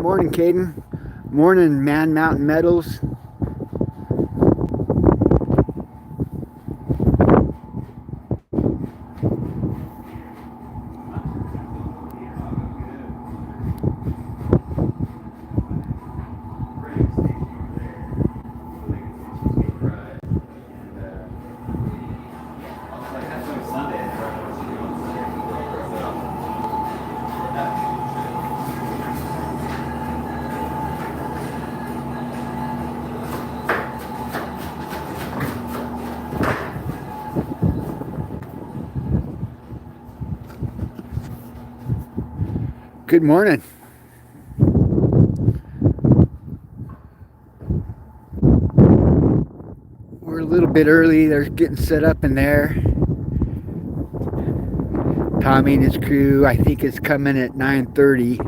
morning, Caden. Morning, Man Mountain Meadows. Good morning. We're a little bit early. They're getting set up in there. Tommy and his crew, I think, is coming at 9:30.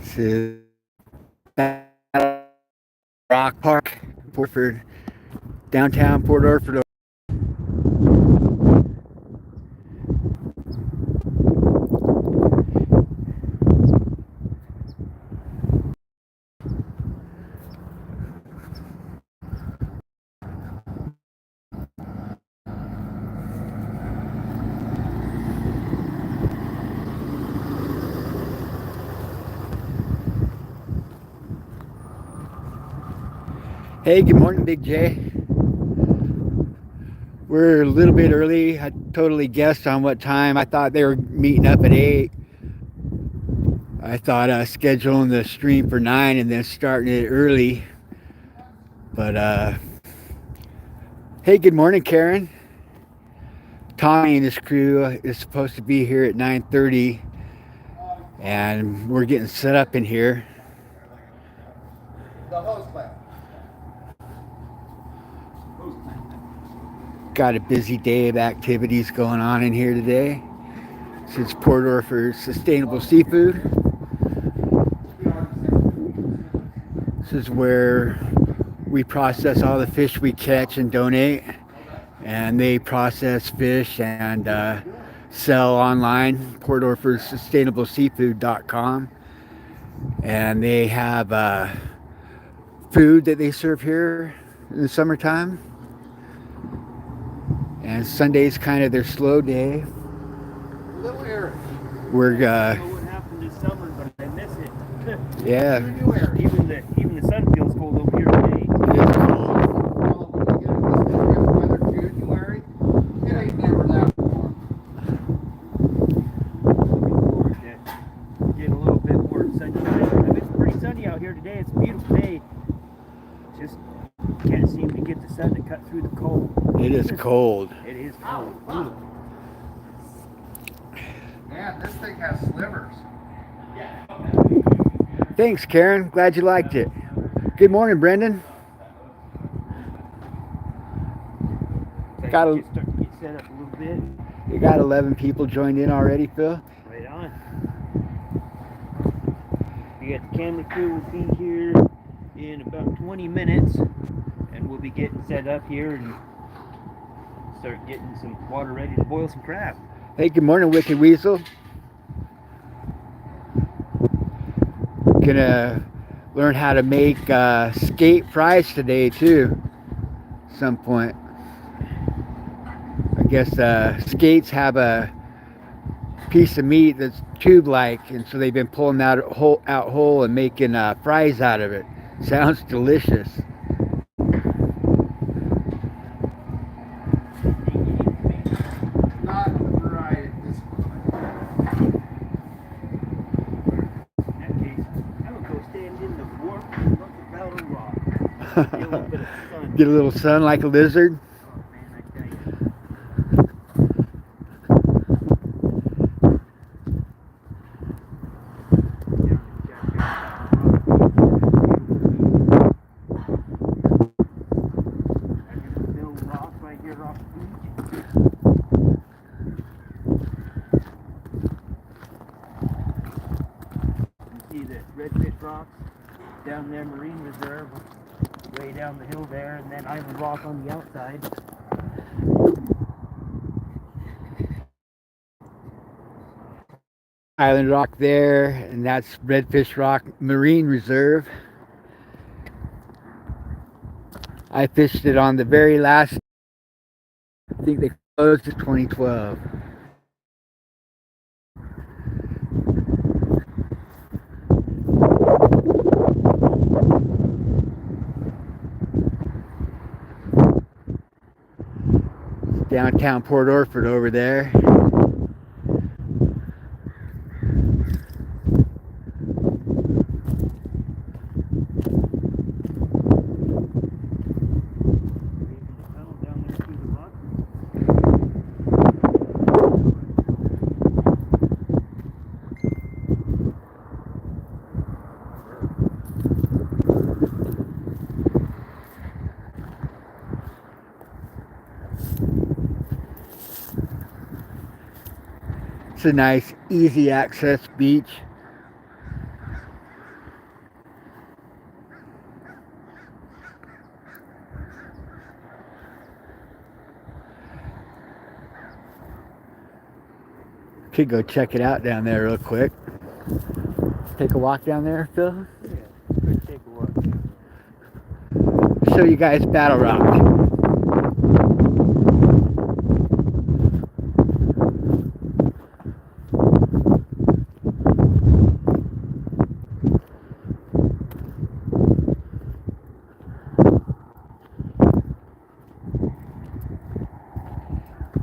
This is Rock Park, Portford, downtown Port Orford. Hey, good morning, Big J. We're a little bit early. I totally guessed on what time. I thought they were meeting up at 8. I thought scheduling the stream for 9 and then starting it early. But, hey, good morning, Karen. Tommy and his crew is supposed to be here at 9:30. And we're getting set up in here. Got a busy day of activities going on in here today. This is Port Orford Sustainable Seafood. This is where we process all the fish we catch and donate. And they process fish and sell online, PortOrfordSustainableSeafood.com. And they have food that they serve here in the summertime. And Sunday's kind of their slow day. We're I don't know what happened this summer, but I miss it. Yeah. Even the sun feels cold over here today. It's cold. It ain't never that warm. Looking forward to getting a little bit more sunshine. It's pretty sunny out here today. It's a beautiful day. Just can't seem to get the sun to cut through the cold. It is cold. It is cold. Ooh. Man, this thing has slivers. Thanks, Karen. Glad you liked it. Good morning, Brendan. Got a, Just start to get set up a little bit. you got 11 people joined in already, Phil. Right on. We got the camera crew will be here in about 20 minutes, and we'll be getting set up here and start getting some water ready to boil some crab. Hey, good morning, Wicked Weasel. Gonna learn how to make skate fries today too. Some point. I guess skates have a piece of meat that's tube-like, and so they've been pulling out whole and making fries out of it. Sounds delicious. Not the variety at this point. In that case, I'm gonna go stand in the warp and look about a rock. Get a little bit of sun. Get a little sun like a lizard. Oh man, I tell you. rocks down there, Marine Reserve, way down the hill there, and then Island Rock on the outside. Island Rock there, and that's Redfish Rock Marine Reserve. I fished it on the very last, I think they closed in 2012. Downtown Port Orford over there. Down there through the rock. It's a nice, easy access beach. Could go check it out down there real quick. Take a walk down there, Phil. Yeah, quick take a walk. Show you guys Battle Rock.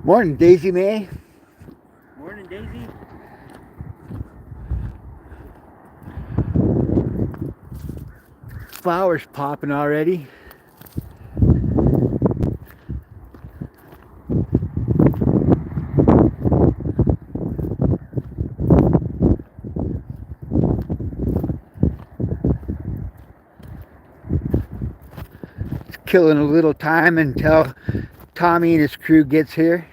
Morning, Daisy May. Morning, Daisy. Flowers popping already. It's killing a little time until Tommy and his crew gets here.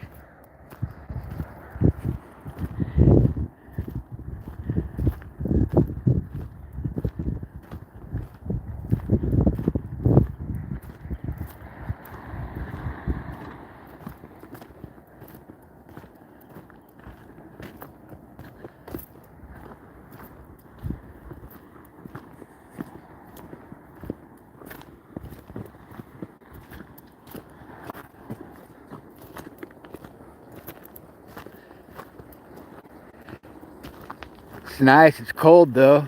It's nice, it's cold though.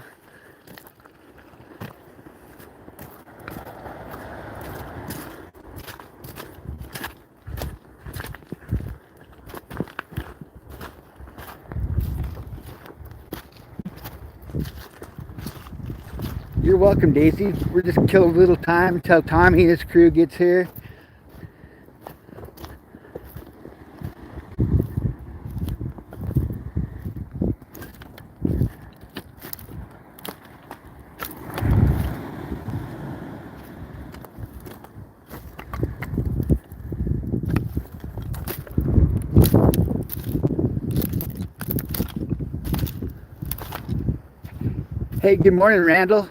You're welcome, Daisy. We're just killing a little time until Tommy and his crew gets here. Hey, good morning, Randall.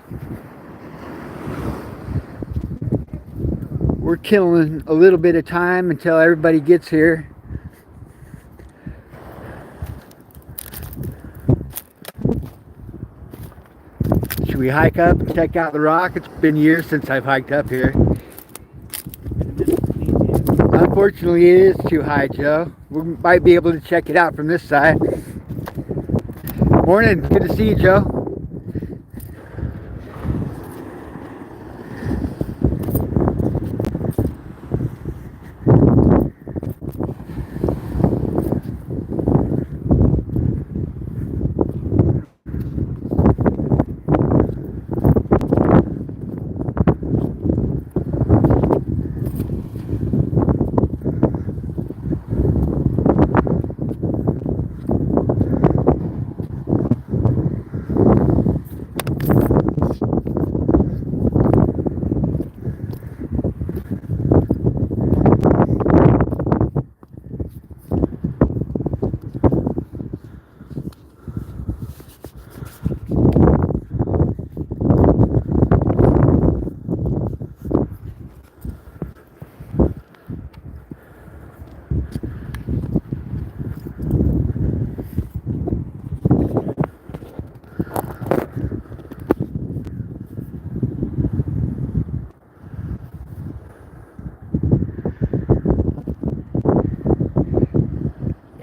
We're killing a little bit of time until everybody gets here. Should we hike up and check out the rock? It's been years since I've hiked up here. Unfortunately, it is too high, Joe. We might be able to check it out from this side. Morning, good to see you, Joe.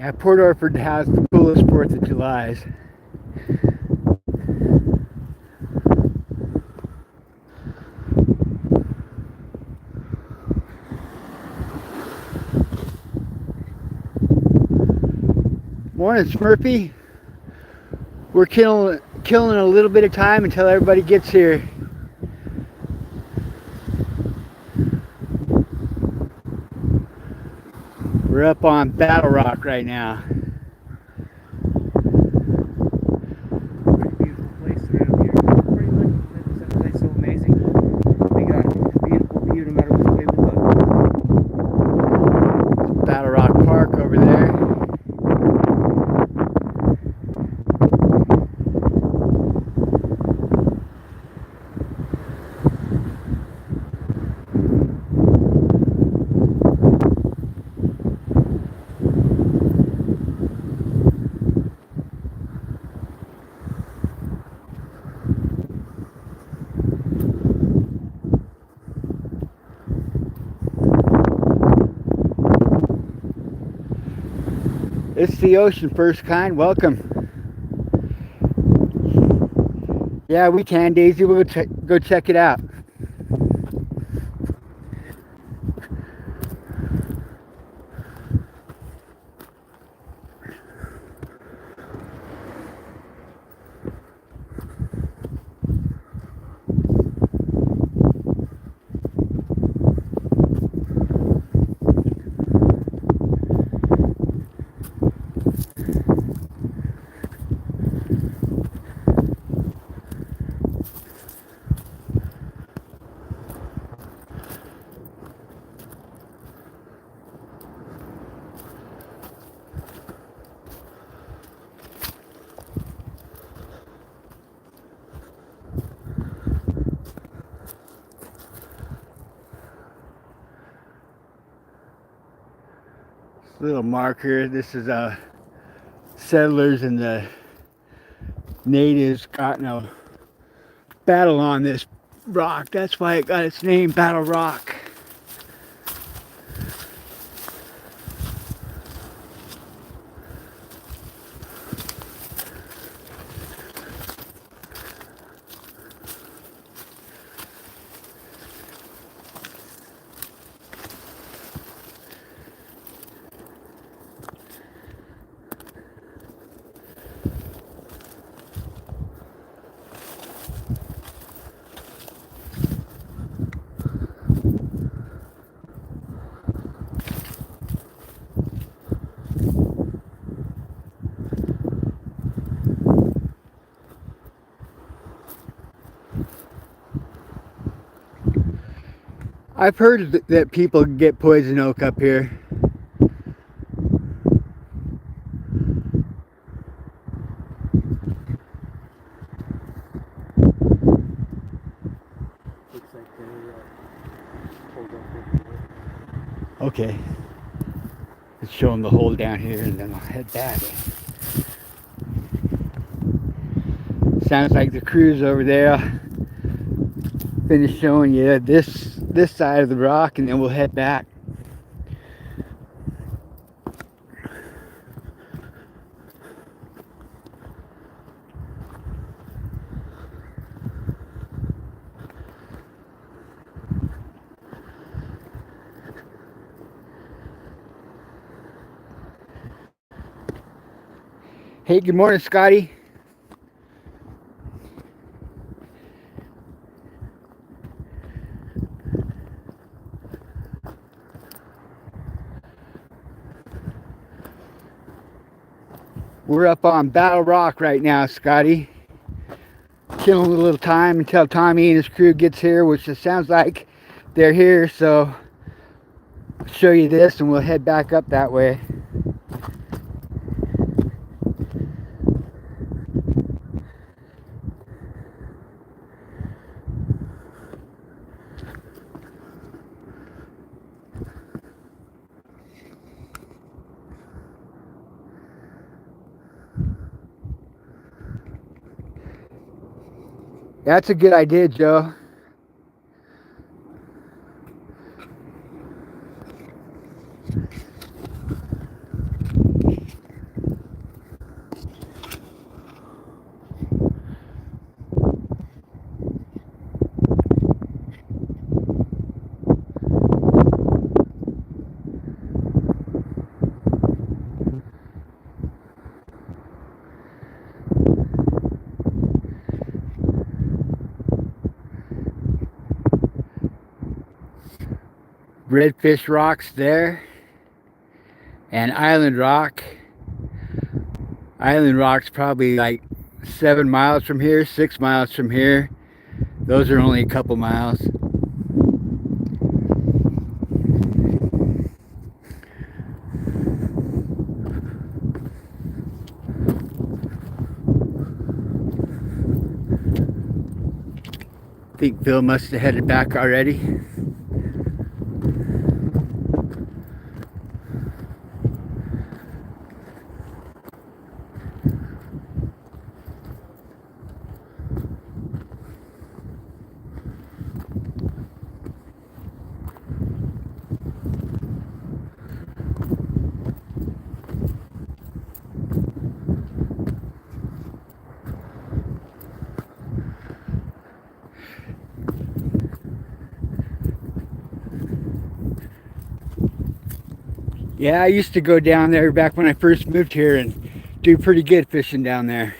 Yeah, Port Orford has the coolest 4th of Julys. Morning, Smurfy. We're killing a little bit of time until everybody gets here. We're up on Battle Rock right now. Pretty beautiful place around here. Pretty lucky to live in some place so amazing. We got a beautiful view no matter which way we look. Battle Rock Park over there. It's the ocean, first kind. Welcome. Yeah, we can, Daisy. We'll go check it out. Little marker. This is settlers and the natives got in a battle on this rock. That's why it got its name, Battle Rock. I've heard that people get poison oak up here. Looks like they're pulled up over there. Okay. Let's show them the hole down here and then I'll head back. Sounds like the crew's over there. Finish showing you this side of the rock and then we'll head back. Hey, good morning, Scotty. We're up on Battle Rock right now, Scotty. Killing a little time until Tommy and his crew gets here, which it sounds like they're here, so I'll show you this and we'll head back up that way. That's a good idea, Joe. redfish rocks there, and Island Rock. Island Rock's probably like 7 miles from here, 6 miles from here. Those are only a couple miles. I think Phil must have headed back already. Yeah, I used to go down there back when I first moved here and do pretty good fishing down there.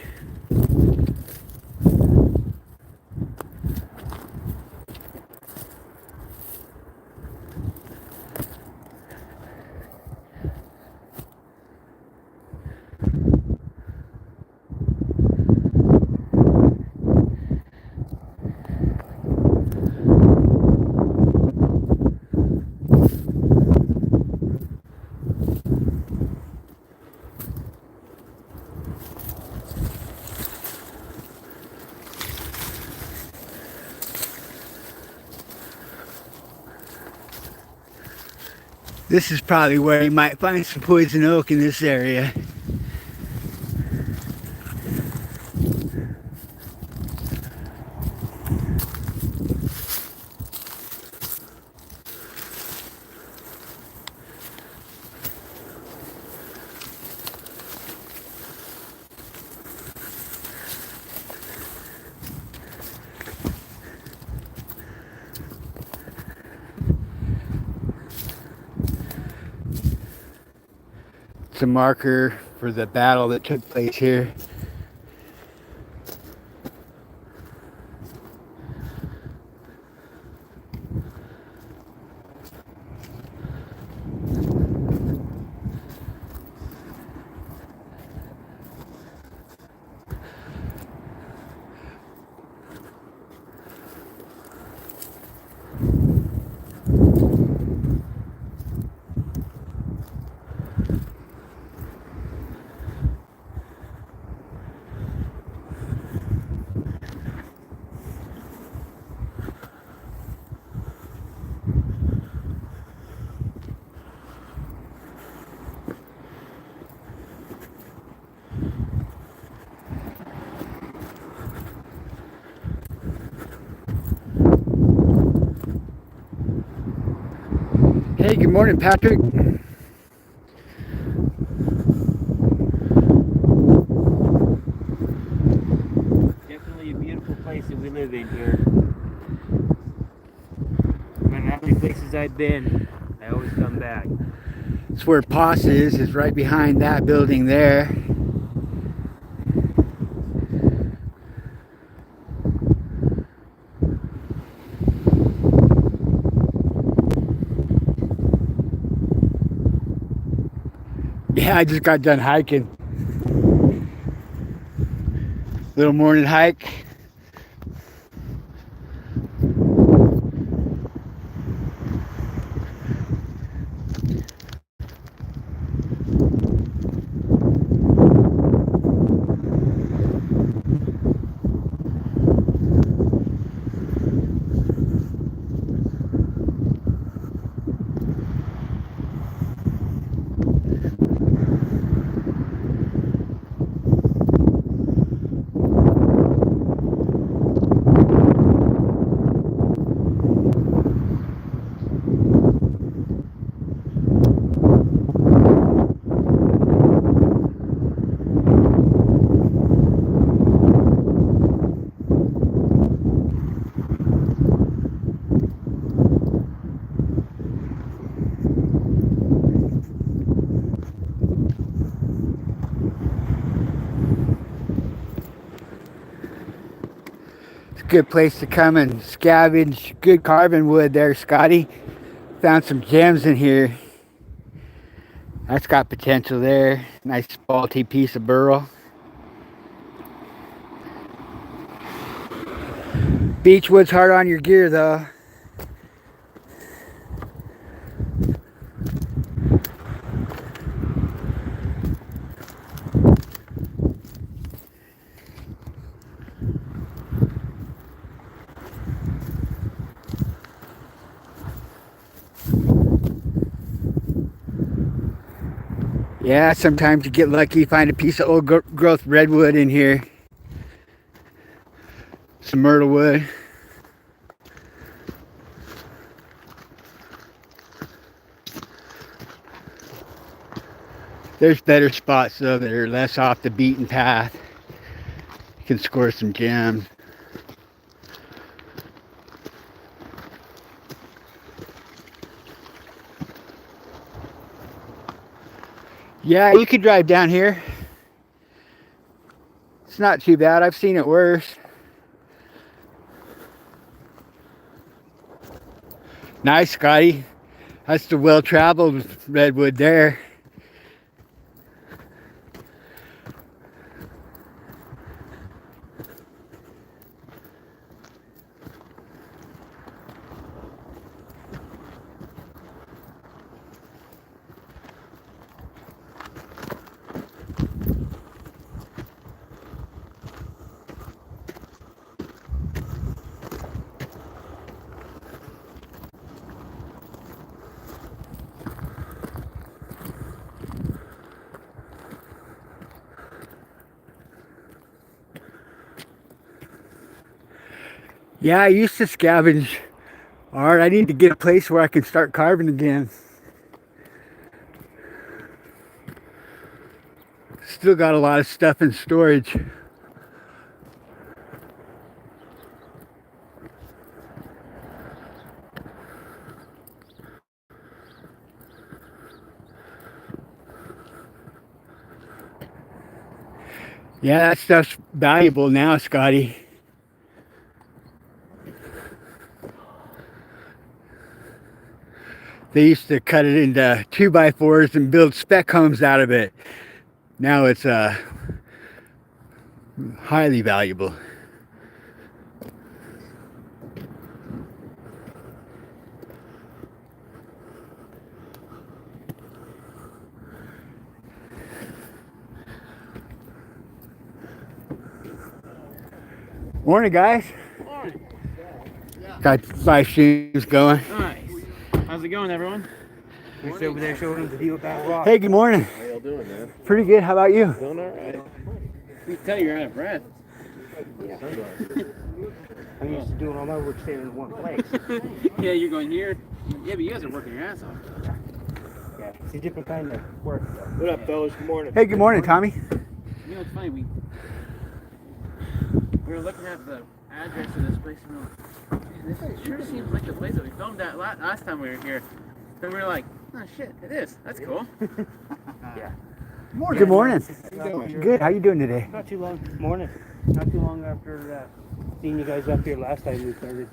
This is probably where you might find some poison oak in this area. It's a marker for the battle that took place here. Hey, good morning, Patrick. Definitely a beautiful place that we live in here. No matter how many places I've been, I always come back. It's where Poss is right behind that building there. Yeah, I just got done hiking. Little morning hike. Good place to come and scavenge good carving wood there, Scotty. Found some gems in here. That's got potential there. Nice faulty piece of burl. Beechwood's hard on your gear though. Yeah, sometimes you get lucky, find a piece of old growth redwood in here. Some myrtle wood. There's better spots though that are less off the beaten path. You can score some gems. Yeah, you could drive down here. It's not too bad. I've seen it worse. Nice, Scotty. That's the well-traveled redwood there. Yeah, I used to scavenge art. I need to get a place where I can start carving again. Still got a lot of stuff in storage. Yeah, that stuff's valuable now, Scotty. They used to cut it into 2x4s and build spec homes out of it. Now it's highly valuable. Morning, guys. Morning. Got 5 streams going. Nice. How's it going, everyone? We're over there showing them the deal about rock. Hey, good morning. How y'all doing, man? Pretty good. How about you? Doing all right. We can tell you're out of breath. I'm used to doing all my work standing in one place. Yeah, you're going here. Yeah, but you guys are working your ass off. Yeah, it's a different kind of work. What up, fellas? Good morning. Hey, good morning, Tommy. You know, it's funny. We were looking at the address of this place and we're like, man, this sure seems like the place that we filmed at last time we were here. And we were like, oh shit, it is. That's cool. Yeah. Good morning. How you doing? Good. How you doing today? Not too long. Morning. Not too long after seeing you guys up here last time, we started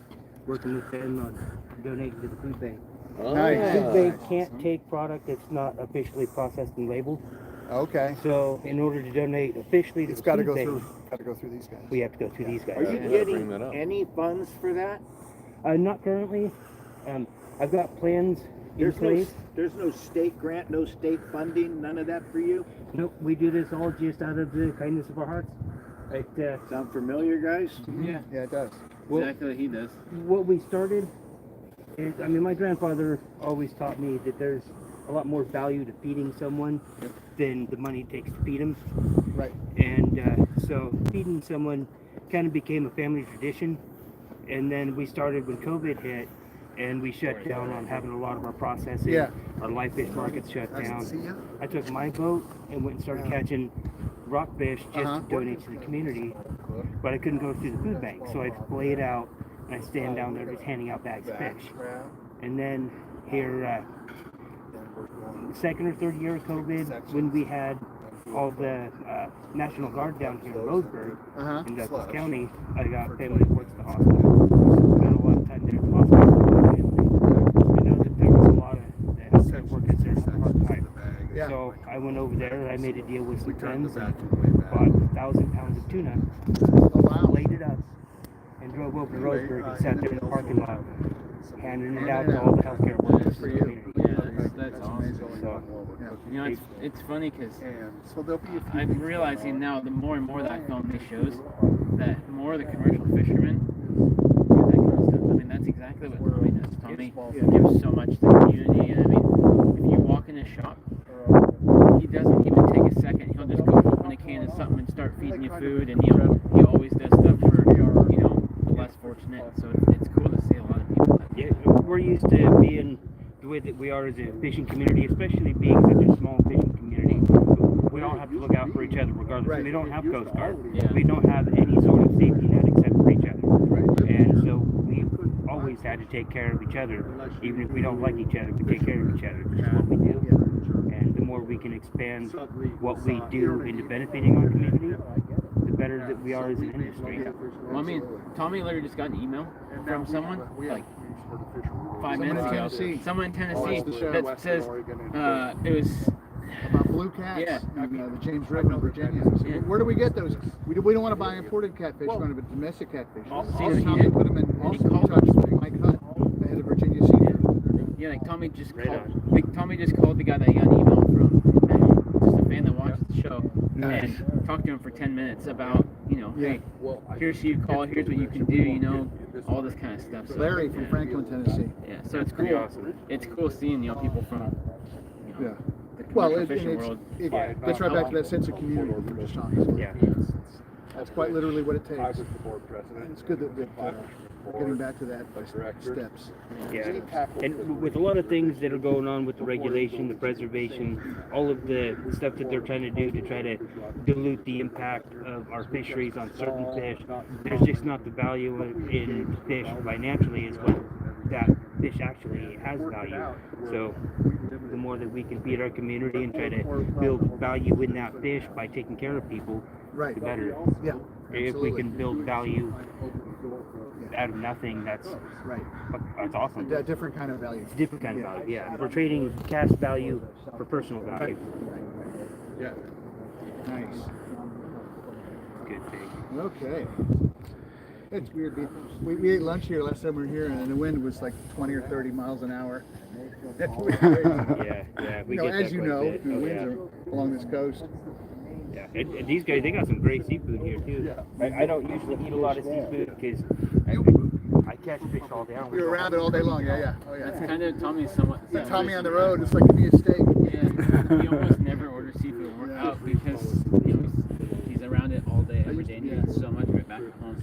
working with them on donating to the food bank. Nice. The food bank can't take product that's not officially processed and labeled. Okay. So in order to donate officially to It's the got to food go bank, through. Got to go through these guys. we have to go through these guys. Are you Yeah, bring getting that up. any funds for that? Not currently. I've got plans in There's place. there's no state grant, no state funding, none of that for you? Nope, we do this all just out of the kindness of our hearts. Right, Sound familiar, guys? Yeah, Yeah, it does. Well- exactly what he does. what we started is, I mean, my grandfather always taught me that there's a lot more value to feeding someone than the money it takes to feed them. Right. And so feeding someone kind of became a family tradition. And then we started when COVID hit, and we shut down on having a lot of our processing. Yeah. Our live fish markets shut Nice to down. see you. I took my boat and went and started catching rockfish just Uh-huh. to donate to the community, but I couldn't go through the food bank, so I lay it out and I stand down there just handing out bags of fish. And then here, second or third year of COVID, when we had all the National Guard down here in Roseburg Uh-huh. in Douglas County, I got family that works at the hospital. Spent a lot of time there at the hospital. I know that there was Yeah. So I went over there. I made a deal with some friends and bought 1,000 pounds of tuna, Oh, wow. laid it up, and drove over to Roseburg and sat there in the parking lot, handing it out to all the healthcare workers For in you. the community. Yeah, that's awesome. amazing. So, Yeah. You know, it's funny because So there'll be a few I'm realizing now the more and more that I film these shows, that more of the commercial fishermen do that kind of stuff. I mean, that's exactly what Tommy does. Tommy gives so much to the community, and I mean, if you walk in his shop, he doesn't even take a second. He'll just go open a can of something and start feeding you food, and he always does stuff for the less fortunate. So it's cool to see a lot of people. That yeah, we're used to being the way that we are as a fishing community, especially being such a small fishing community. We all have to look out for each other, regardless. Right. We don't have Coast Guard. Yeah. We don't have any sort of safety net except for each other. Right. And so we've always had to take care of each other, even if we don't like each other. We take care of each other. This is what we do. And the more we can expand what we do into benefiting our community, the better that we are as an industry. Well, I mean, Tommy literally just got an email from someone like 5 minutes ago. Tennessee. Someone in Tennessee the show, that Western says Oregon, it was. About blue cats Yeah. in the James River in Virginia. So Yeah. where do we get those? We don't want to buy imported catfish. We want to buy domestic catfish. See, Also, he Tommy did. put them in. And he Also, called touched Mike Hunt, the head of Virginia Seafood. Yeah, like Tommy just Right called. Like, Tommy just called the guy that he got an email from, just a fan that watches the show, Nice. and talked to him for 10 minutes about, Yeah. hey, here's who you call, here's what you can do, all this kind of stuff. So, Larry from yeah. Franklin, Tennessee. Yeah, so it's pretty cool. awesome. It's cool seeing people from Yeah. the Well, commercial fishing world. that's right back to that sense of community we were just talking about. Yeah. That's quite literally what it takes. It's good that we're getting back to that by steps. Yeah, and with a lot of things that are going on with the regulation, the preservation, all of the stuff that they're trying to do to try to dilute the impact of our fisheries on certain fish, there's just not the value in fish financially is what that fish actually has value. So the more that we can feed our community and try to build value in that fish by taking care of people, Right. the better. Yeah. If we can build value out of nothing, that's Right. awesome. A different kind of value. Different kind of value, yeah. We're trading cash value for personal value. Yeah. Nice. Good thing. Okay. It's weird. We ate lunch here last time we were here, and the wind was like 20 or 30 miles an hour. That's weird. Yeah. We You know, get as that you quite a know, bit. the Oh, winds yeah. are along this coast. Yeah, and these guys, they got some great seafood here too. I don't usually eat a lot of seafood because I catch fish all day. I don't You're around it all day long. Yeah. Oh That's yeah. kind of Tommy's somewhat. Yeah, Tommy on the road. It's like give me a steak. Yeah, he almost never orders seafood out because he's around it all day, every day, and he eats so much of it back at home.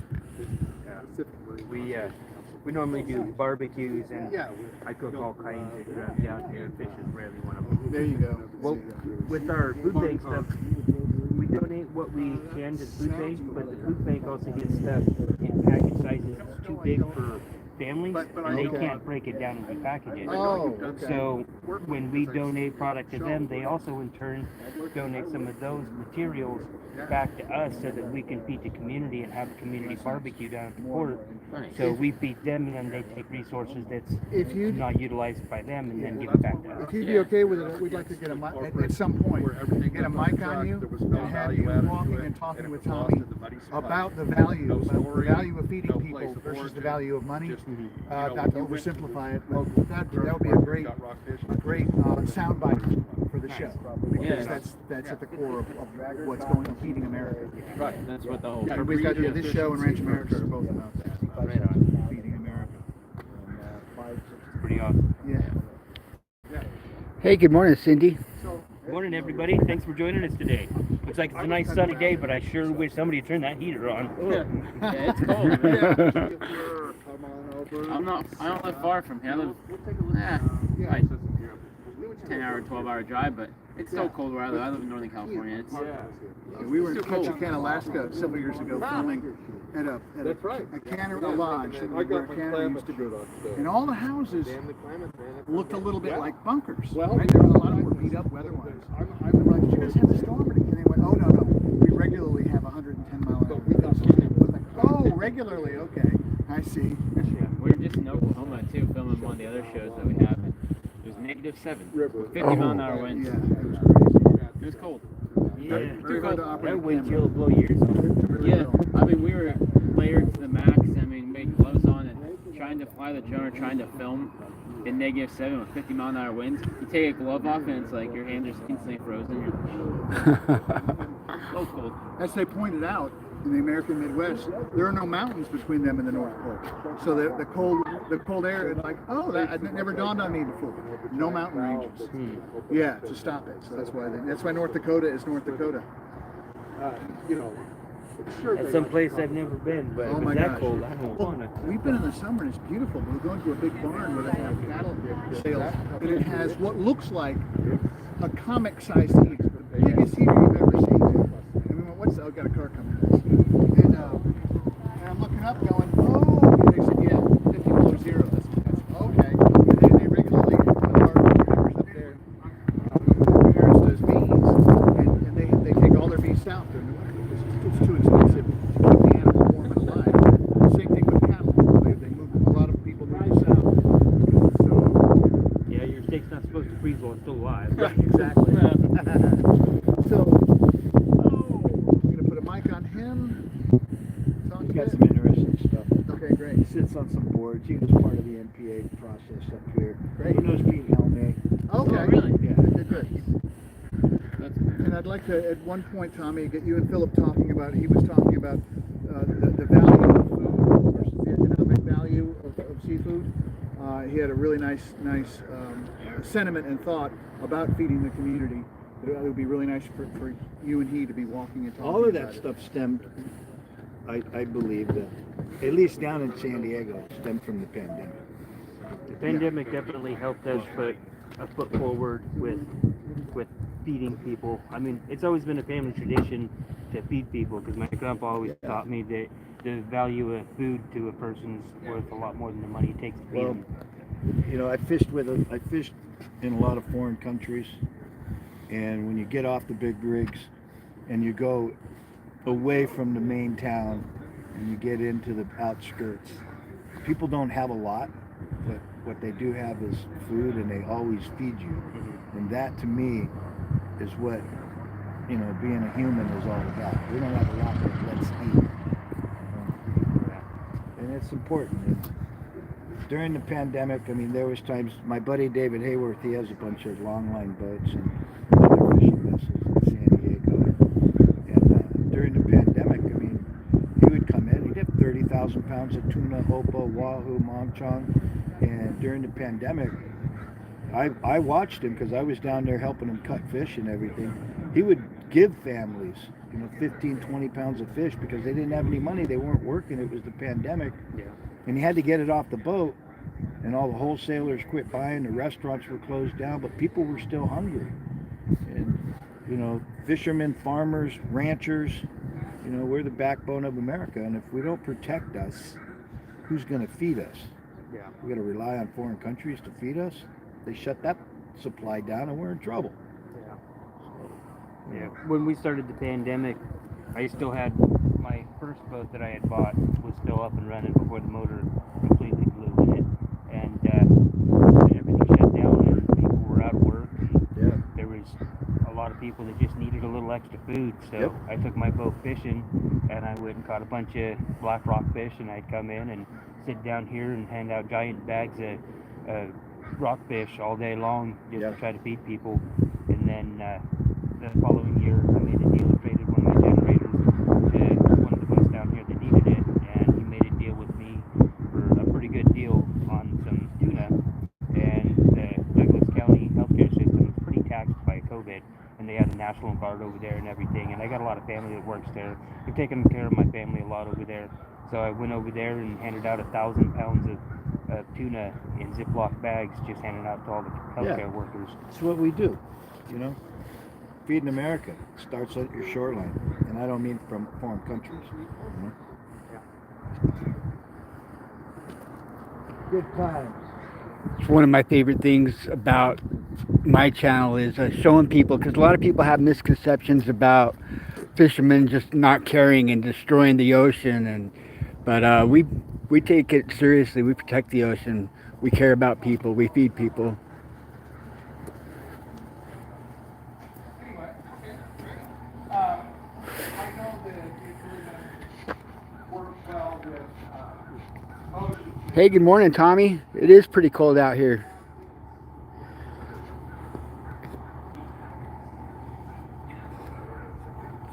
We normally do barbecues, and I cook all kinds of stuff down here. Fish is rarely one of them. There you go. Well, with our food bank stuff, we donate what we can to the food bank, but the food bank also gets stuff in package sizes that's too big for families, and they can't break it down and repackage it. Oh, okay. So when we donate product to them, they also in turn donate some of those materials back to us so that we can feed the community and have a community barbecue down at the port. So we feed them, and then they take resources that's If you not utilized by them and then give it back to us. If you'd be okay with it, we'd like to get a mic at some point. Get a mic on you and have you walking and talking with Tommy about the value of feeding people versus the value of money. Not to oversimplify it, but that would be a great soundbite for the show because that's at the core of what's going on feeding America. Right. That's what the whole. And we've got this show and Ranch America are both about that. Right on. Feeding America. Pretty awesome. Yeah. Hey, good morning, Cindy. Morning, everybody. Thanks for joining us today. Looks like it's a nice sunny day, but I sure wish somebody would turn that heater on. Yeah, it's cold. Man. I don't live far from here. I live, like 10-hour, 12-hour drive, but it's so cold where I live. I live in Northern California. It's We were in It's cold. Ketchikan, Alaska several years ago filming at a cannery, a lodge where a cannery used to be. And all the houses looked a little bit like bunkers. Right? There was a lot of them were beat up weather-wise. I was like, did you guys have the storm? And they went, oh, no. We regularly have 110 mile an hour winds. Oh, regularly, okay. I see. we were just in Oklahoma too, filming one of the other shows that we have. And it was -7 with 50 mile an hour winds. Yeah, it was crazy. It was cold. Yeah, Very hard to operate that a wind camera. chill will blow your ears off. Really Yeah, well. I mean, we were layered to the max. I mean, we had gloves on and trying to fly the drone or trying to film in -7 with 50 mile an hour winds. You take a glove off and it's like your hands are instantly frozen. You're so cold. As they pointed out, in the American Midwest, there are no mountains between them and the North Pole. So the cold air, it's like, oh, that never dawned on me before. No mountain ranges. Yeah, to stop it. So that's why North Dakota is North Dakota. That's some place I've never been, but Oh if my it's that gosh. cold, I don't want to. We've been in the summer and it's beautiful. We're going to a big barn where they have cattle sales, and it has what looks like a comic-sized heater, the biggest heater you've ever seen. And we went, what's that? Oh, got a car coming. And I'm looking up, going, oh. They said, yeah, 50 below zero. That's okay. And then they regularly put our neighbors up there. Parents does bees, and they take all their bees south during the winter because it's too expensive to keep the animal warm and alive. Same thing with cattle. They move, a lot of people move south. So, Yeah, your steak's not supposed to freeze while it's still alive. right, exactly. So, I'm gonna put a mic on him. Talk He's to got you. some interesting stuff. Okay, great. He sits on some boards. He was part of the NPA process up here. Great. He knows Pete Helme. Okay. Oh, really? Yeah. Good. That's And I'd like to, at one point, Tommy, get you and Philip talking about. He was talking about the value of food versus the economic value of seafood. He had a really nice sentiment and thought about feeding the community. It would be really nice for you and he to be walking and talking. All of that about it. stuff stemmed, I believe, that at least down in San Diego, stemmed from the pandemic. The pandemic definitely helped us put a foot forward with feeding people. I mean, it's always been a family tradition to feed people because my grandpa always taught me that the value of food to a person's worth a lot more than the money it takes to feed Well, them. you know, I fished in a lot of foreign countries, and when you get off the big rigs and you go away from the main town and you get into the outskirts, people don't have a lot, but what they do have is food, and they always feed you. And that, to me, is what, you know, being a human is all about. We don't have a lot, but let's eat. And it's important. And during the pandemic, I mean, there was times, my buddy David Hayworth, he has a bunch of longline boats and other fishing vessels in San Diego. And during the pandemic, I mean, he would come in, he'd have 30,000 pounds of tuna, opal, wahoo, mongchong. And during the pandemic, I watched him because I was down there helping him cut fish and everything. He would give families, you know, 15, 20 pounds of fish because they didn't have any money. They weren't working. It was the pandemic. Yeah. And he had to get it off the boat, and all the wholesalers quit buying. The restaurants were closed down, but people were still hungry. And, you know, fishermen, farmers, ranchers, you know, we're the backbone of America. And if we don't protect us, who's going to feed us? Yeah. We got to rely on foreign countries to feed us. They shut that supply down, and we're in trouble. Yeah. When we started the pandemic, I still had my first boat that I had bought was still up and running before the motor completely blew in it, and everything shut down, and people were out of work. And there was a lot of people that just needed a little extra food, so I took my boat fishing, and I went and caught a bunch of black rock fish, and I'd come in and sit down here and hand out giant bags of rockfish all day long just to try to feed people. And then the following year I made a deal, traded one of my generators to one of the boats down here that needed it, and he made a deal with me for a pretty good deal on some tuna. And the Douglas County healthcare system is pretty taxed by COVID, and they had a national guard over there and everything, and I got a lot of family that works there. They've taken care of my family a lot over there, so I went over there and handed out 1,000 pounds of tuna in Ziploc bags, just handing out to all the healthcare workers. It's what we do, you know. Feeding America starts at your shoreline, and I don't mean from foreign countries. You know? Good times. It's one of my favorite things about my channel is showing people, because a lot of people have misconceptions about fishermen just not caring and destroying the ocean, but we take it seriously. We protect the ocean. We care about people. We feed people. Hey, good morning, Tommy. It is pretty cold out here.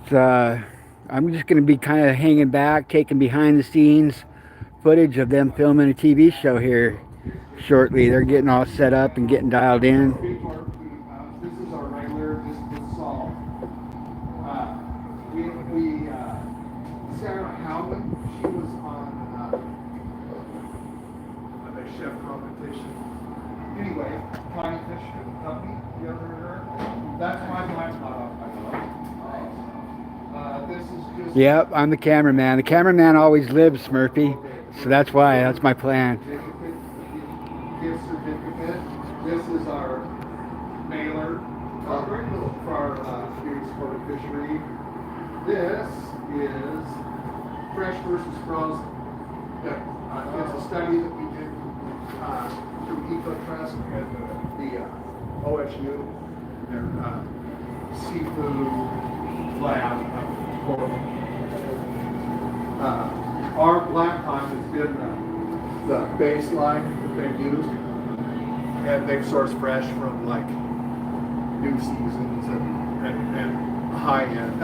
It's, I'm just going to be kind of hanging back, taking behind the scenes footage of them filming a TV show here shortly. They're getting all set up and getting dialed in. This is our regular, this is Saul. We Sarah Howland, she was on a chef competition. Anyway, Tommy the Fishmonger, you ever heard of her? That's my blind spot off my dog. This is just... Yep, I'm the cameraman. The cameraman always lives, Smurfy. So that's why, that's my plan. Gift certificate. This is our mailer for our Spirit Sport Fishery. This is fresh versus frozen. It's a study that we did through EcoTrust and the OSU, their seafood lab of Portland. Our black pond has been the baseline that they've used, and they've sourced fresh from like new seasons and high end.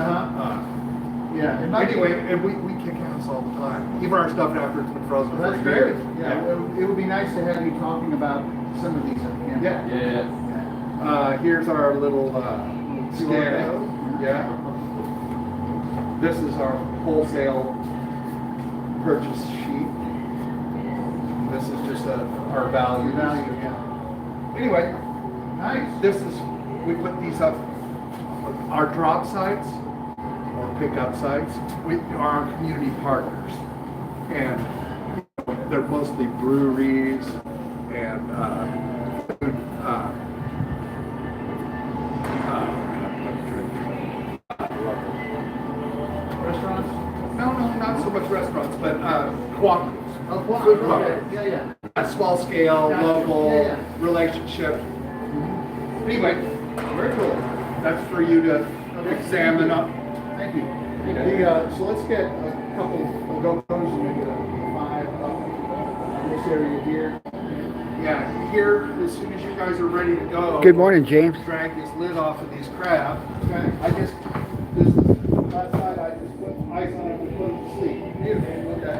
Yeah. Anyway, and we kick ass all the time. Even our stuff after it's been frozen. Well, that's for great. years. Yeah, it would be nice to have you talking about some of these on camera. Yeah. Here's our little scan. Yeah. This is our wholesale purchase sheet. This is just our value. Yeah. Anyway, Nice. this is, we put these up, our drop sites or pickup sites, we are our community partners. And they're mostly breweries and food, Restaurants? no, not so much restaurants, but cooperatives. Oh, wow. Food Okay. cooperatives. Yeah. A small scale, Gotcha. local Yeah. relationship. Anyway, very cool. That's for you to examine up. Thank you. So let's get a couple of GoPros and maybe a 5 up this area here. Yeah, here, as soon as you guys are ready to go. Good morning, James. Drag this lid off of these crab. Okay. I just, this, that side, I just put ice on it to put them to sleep. Beautiful, okay.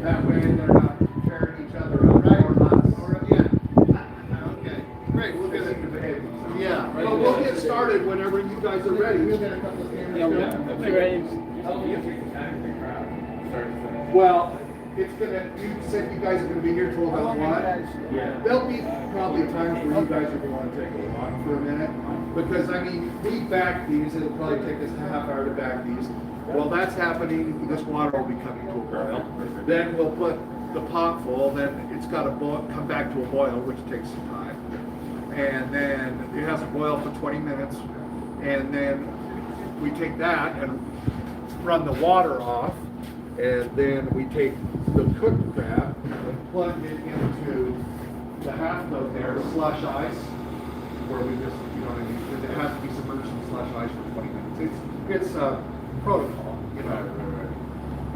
That way they're not tearing each other up. Right. Or us. Or, yeah. Okay. Great. We'll get it. Yeah. But we'll get started whenever you guys are ready. We'll get a couple of cameras. Well, it's gonna, you said you guys are gonna be here till about what? Yeah. There'll be probably times where you guys are gonna wanna take a walk for a minute, because I mean, we back these, it'll probably take us a half hour to back these. While that's happening, this water will be coming to a boil. Then we'll put the pot full, then it's gotta come back to a boil, which takes some time. And then it has to boil for 20 minutes, and then we take that and run the water off, and then we take the cooked crab and plug it into the half load there, slush ice, where we just, you know what I mean, because it has to be submerged in slush ice for 20 minutes. It's protocol, you know.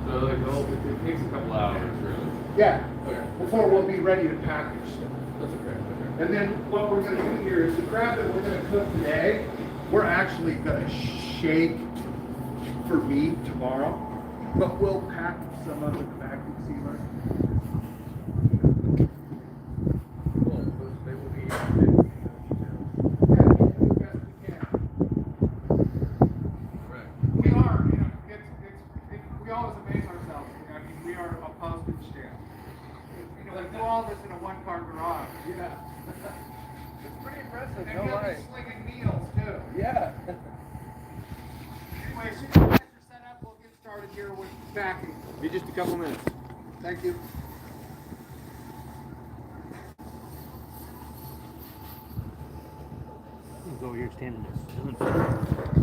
So like it takes a couple hours, really. Yeah, Okay. before we'll be ready to package them. That's okay. And then what we're gonna do here is the crab that we're gonna cook today, we're actually gonna shake for meat tomorrow, but we'll pack some of it back in sealer. Cool. They will be. Right. We are, you know, we always amaze ourselves. I mean, we are a postage stamp. You know, we do all this in a one-car garage. Yeah. It's pretty impressive. And No we'll lie. be slinging needles too. Yeah. Anyway, as soon as you guys are set up, we'll get started here with packing. Be just a couple minutes. Thank you. Go over here standing there.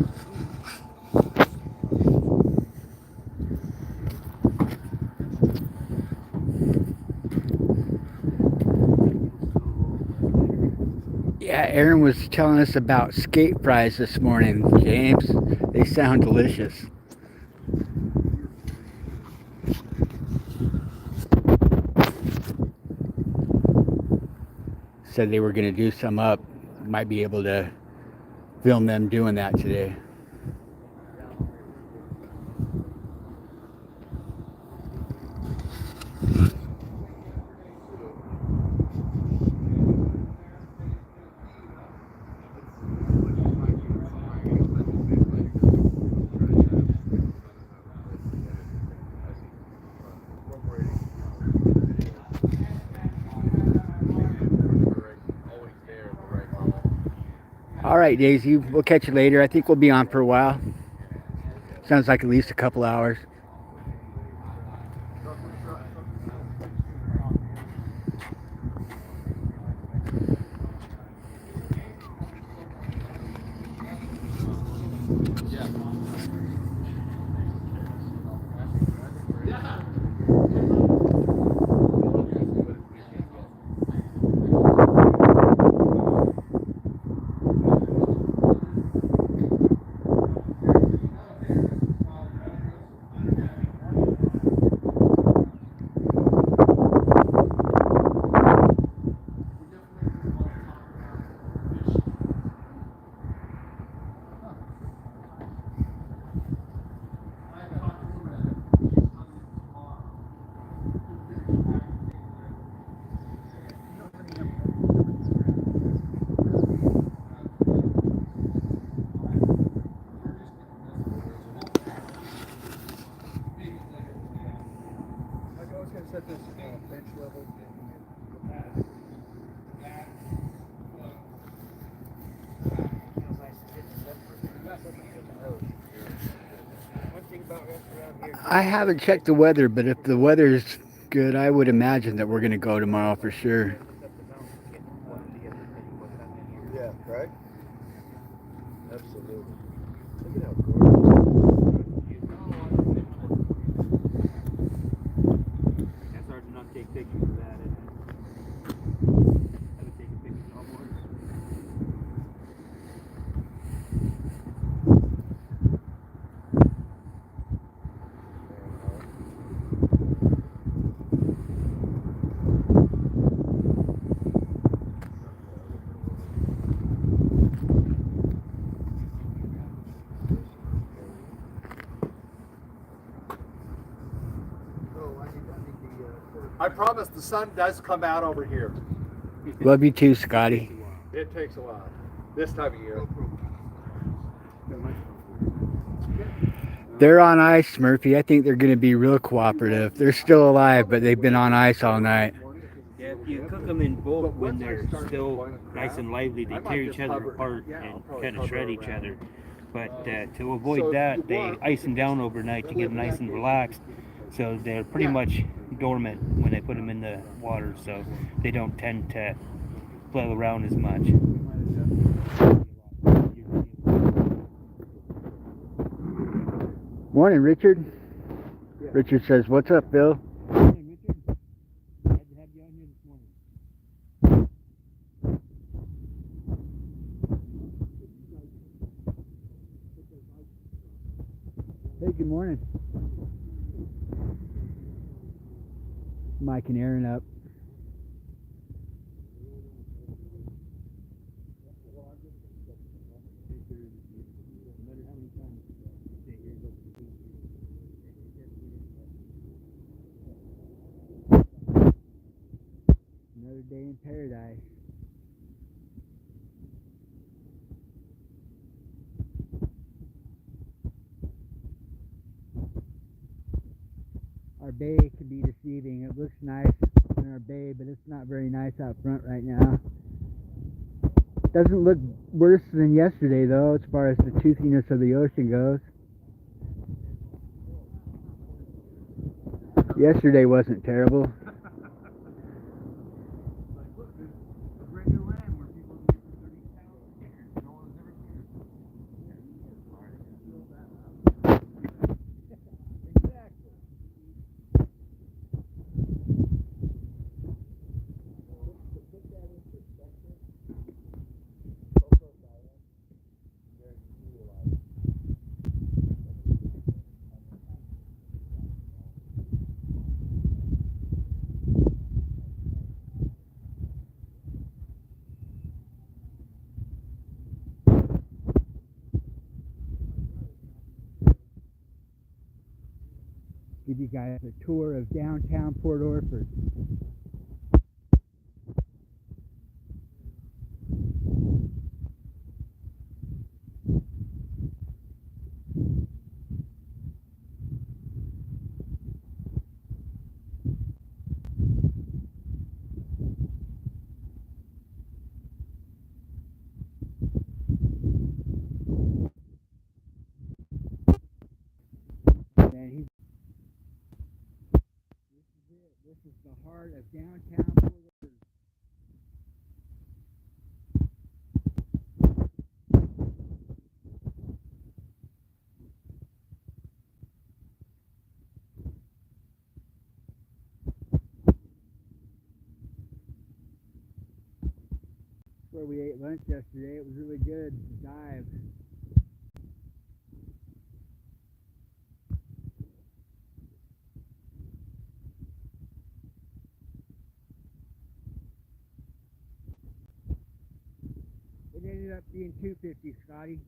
Yeah, Aaron was telling us about skate fries this morning, James. They sound delicious. said they were going to do some up. Might be able to film them doing that today. All right, Daisy, we'll catch you later. I think we'll be on for a while. Sounds like at least a couple hours. I haven't checked the weather, but if the weather's good, I would imagine that we're going to go tomorrow for sure. Yeah, right? Absolutely. Look at how gorgeous. That's hard to not take pictures of that, isn't it? Haven't taken pictures all morning. I promise the sun does come out over here. Love you too, Scotty. It takes a while. This time of year. They're on ice, Murphy. I think they're going to be real cooperative. They're still alive, but they've been on ice all night. Yeah, if you cook them in bulk when they're still nice and lively, they tear each other apart and kind of shred each other. But to avoid that, they ice them down overnight to get them nice and relaxed. So they're pretty much dormant when they put them in the water, so they don't tend to flail around as much. Morning, Richard. Richard says, "What's up, Bill?" Hey, good morning. Mike and Aaron up. Another day in paradise. Our bay can be deceiving. It looks nice in our bay, but it's not very nice out front right now. Doesn't look worse than yesterday though, as far as the toothiness of the ocean goes. Yesterday wasn't terrible. give you guys a tour of downtown Port Orford. And this is it. This is the heart of downtown Port Orford. Where we ate lunch yesterday. It was really good. Dive. It ended up being $2.50, Scotty.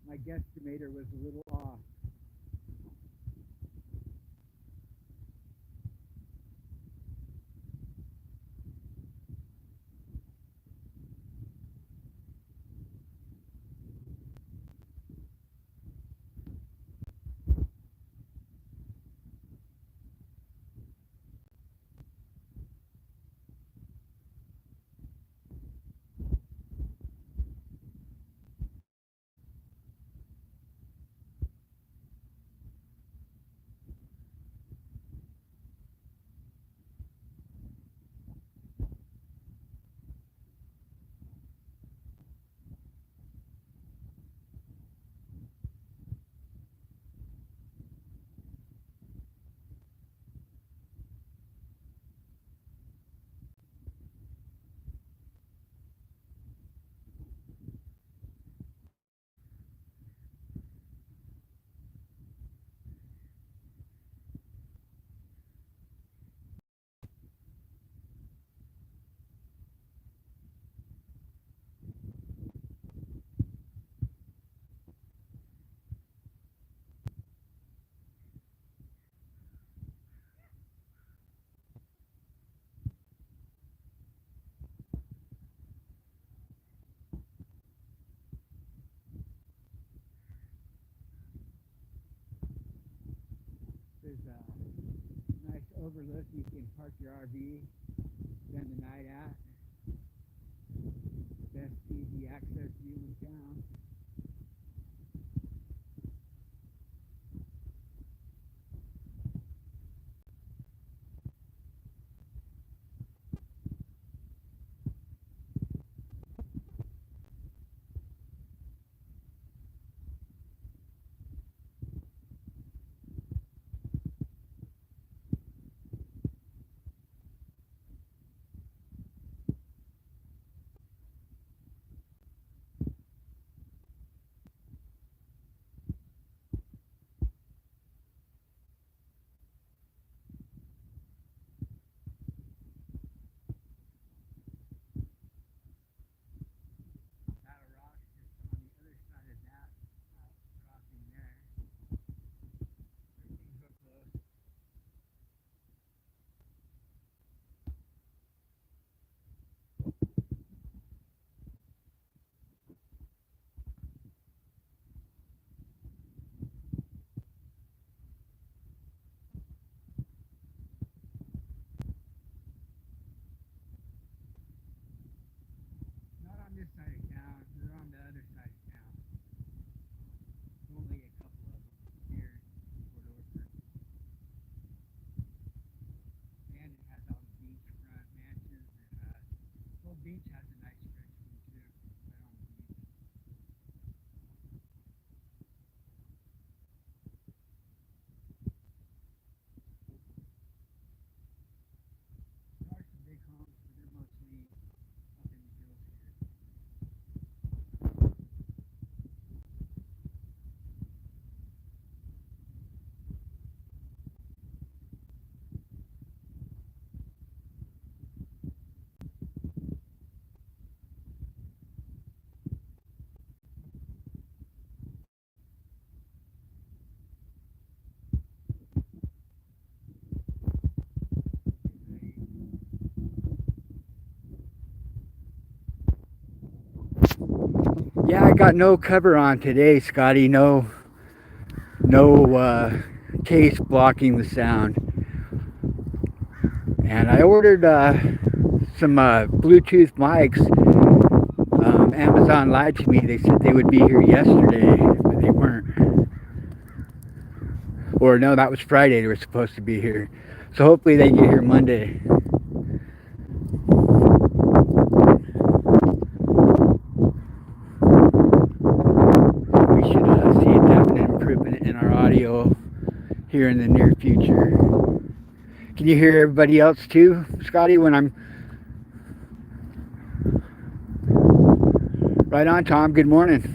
My guesstimator was a little off. There's a nice overlook you can park your RV, spend the night at. Best easy access view in town. Battle Rock just on the other side of that crossing there. Everything's real close. Not on this side of town, they're on the other side of town. Only a couple of them here in Port Orford. And it has all the beachfront mansions. Full Beach has a nice stretch of them too, right on the beach. There are some big homes, but they're mostly up in the hills here. Yeah, I got no cover on today, Scotty. No case blocking the sound. And I ordered some Bluetooth mics. Amazon lied to me. They said they would be here yesterday, but they weren't. Or no, that was Friday. They were supposed to be here. So hopefully they get here Monday. We should see a definite improvement in our audio here in the near future. Can you hear everybody else too, Scotty, when I'm... Right on, Tom. Good morning.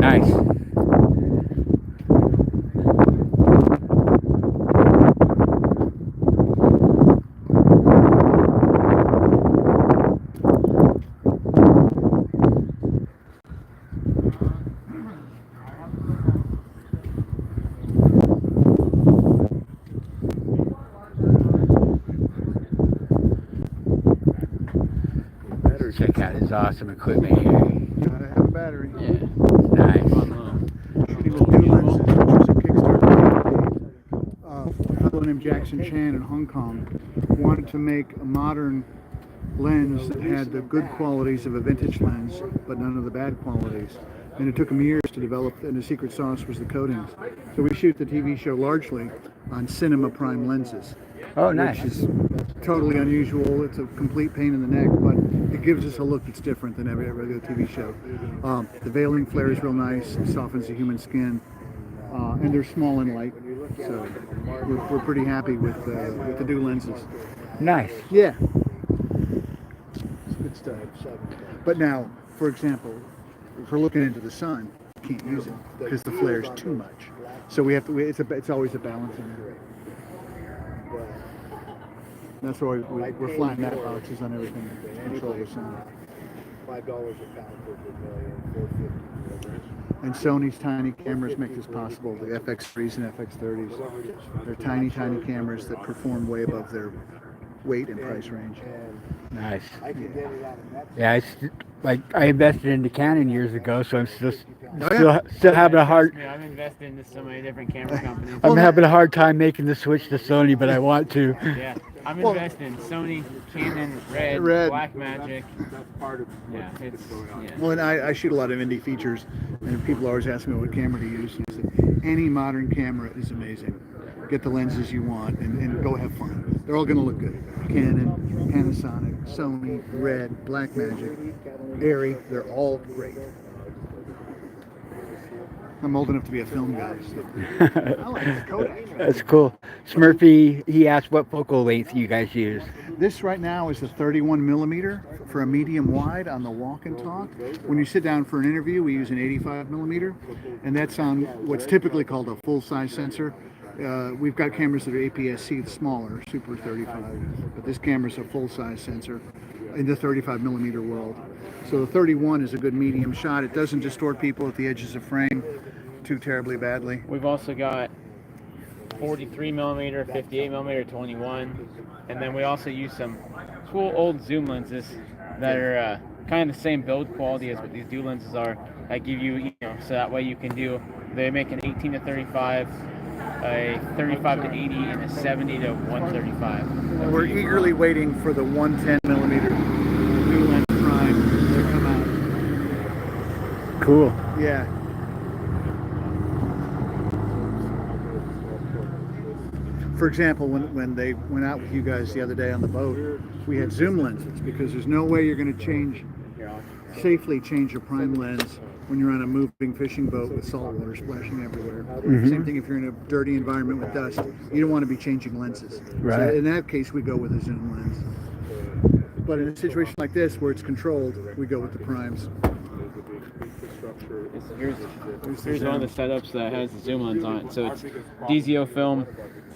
Nice. Check out his awesome equipment here. Gotta have a battery. Yeah. Nice. Shooting with new lenses, which is a Kickstarter. A fellow named Jackson Chan in Hong Kong wanted to make a modern lens that had the good qualities of a vintage lens, but none of the bad qualities. And it took him years to develop, and the secret sauce was the coatings. So we shoot the TV show largely on cinema prime lenses. Oh, nice. Which is totally unusual. It's a complete pain in the neck, but it gives us a look that's different than every regular TV show. The veiling flare is real nice. It softens the human skin. And they're small and light. So we're pretty happy with the new lenses. Nice. Yeah. It's good stuff. But now, for example, if we're looking into the sun, you can't use it because the flare is too much. So we have to. It's always a balancing act. That's why we're flying that boxes on everything to control the sound. $5 a pound for $1,450 million. And Sony's tiny cameras make this possible. The FX3s and FX30s. They're tiny, tiny cameras that perform way above their weight and price range. Nice. Yeah, it's like I invested into Canon years ago, so I'm still having a hard. I'm invested into so many different camera companies. I'm having a hard time making the switch to Sony, but I want to. Yeah, I'm invested in Sony, Canon, Red, Blackmagic. Yeah, it's yeah. Well, and I shoot a lot of indie features, and people always ask me what camera to use. And I said, any modern camera is amazing. Get the lenses you want and go have fun. They're all going to look good. Canon, Panasonic, Sony, Red, Blackmagic, Arri, they're all great. I'm old enough to be a film guy. So. I like the Kodak. That's cool. Smurfy, he asked what focal length you guys use. This right now is the 31 millimeter for a medium wide on the walk and talk. When you sit down for an interview, we use an 85 millimeter, and that's on what's typically called a full size sensor. We've got cameras that are APS-C, smaller, Super 35, but this camera's a full-size sensor in the 35 millimeter world. So the 31 is a good medium shot. It doesn't distort people at the edges of frame too terribly badly. We've also got 43 millimeter, 58 millimeter, 21, and then we also use some cool old zoom lenses that are kind of the same build quality as what these new lenses are. That give you, so that way you can do. They make an 18 to 35. A 35 to 80 and a 70 to 135. We're eagerly waiting for the 110 millimeter new lens prime to come out. Cool. Yeah. For example, when they went out with you guys the other day on the boat, we had zoom lenses because there's no way you're going to safely change your prime lens when you're on a moving fishing boat with salt water splashing everywhere. Same thing if you're in a dirty environment with dust. You don't want to be changing lenses. Right. So in that case, we go with a zoom lens. But in a situation like this where it's controlled, we go with the primes. Here's one of the setups that has the zoom lens on it. So it's DZO film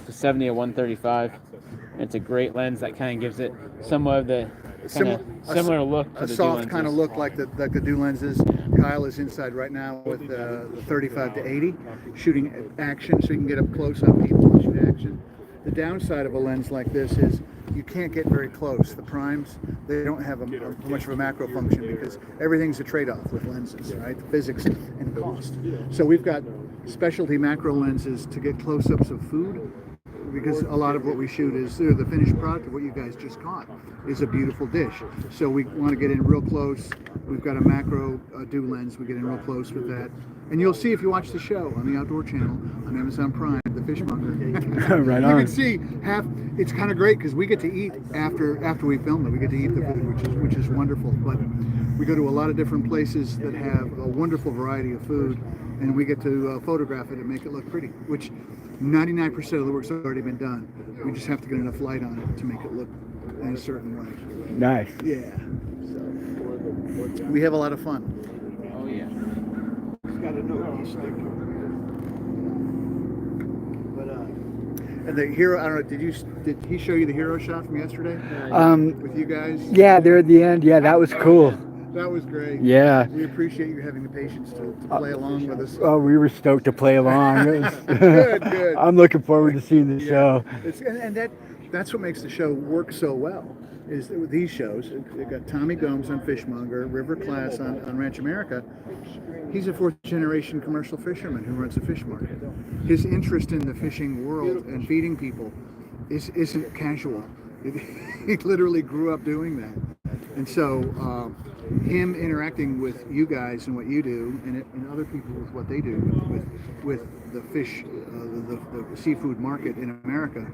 to 70 to 135. It's a great lens that kind of gives it somewhat of the similar look to a the soft kind of look like the new lenses. Kyle is inside right now with the 35 to 80, shooting action, so you can get up close on people and shoot action. The downside of a lens like this is you can't get very close. The primes, they don't have much of a macro function because everything's a trade-off with lenses, right? The physics and cost. So we've got specialty macro lenses to get close-ups of food, because a lot of what we shoot is the finished product of what you guys just caught is a beautiful dish. So we want to get in real close. We've got a macro do lens. We get in real close with that. And you'll see if you watch the show on the Outdoor Channel on Amazon Prime, The Fishmonger. Right you on. can see it's kind of great because we get to eat after we film it. We get to eat the food, which is wonderful. But we go to a lot of different places that have a wonderful variety of food, and we get to photograph it and make it look pretty, which 99% of the work's already been done. We just have to get enough light on it to make it look in a certain way. Nice. Yeah. So we have a lot of fun. Oh yeah. Got to know these things. But And the hero, I don't know, did he show you the hero shot from yesterday with you guys? Yeah, there at the end. Yeah, that was cool. That was great. Yeah. We appreciate you having the patience to play along with us. Oh, we were stoked to play along. Good. I'm looking forward to seeing the show. And that's what makes the show work so well. Is that with these shows, they've got Tommy Gomes on Fishmonger, River Class on Ranch America. He's a fourth generation commercial fisherman who runs a fish market. His interest in the fishing world and feeding people isn't casual. He literally grew up doing that. And so him interacting with you guys and what you do and other people with what they do with the fish, the seafood market in America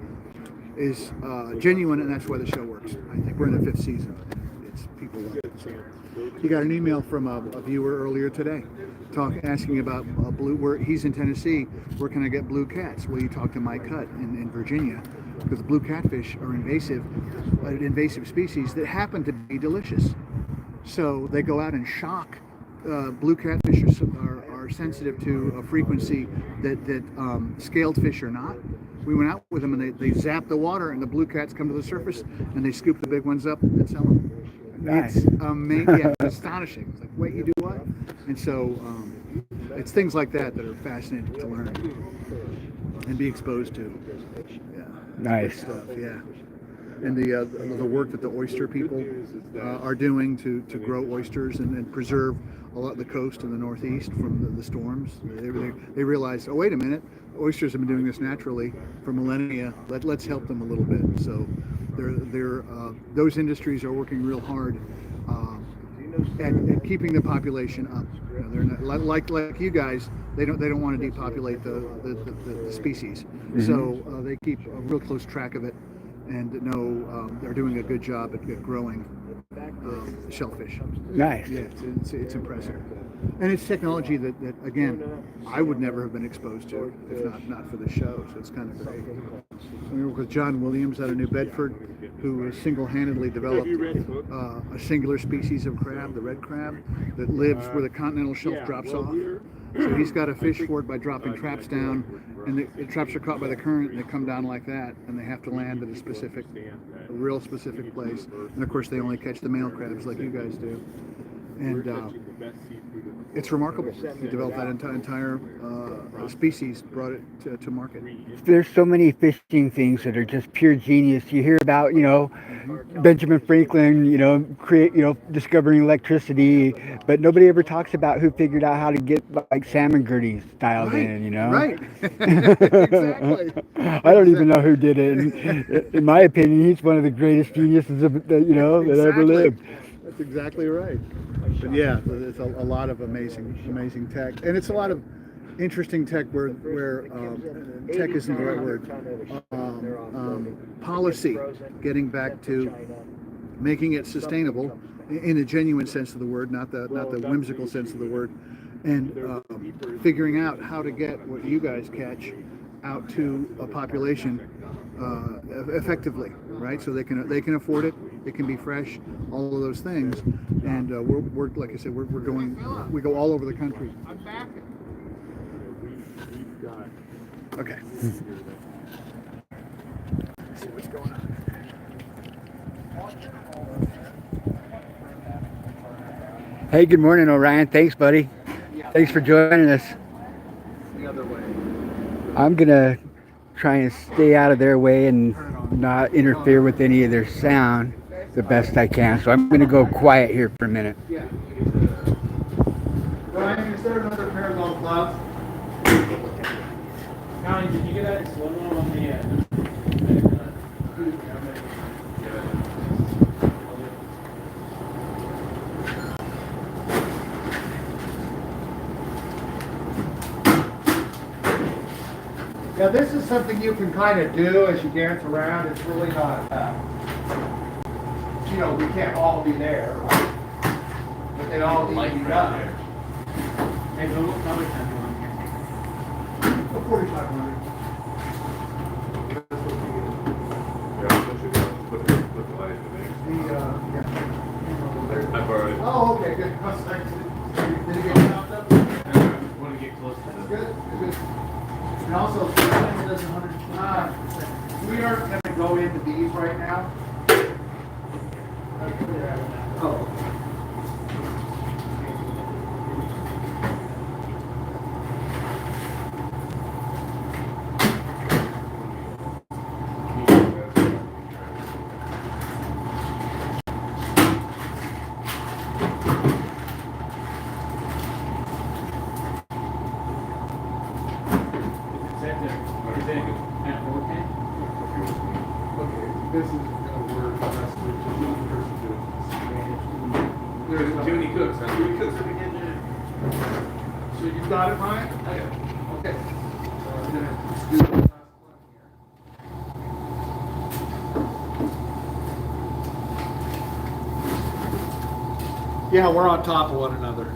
is genuine, and that's why the show works. I think we're in the 5th season. It's people love it. So. He got an email from a viewer earlier today, asking about blue. Where he's in Tennessee, where can I get blue cats? Well, you talk to Mike Hutt in Virginia, because blue catfish are invasive species that happen to be delicious. So they go out and shock. Blue catfish are sensitive to a frequency that scaled fish are not. We went out with them and they zap the water and the blue cats come to the surface and they scoop the big ones up and sell them. Nice. It's amazing. Yeah, it's astonishing. It's like, wait, you do what? And so it's things like that are fascinating to learn and be exposed to. Yeah. Nice. Good stuff. Yeah. And the work that the oyster people are doing to grow oysters and preserve a lot of the coast in the Northeast from the storms. They realized, oh, wait a minute, oysters have been doing this naturally for millennia. Let's help them a little bit. So those industries are working real hard at keeping the population up. You know, they're not like you guys. They don't want to depopulate the species. Mm-hmm. So they keep a real close track of it. And know they're doing a good job at growing shellfish. Nice. Yeah, it's impressive. And it's technology that again, I would never have been exposed to if not for the show. So it's kind of great. We work with John Williams out of New Bedford, who single-handedly developed a singular species of crab, the red crab, that lives where the continental shelf drops off. So he's got a fish for it by dropping traps down, and the traps are caught by the current, and they come down like that, and they have to land at a real specific place. And of course, they only catch the male crabs like you guys do. And it's remarkable. He developed that entire species, brought it to market. There's so many fishing things that are just pure genius. You hear about, Benjamin Franklin, discovering electricity, but nobody ever talks about who figured out how to get like salmon gurdies dialed in, Right. Exactly. I don't even know who did it. In my opinion, he's one of the greatest geniuses that ever lived. That's exactly right. But yeah, it's a lot of amazing tech, and it's a lot of interesting tech where tech isn't the right word. Policy, getting back to making it sustainable in a genuine sense of the word, not the whimsical sense of the word, and figuring out how to get what you guys catch out to a population effectively, right? So they can afford it. It can be fresh, all of those things, and we're like I said, we go all over the country. I'm back. Okay. Let's see what's going on. Hey, good morning, Orion. Thanks, buddy. Thanks for joining us. The other way. I'm gonna try and stay out of their way and not interfere with any of their sound the best I can. So I'm gonna go quiet here for a minute. Yeah. Ryan, is there another pair of golf gloves? Connie, did you get that slow mo on the Yeah, this is something you can kind of do as you dance around. It's really not, we can't all be there, but they all need to be done. Hey, but what color time you want here? 4,500. I borrowed it. Oh, okay, good. Did it get chopped up? I want to get close to That's the. good, good. And also, it doesn't we aren't going to go into these right now. Oh. This is going to work. There's too many cooks. Too many cooks. So you got it, Ryan? Yeah. Okay. So I'm going to do the last one here. Yeah, we're on top of one another.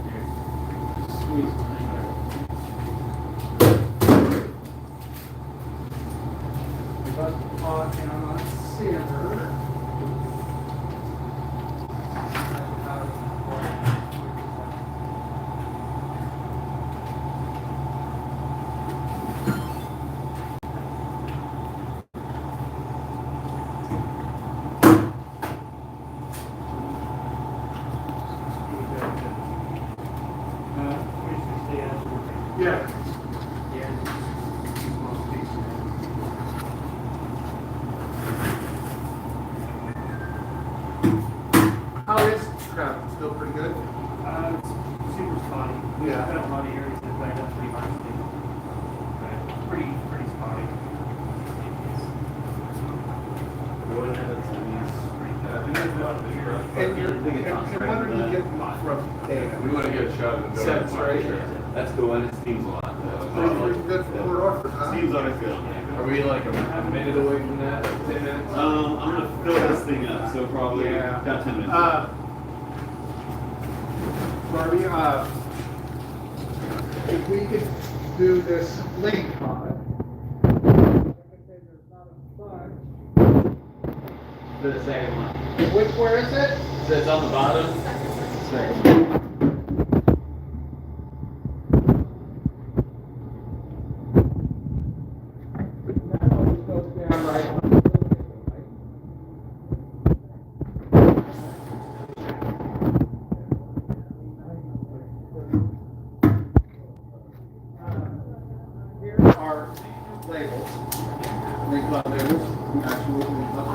Yeah. How is crap? Still pretty good? It's super spotty. Yeah. We've got a lot of areas that light up pretty nicely. But pretty spotty. And what do you get from Dave? We want to get a shot at the Sense, right? That's cool, and it steams a lot. Pretty good for Port Orford, huh? Steams on it good. Are we like a minute away from that? 10 minutes? I'm gonna fill this thing up, so probably Yeah. about 10 minutes. Barbie, if we could do this link on it. The second one. Where is it? So it's on the bottom. Down right. Here are labels. Link on labels. Actual link on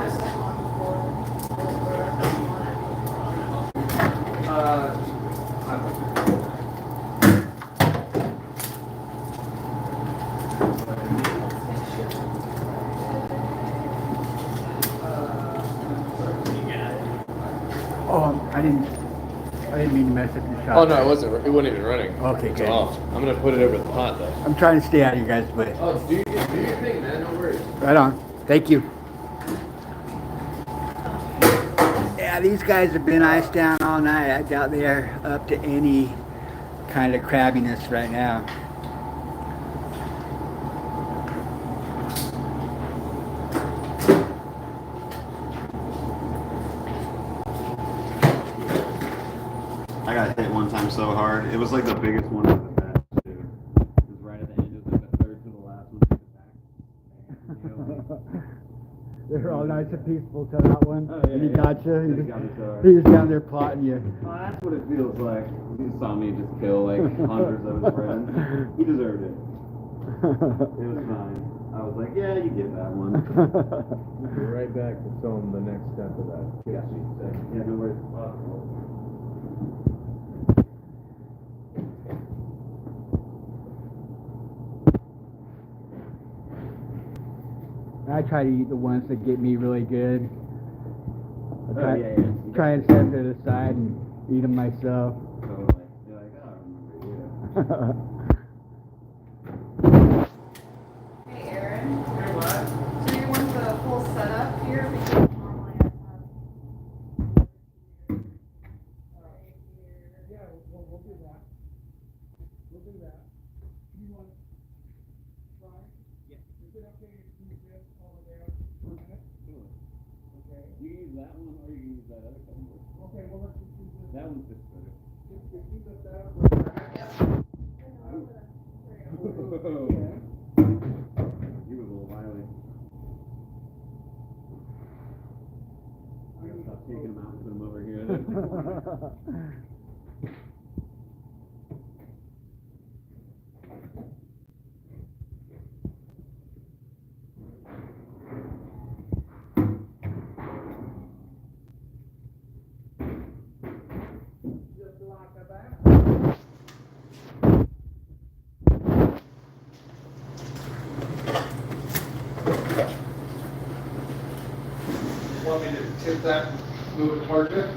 Oh, I didn't mean to mess up your shot. Oh no, it wasn't. It wasn't even running. Okay, It's good. off. I'm gonna put it over the pot though. I'm trying to stay out of you guys' way. Oh, do your thing, man. No worries. Right on. Thank you. Yeah, these guys have been iced down all night. I doubt they're up to any kind of crabbiness right now. I got hit one time so hard. It was like the biggest one of the batch, too. It was right at the end. It was like the third to the last one. They're were all nice and peaceful till that one. Oh, yeah, and he yeah. got you. He got me so hard. He was down there plotting you. Well, that's what it feels like. He saw me just kill like hundreds of his friends. He deserved it. It was fine. I was like, yeah, you get that one. We'll be right back to film the next step of that. Yeah, no worries. I try to eat the ones that get me really good. I try, Oh, yeah. try and set them to the side and eat them myself. Totally. You're like, oh, I remember you. Hey Aaron. Hey what? So you want the full setup here because normally I have. Yeah, we'll do that. We'll do that. You want to try? Yeah. Is it okay if you do this over there for a minute? Sure. Okay. You can use that one or you can use that other one. Okay, well, let's just do this. That one fits better. If you lift that up real fast. You were a little violent. I gotta stop taking them out and put them over here. Just like that. Want me to tip that, move it towards it?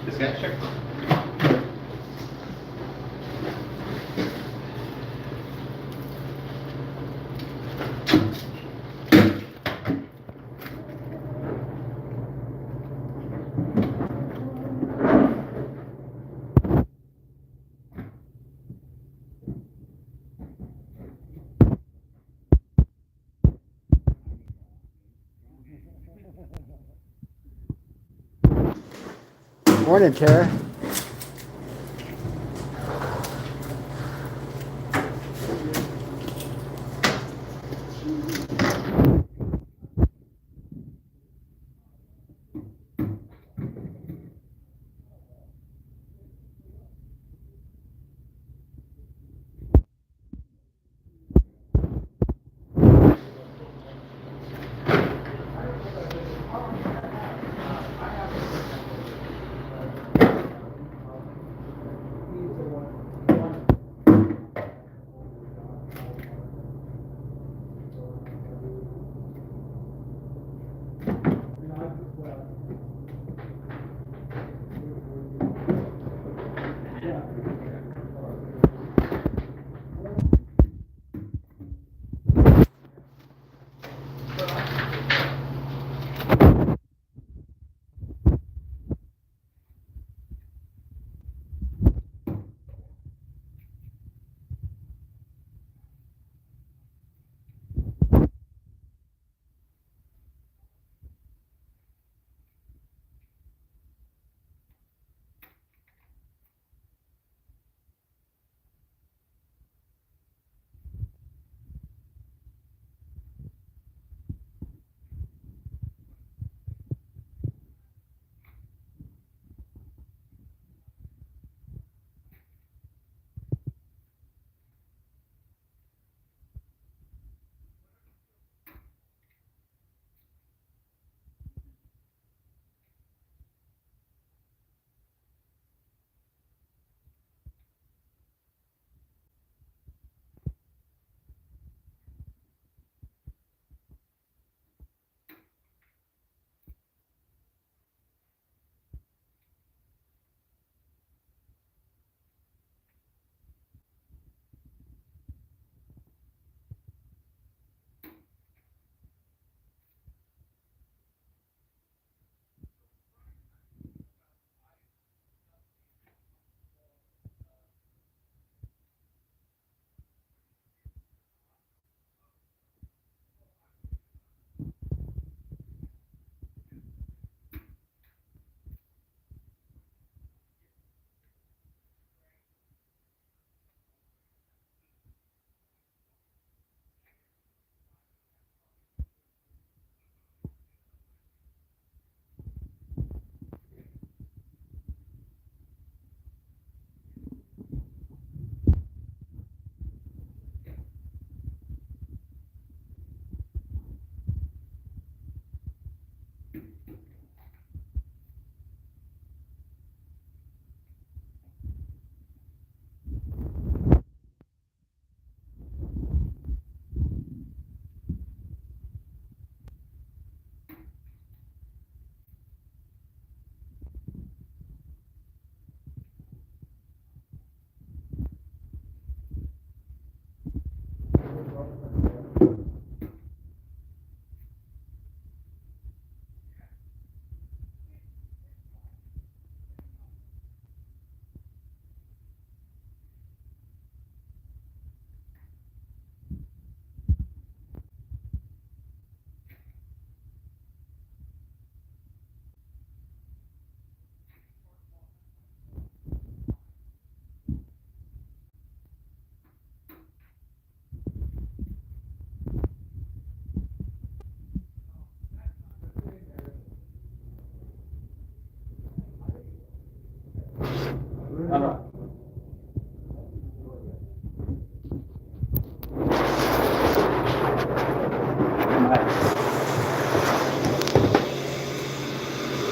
This guy, sure. Morning, Tara.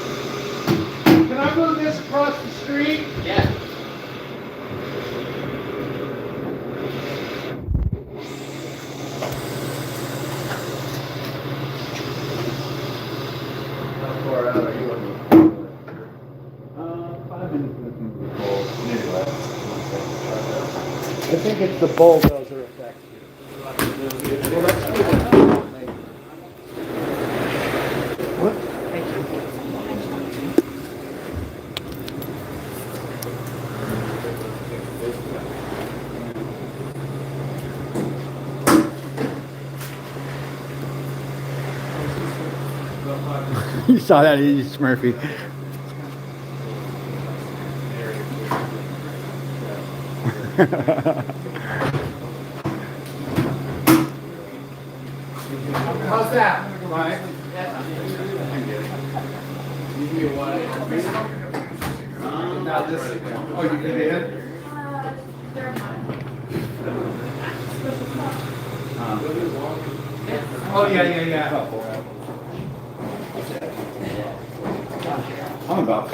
Can I move this across the street? Yeah. How far out are you on the 5 minutes before, maybe less. I think it's the bulldozer effect. You saw that, didn't you, Smurfy? How's that? Right? Now this, oh, you did it? They're mine. Oh, yeah. I'm about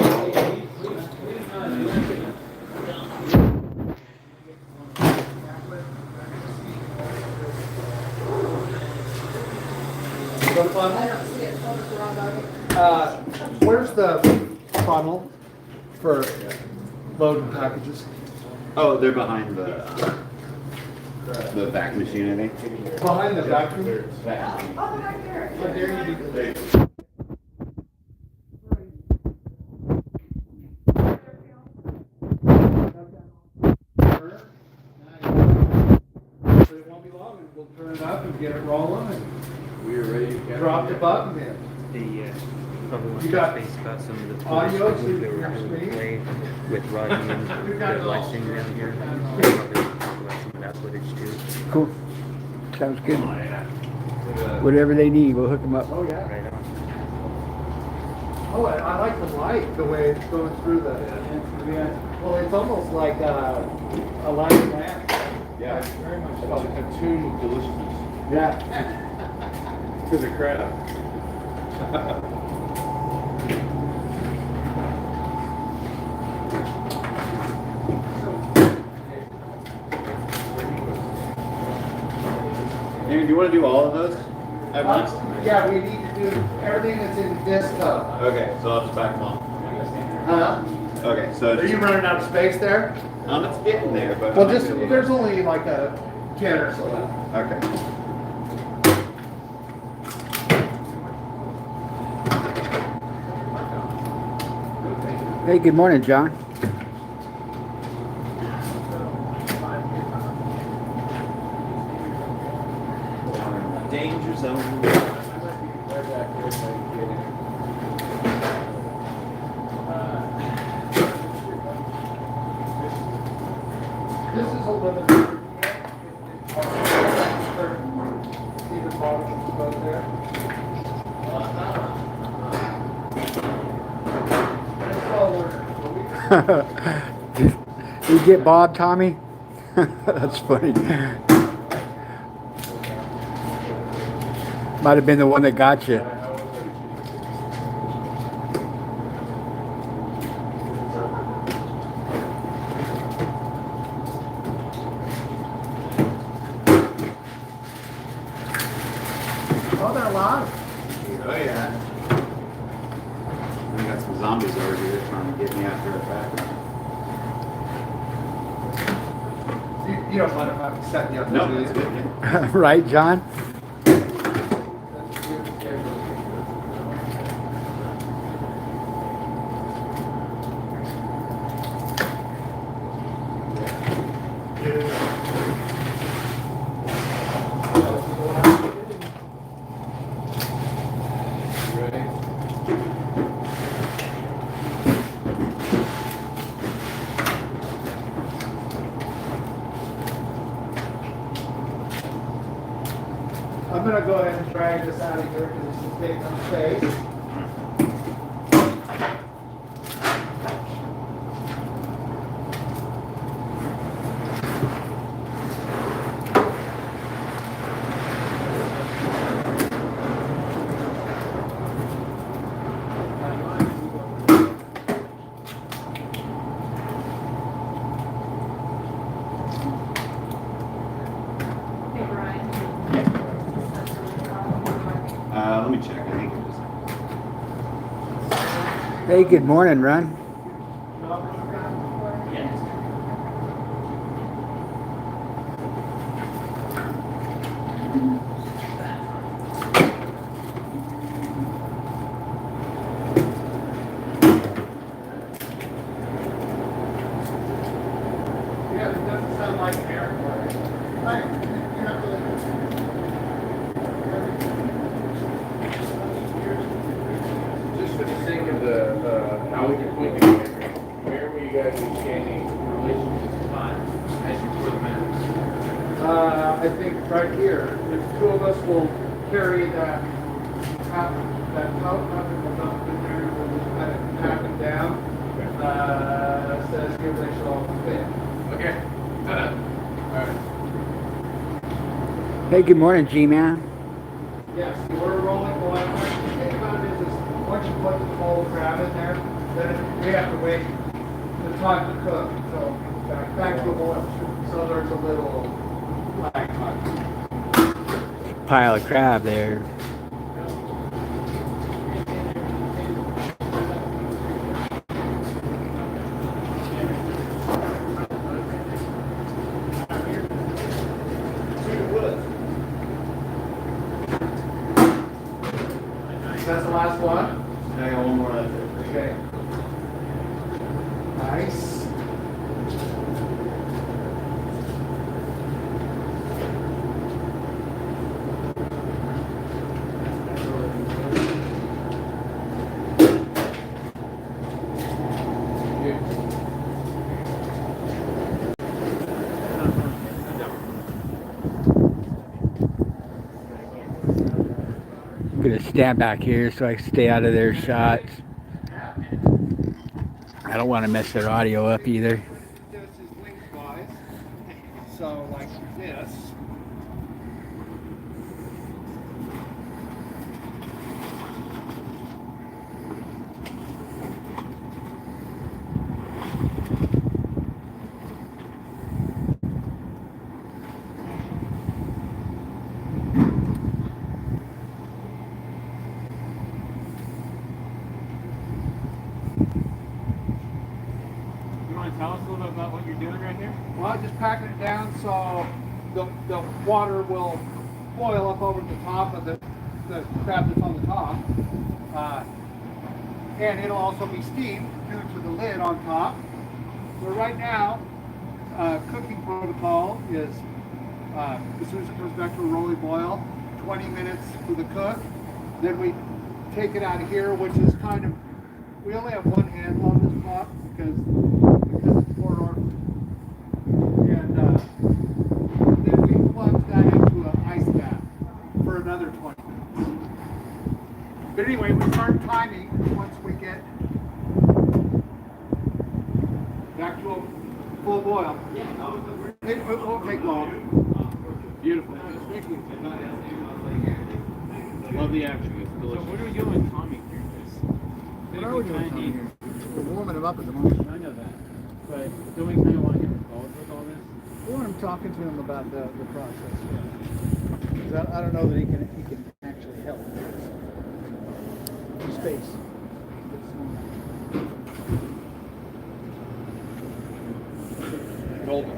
Where's the funnel for loading packages? Oh, they're behind the vac machine, I think. Behind the vacuum? Oh, right there. How dare you do- But it won't be long, and we'll turn it up and get it rolling and We are ready to drop the button in. The probably want You to got touch base about some of the audio, tours so that you they can were hear going to me? play with Rodney and their licensing down here. Probably talk about some of that footage too. Cool. Sounds good. Whatever they need, we'll hook them up. Oh, yeah. Right on. Oh, I like the light, the way it's going through the, well, it's almost like a light lamp. Yeah. Very much It's a tune of deliciousness Yeah. to the crowd. Aaron, do you want to do all of those at once? Yeah, we need to do everything that's in this stuff. Okay, so I'll just back them off. Huh? Okay, so Are you running out of space there? it's getting there, but Well, I might just, be able to- there's only like a 10 or so left. Okay. Hey, good morning, John. Danger zone. This is a limit. See the bottom above there? That's all we're- You get Bob, Tommy? That's funny. Might have been the one that got you. Oh, there are a lot of them. Oh yeah. We got some zombies over here trying to get me after a fact. You don't let them have to set you up. No, that's good. Yeah. Right, John? I'm gonna go ahead and drag this out of here because this is taking up space. Hey, Brian. Let me check. I think it was. Hey, good morning, Ron. Yeah, it doesn't sound like an airport. Right. Just for the sake of how we can point together, where were you guys standing in relation to the time as you pour the map? I think right here, the two of us will carry that top up and we'll dump it in there and we'll just kind of tap it down. Says here they should all fit. Okay. Alright. Hey, good morning, G-Man. Yes, we're rolling oil. The thing about it is once you put the whole crab in there, then we have to wait the time to cook. So back to the oil. So there's a little lag time. Pile of crab there. That's the last one. I got one more left. Okay. Nice. I'm gonna stand back here so I can stay out of their shots. I don't want to mess their audio up either. This is lengthwise. So like this. You want to tell us a little bit about what you're doing right here? Well, just packing it down so the water will boil up over the top of the crab that's on the top. And it'll also be steamed due to the lid on top. So right now, cooking protocol is as soon as it comes back to a rolling boil, 20 minutes for the cook. Then we take it out of here, which is kind of, we only have one handle on this pot because it's 4 hours. And then we plunge that into an ice bath for another 20 minutes. But anyway, we start timing once we get back to a full boil. It won't take long. Beautiful. Love the action. It's delicious. So what are we doing, Tommy, here? What are we doing down here? We're warming him up at the moment. I know that. But don't we kind of want to get involved with all this? We want him talking to him about the process. Yeah. 'Cause I don't know that he can actually help. Space. Golden.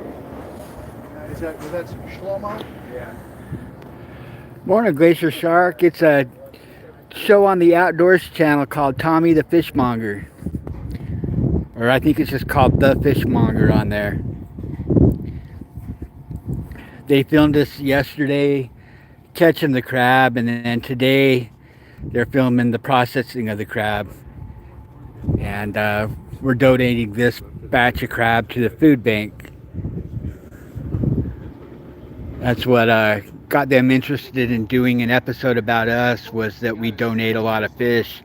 Was that Shlomo? Yeah. Morning, Glacier Shark. It's a show on the Outdoors channel called Tommy the Fishmonger. Or I think it's just called The Fishmonger on there. They filmed us yesterday catching the crab, and then today they're filming the processing of the crab. And we're donating this batch of crab to the food bank. That's what got them interested in doing an episode about us, was that we donate a lot of fish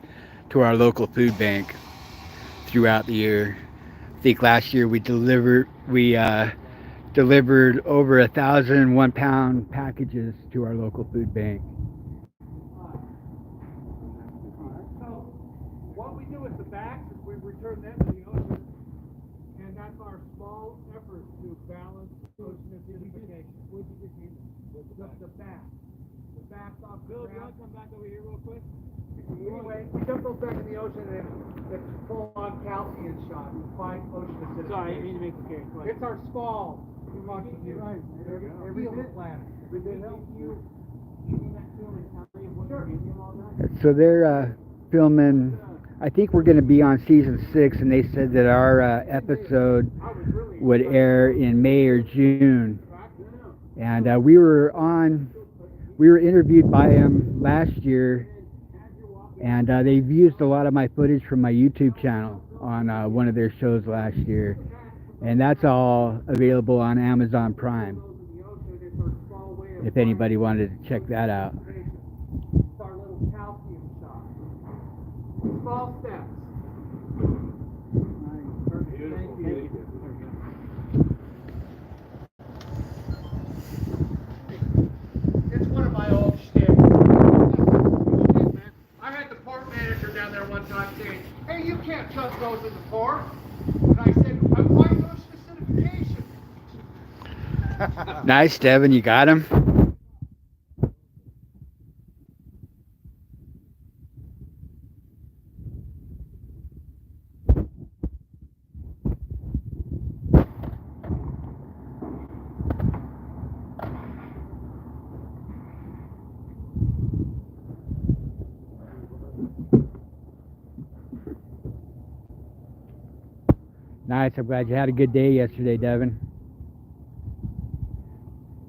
to our local food bank throughout the year. I think last year we delivered over 1,000 1-pound packages to our local food bank. So, what we do with the backs is we return them to the ocean, and that's our small effort to balance ocean acidification. The back. The back's off the ground. Bill, you want to come back over here real quick? Anyway, we dump those back in the ocean, and it's full-on calcium shot. We find ocean acidification. Sorry, I need to make it clear. It's our small. Right. Every bit planet. Every bit helps. So they're filming, I think we're going to be on season 6, and they said that our episode would air in May or June. And we were interviewed by them last year, and they've used a lot of my footage from my YouTube channel on one of their shows last year. And that's all available on Amazon Prime, if anybody wanted to check that out. It's our little calcium shot. Small steps. Thank you. It's one of my old shtick. I had the port manager down there one time saying, "Hey, you can't chuck those in the port." And I said, "I'm fighting ocean acidification." Nice, Devin, you got him? Nice, I'm glad you had a good day yesterday, Devin.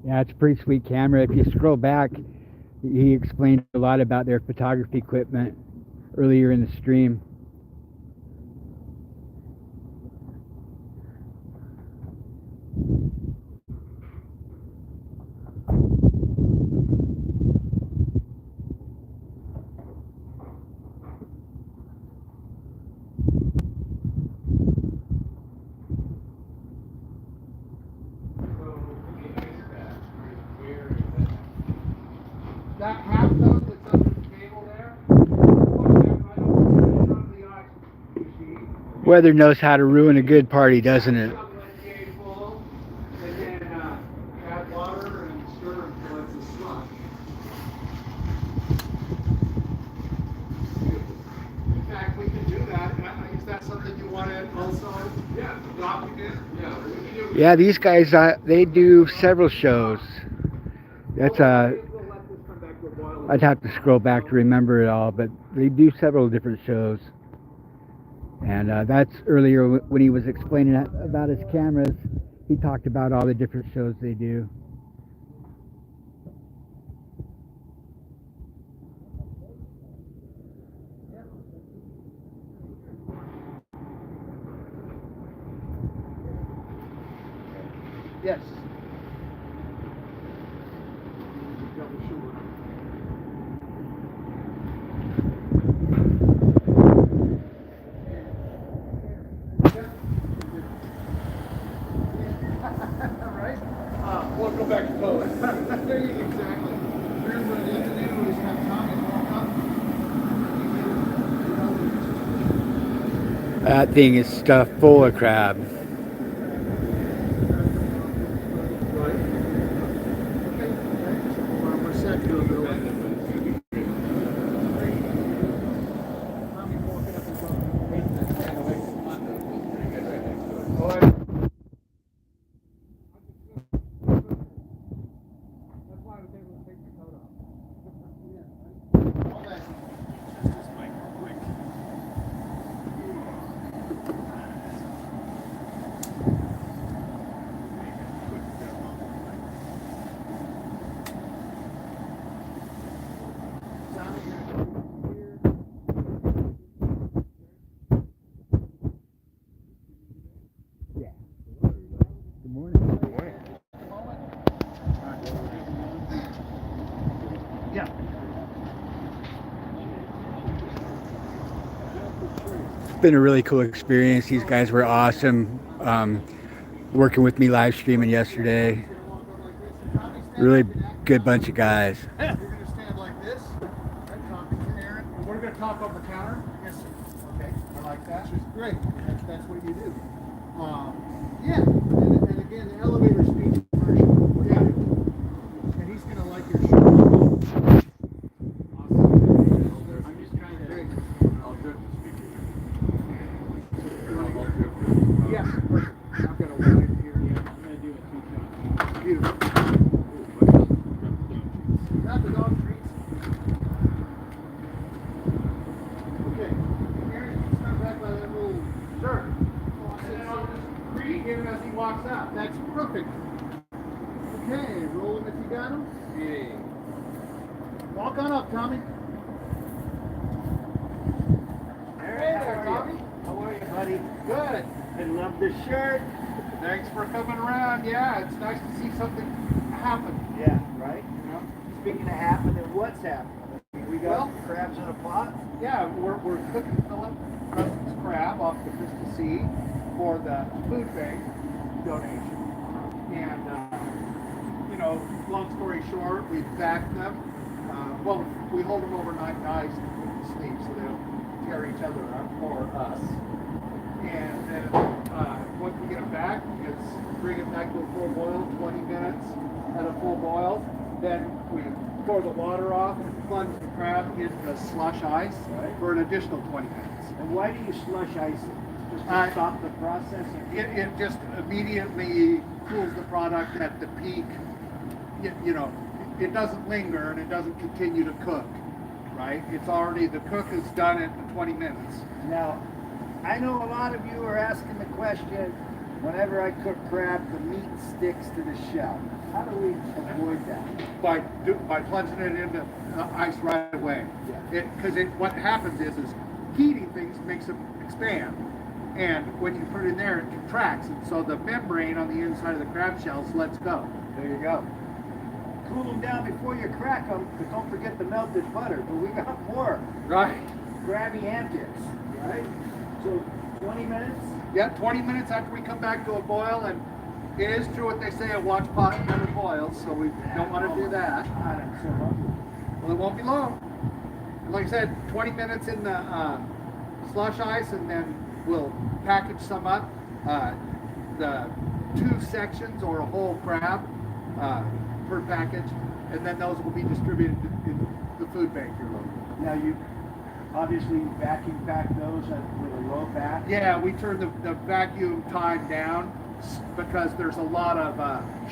Yeah, it's a pretty sweet camera. If you scroll back, he explained a lot about their photography equipment earlier in the stream. That half nose that's under the table there, put that right over the front of the ice machine. Weather knows how to ruin a good party, doesn't it? Let the egg full, and then add water and stir until it's a slush. In fact, we can do that. Is that something you want to also document? Yeah, we can do. Yeah, these guys, they do several shows. That's I'd have to scroll back to remember it all, but they do several different shows. And that's earlier when he was explaining about his cameras, he talked about all the different shows they do. Yes. We'll go back to Poland. There you go, exactly. Here's what I need to do is have Tommy walk up. That thing is stuffed full of crab. been a really cool experience. These guys were awesome. Working with me live streaming yesterday. Really good bunch of guys. You're going to stand like this. Aaron, and we're going to talk over the counter. Yes, sir. Okay, I like that. Which is great. That's what you do. Yeah, and again, the elevator speech version. Yeah. And he's going to like your shirt. Awesome. I'm just trying to. I'll do it. Yes, perfect. I've got a wide here. Yeah, I'm going to do a 2-shot. Beautiful. Not the dog treats. Okay. Aaron, you start back by that little. Sure. And then I'll just greet him as he walks out. That's perfect. Okay, roll him if you got him. Hey. Walk on up, Tommy. Hey there, Tommy. How are you, buddy? Good. I love the shirt. Thanks for coming around. Yeah, it's nice to see something happen. Yeah, right? You know? Speaking of happening, what's happening? We got crabs in a pot? Yeah, we're cooking Philip Preston's crab off the Fish to Sea for the food bank donation. And, you know, long story short, we backed them. Well, we hold them overnight in ice to put them to sleep so they don't tear each other up or us. And then once we get them back, it's bring it back to a full boil, 20 minutes at a full boil. Then we pour the water off and plunge the crab into slush ice for an additional 20 minutes. And why do you slush ice it? Just to stop the process? It just immediately cools the product at the peak. You know, it doesn't linger and it doesn't continue to cook, right? It's already, the cook is done in 20 minutes. Now, I know a lot of you are asking the question, whenever I cook crab, the meat sticks to the shell. How do we avoid that? By plunging it into ice right away. Yeah. Because what happens is heating things makes them expand. And when you put it in there, it contracts. And so the membrane on the inside of the crab shells lets go. There you go. Cool them down before you crack them, but don't forget the melted butter. But we got more. Right. Crabby antics, right? So 20 minutes? Yeah, 20 minutes after we come back to a boil. And it is true what they say, a watch pot never boils, so we don't want to do that. God, I'm so hungry. Well, it won't be long. Like I said, 20 minutes in the slush ice, and then we'll package some up. The 2 sections or a whole crab per package, and then those will be distributed in the food bank here locally. Now you obviously vacuum pack those with a low back. Yeah, we turn the vacuum time down because there's a lot of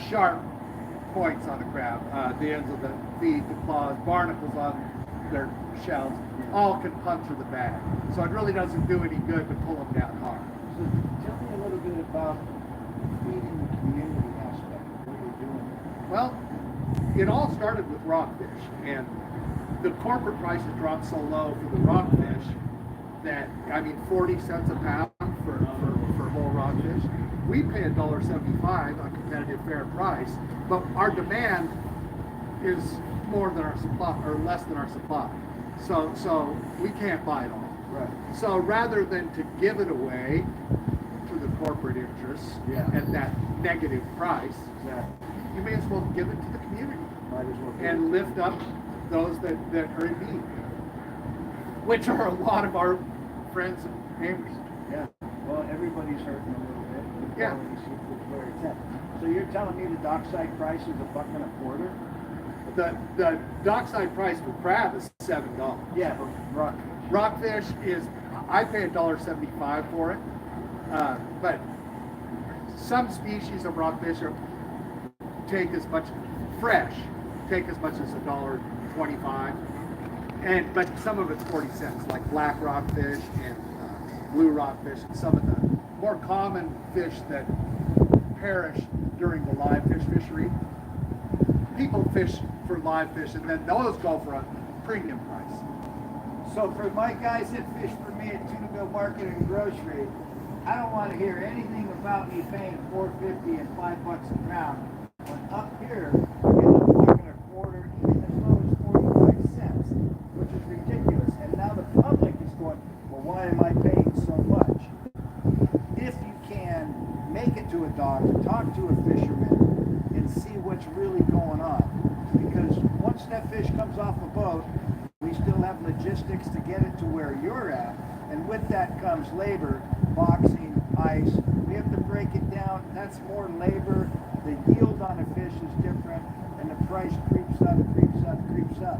sharp points on the crab. The ends of the feet, the claws, barnacles on their shells, all can puncture the bag. So it really doesn't do any good to pull them down hard. So tell me a little bit about feeding the community aspect. What are you doing? Well, it all started with rockfish, and the corporate prices dropped so low for the rockfish that, I mean, 40 cents a pound for whole rockfish. We pay $1.75, a competitive fair price, but our demand is more than our supply, or less than our supply. So we can't buy it all. Right. So rather than to give it away to the corporate interests at that negative price, you may as well give it to the community. Might as well And lift up those that are in need, which are a lot of our friends and neighbors. Yeah. Well, everybody's hurting a little bit. Yeah. Where it's at. So you're telling me the dockside price is $1.25? The dockside price for crab is $7. Yeah, but rockfish. Rockfish is, I pay $1.75 for it, but some species of rockfish take as much as $1.25, but some of it's 40 cents, like black rockfish and blue rockfish, and some of the more common fish that perish during the live fish fishery. People fish for live fish, and then those go for a premium price. So for my guys that fish for me at Tunaville Market and Grocery, I don't want to hear anything about me paying $4.50 and $5 a pound. When up here, $1.25, even as low as 45 cents, which is ridiculous. And now the public is going, well, why am I paying so fish comes off a boat, we still have logistics to get it to where you're at. And with that comes labor, boxing, ice. We have to break it down. That's more labor. The yield on a fish is different, and the price creeps up, creeps up, creeps up.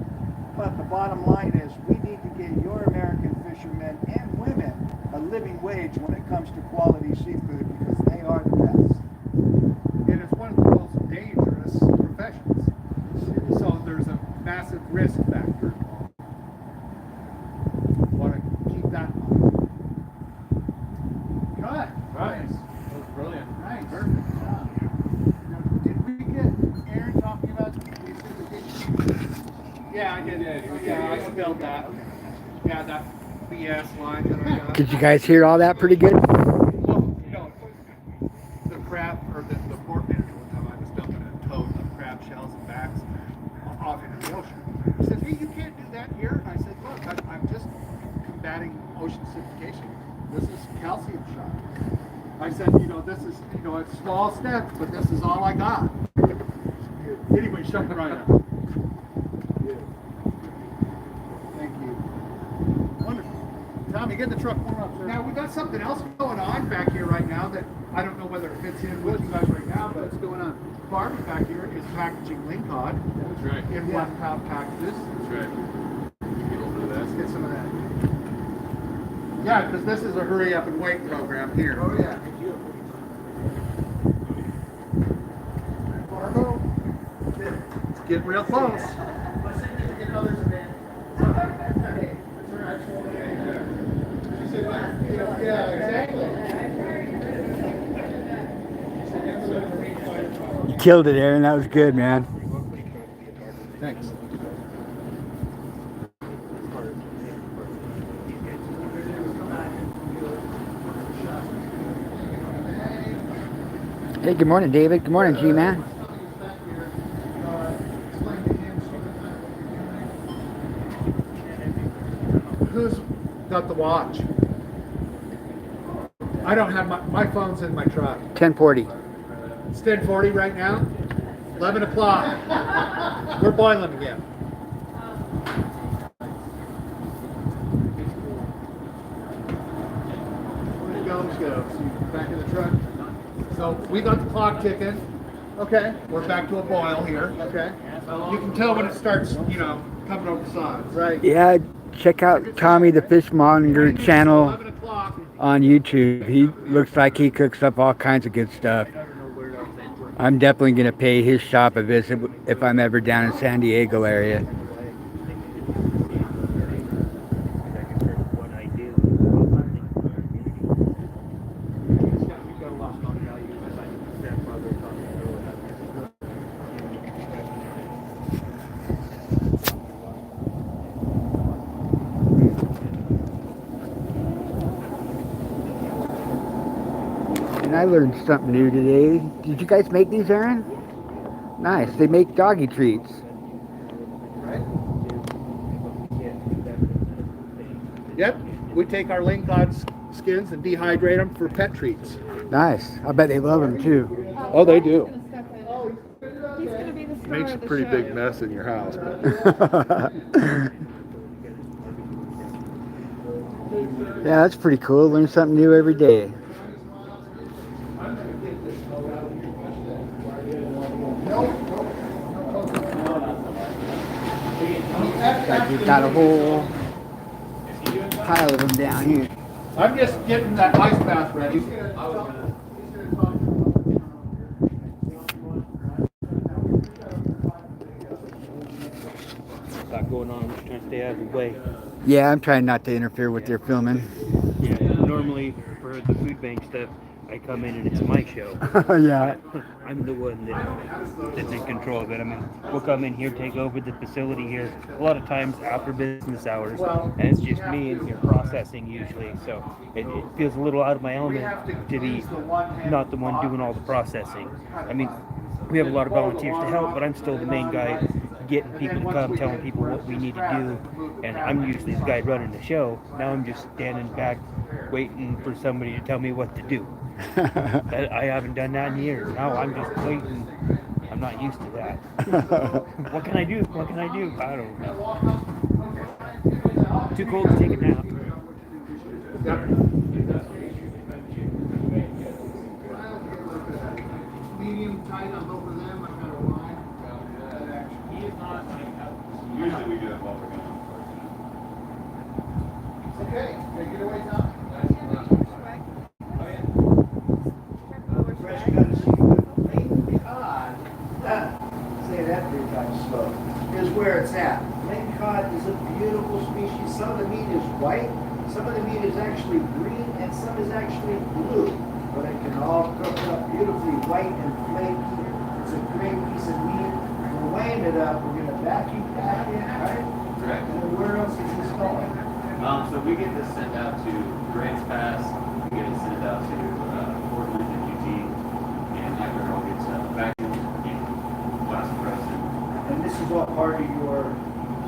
But the bottom line is we need to get your American fishermen and women a living wage when it comes to quality seafood because they are the best. And it's one of the most dangerous professions. So there's a massive risk factor involved. Want to keep that in mind. Good. Nice. That was brilliant. Nice. Perfect. Now, did we get Aaron talking about recertification? Yeah, I did. Yeah, I spelled that. Yeah, that BS line that I got. Did you guys hear all that pretty good? Well, the crab, or the port manager one time, I was dumping a tote of crab shells and backs off into the ocean. He said, hey, you can't do that here. And I said, look, I'm just combating ocean acidification. This is calcium shock. I said, this is, it's small steps, but this is all I got. Anyway, shut it right up. Thank you. Wonderful. Tommy, get the truck warm up, sir. Now, we've got something else going on back here right now that I don't know whether it fits in with you guys right now, but what's going on? Barbie back here is packaging lingcod That's right. in 1 pound packages. That's right. Get over to Let's that. get some of that. Yeah, because this is a hurry up and wait program here. Oh, yeah. Margo, it's getting real close. Yeah, exactly. You killed it, Aaron. That was good, man. Thanks. Hey, good morning, David. Good morning, G-Man. Who's got the watch? I don't have my phone's in my truck. 1040. It's 10:40 right now. 11 o'clock. We're boiling again. Where it goes, goes. Back in the truck. So we got the clock ticking. Okay. We're back to a boil here. Okay. You can tell when it starts, coming over the sides. Right. Yeah, check out Tommy the Fishmonger channel 11 o'clock. on YouTube. He looks like he cooks up all kinds of good stuff. I'm definitely going to pay his shop a visit if I'm ever down in San Diego area. And I learned something new today. Did you guys make these, Aaron? Nice. They make doggy treats. Yep. We take our lingcod skins and dehydrate them for pet treats. Nice. I bet they love them too. Oh, they do. He's gonna be the star Makes a of the pretty show. big mess in your house. But Yeah, that's pretty cool. Learn something new every day. We've got a whole pile of them down here. I'm just getting that ice bath ready. Got going on, I'm just trying to stay out of the way. Yeah, I'm trying not to interfere with their filming. Yeah, normally for the food bank stuff, I come in and it's my show. Yeah. I'm the one that's in control of it. I mean, we'll come in here, take over the facility here, a lot of times after business hours, and it's just me in here processing usually, so it feels a little out of my element to be not the one doing all the processing. I mean, we have a lot of volunteers to help, but I'm still the main guy getting people to come, telling people what we need to do, and I'm usually the guy running the show. Now I'm just standing back waiting for somebody to tell me what to do. I haven't done that in years. Now I'm just waiting. I'm not used to that. What can I do? What can I do? I don't know. Too cold to take a nap. Medium tight on both of them. I've got a line. Usually we do it while we're going. Okay, take it away, Tom. Fresh cut of seafood, Lake cod, say that 3 times slow, is where it's at. Lake cod is a beautiful species. Some of the meat is white, some of the meat is actually green, and some is actually blue. But it can all cook up beautifully white and flaky. It's a great piece of meat. We're weighing it up. We're going to vacuum pack it, right? Correct. And where else is this going? So we get this sent out to Grants Pass, we get it sent out to Portland and Eugene, and after it all gets vacuumed and glass frozen. And this is all part of your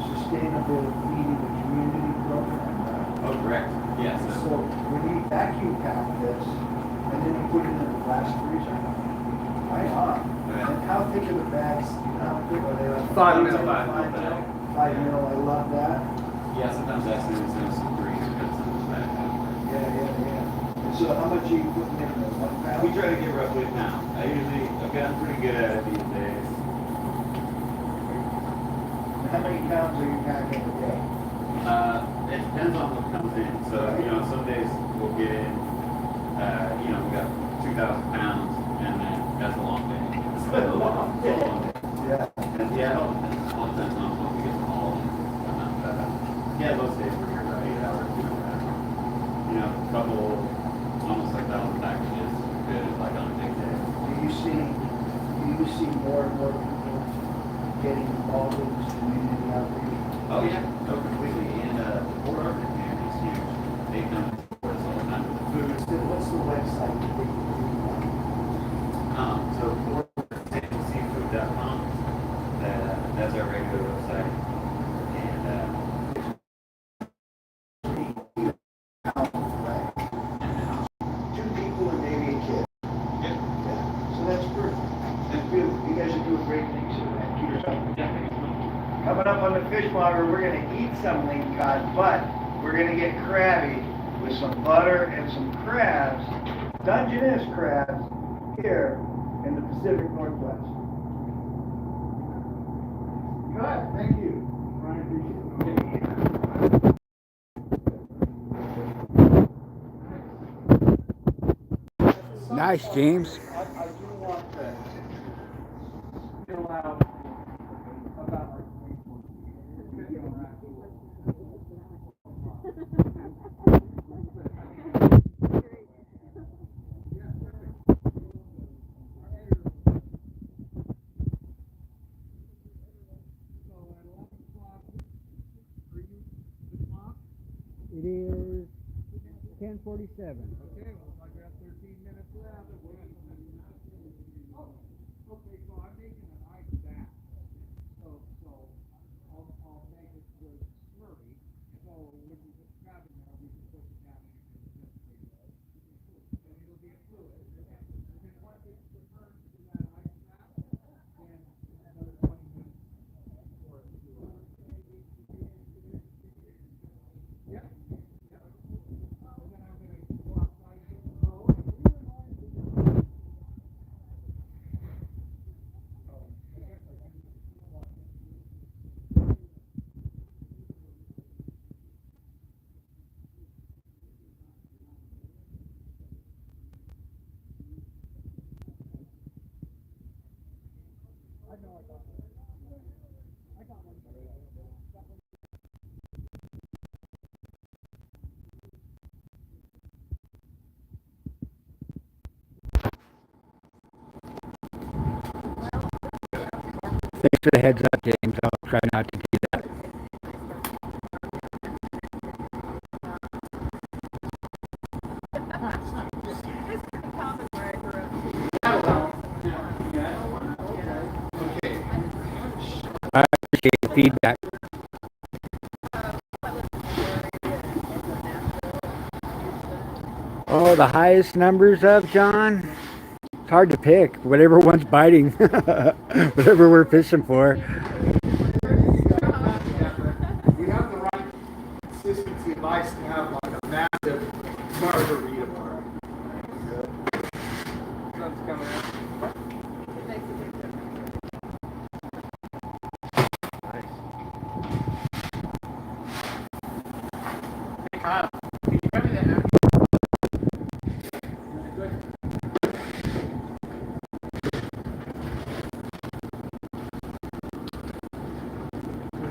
sustainable feeding the community program, right? Oh, correct. Yes. So when you vacuum pack this, and then you put it in a glass freezer, right on. And how thick are the bags? How thick are they? Like 5 mil. 5 mil. 5 mil, I love that. Yeah, sometimes that's some 3 because of the back. Yeah. And so how much are you putting in there? 1 pound? We try to get roughly a pound. I've gotten pretty good at it these days. How many pounds are you packing a day? It depends on what comes in. So, some days we'll get in, we got 2,000 pounds, and then that's a long day. It's a long day. Yeah. And yeah, it all depends on what we get the haul and whatnot. Yeah, most days we're here about 8 hours. A couple, almost like 1,000 packages. Good, like on a big day. Do you see more and more people getting involved in this community outreach? Oh yeah, no, completely. And the Port Arthur community is huge. They come and support us all the time with the food. What's the website? So portarthurseafood.com. That's our regular website. And Two people and maybe a kid. yeah. So that's perfect. That's beautiful. You guys are doing great things here, man. Keep it up. Coming up on the Fishmonger, we're going to eat some lake cod, but we're going to get crabby with some butter and some crabs, Dungeness crabs, here in the Pacific Northwest. Good, thank you. Brian, appreciate it. Nice, James. I do want to fill out about It is 10:47. Okay, well, I got 13 minutes left. Okay, so I'm making an ice bath. So I'll make it with Slurpee. So when we put crab in there, we can push it down and it'll be a fluid. And then once it returns to that ice bath, then another 20 minutes for it to Yep. And then I'm gonna go outside and get the road. Thanks for the heads up, James. I'll try not to do that. I appreciate the feedback. Oh, the highest numbers of John? It's hard to pick. Whatever one's biting, whatever we're fishing for. We have the right consistency of ice to have like a massive margarita bar. Sun's coming out. Hey Kyle, can you grab me that napkin?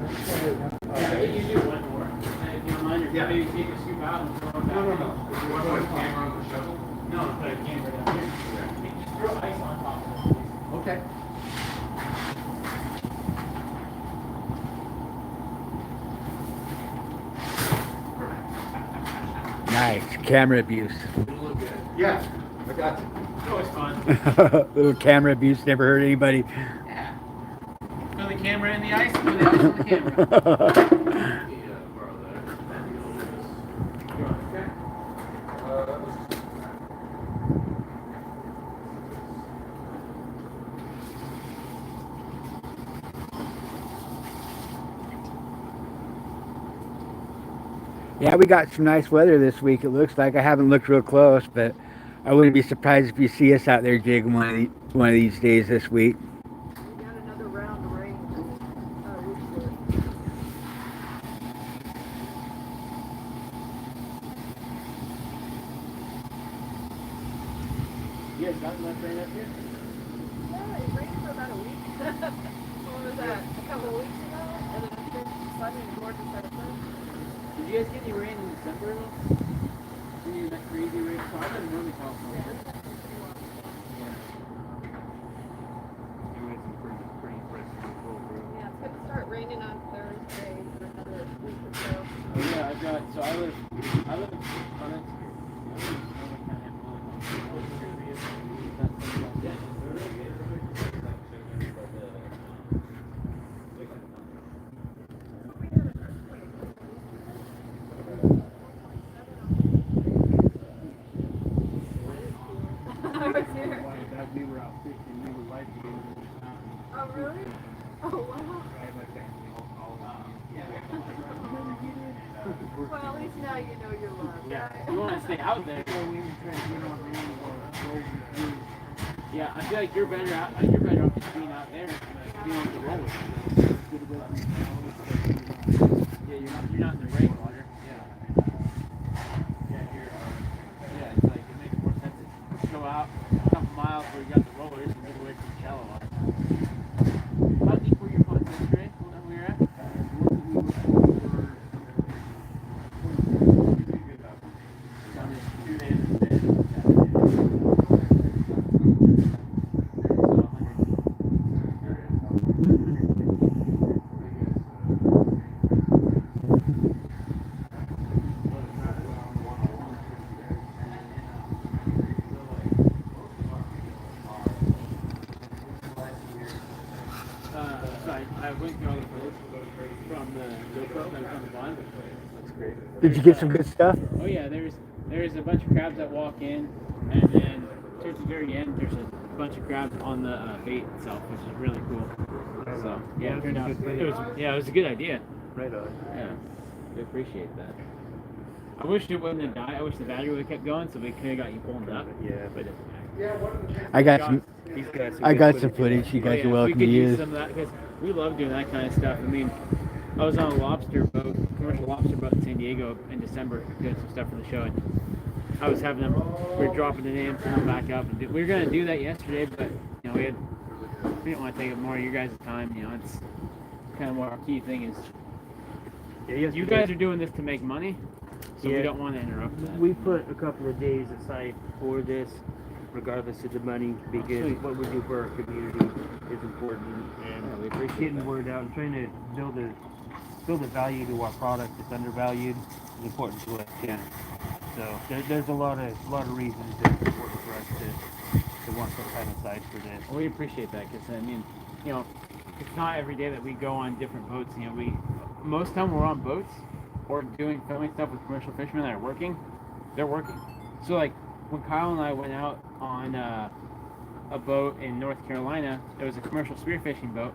Yeah, I think you do one more. And if you don't mind, Yeah. maybe take a scoop out and throw it back. No. If you want to put a camera on the shovel? No, put a camera down here. Just throw ice on top of it, please. Okay. Nice camera abuse. It'll look good. Yes, I got you. It's always fun. Little camera abuse never hurt anybody. Yeah. Throw the camera in the ice, throw the ice on the camera. Yeah, borrow that. Okay. That was Yeah, we got some nice weather this week. It looks like. I haven't looked real close, but I wouldn't be surprised if you see us out there jigging one of these days this week. We got another round of rain. You guys got enough rain up here? Yeah, it rained for about a week. What was that? A couple of weeks ago? And then it's been sunny and gorgeous ever since. Did you guys get any rain in December at all? Any of that crazy rain? So I've been really California. You had some pretty impressive control, bro. Yeah, it's gonna start raining on Thursday for another week or so. Oh yeah, I've got, so I live on it. I was here. Back we were out fishing, we were live together. Oh, really? Oh, wow. Well, at least now you know you're loved, Yeah, right? you want to stay out there. Yeah, I feel like you're better off just being out there, like being on the roller. Yeah, you're not in the rainwater. Yeah. Yeah, it's like it makes more sense to go out a couple miles where you got the rollers and get away from the shallow water. How deep were your ponds yesterday when we were at? I went through all the photos from the GoPro that was on the bond. That's great. Did you get some good stuff? Oh yeah, there's a bunch of crabs that walk in, and then towards the very end, there's a bunch of crabs on the bait itself, which is really cool. So yeah, it turned out it was a good idea. Right on. Yeah, we appreciate that. I wish it wouldn't have died. I wish the battery would have kept going, so we could have got you pulling up. Yeah. But I got some. He's got some I good got some footage. footage. You oh, guys yeah, are we welcome could to use use. some of that because we love doing that kind of stuff. I mean, I was on a lobster boat, commercial lobster boat in San Diego in December doing some stuff for the show, and I was having them. We were dropping it in, coming back up, and we were gonna do that yesterday, but you know we didn't want to take up more of your guys' time. You know, it's kind of what our key thing is. Yeah, You guys are doing this to make money, so we Yeah. don't want to interrupt that. We put a couple of days aside for this, regardless of the money, because Sweet. what we do for our community is important, and Yeah, we appreciate getting that. word out and trying to build a value to our product that's undervalued is important to us. Yeah. So there's a lot of reasons that it's important for us to want some time aside for this. Well, we appreciate that because I mean, you know, it's not every day that we go on different boats. You know, most of the time we're on boats or doing filming stuff with commercial fishermen that are working. They're working. So like when Kyle and I went out on a boat in North Carolina. It was a commercial spearfishing boat.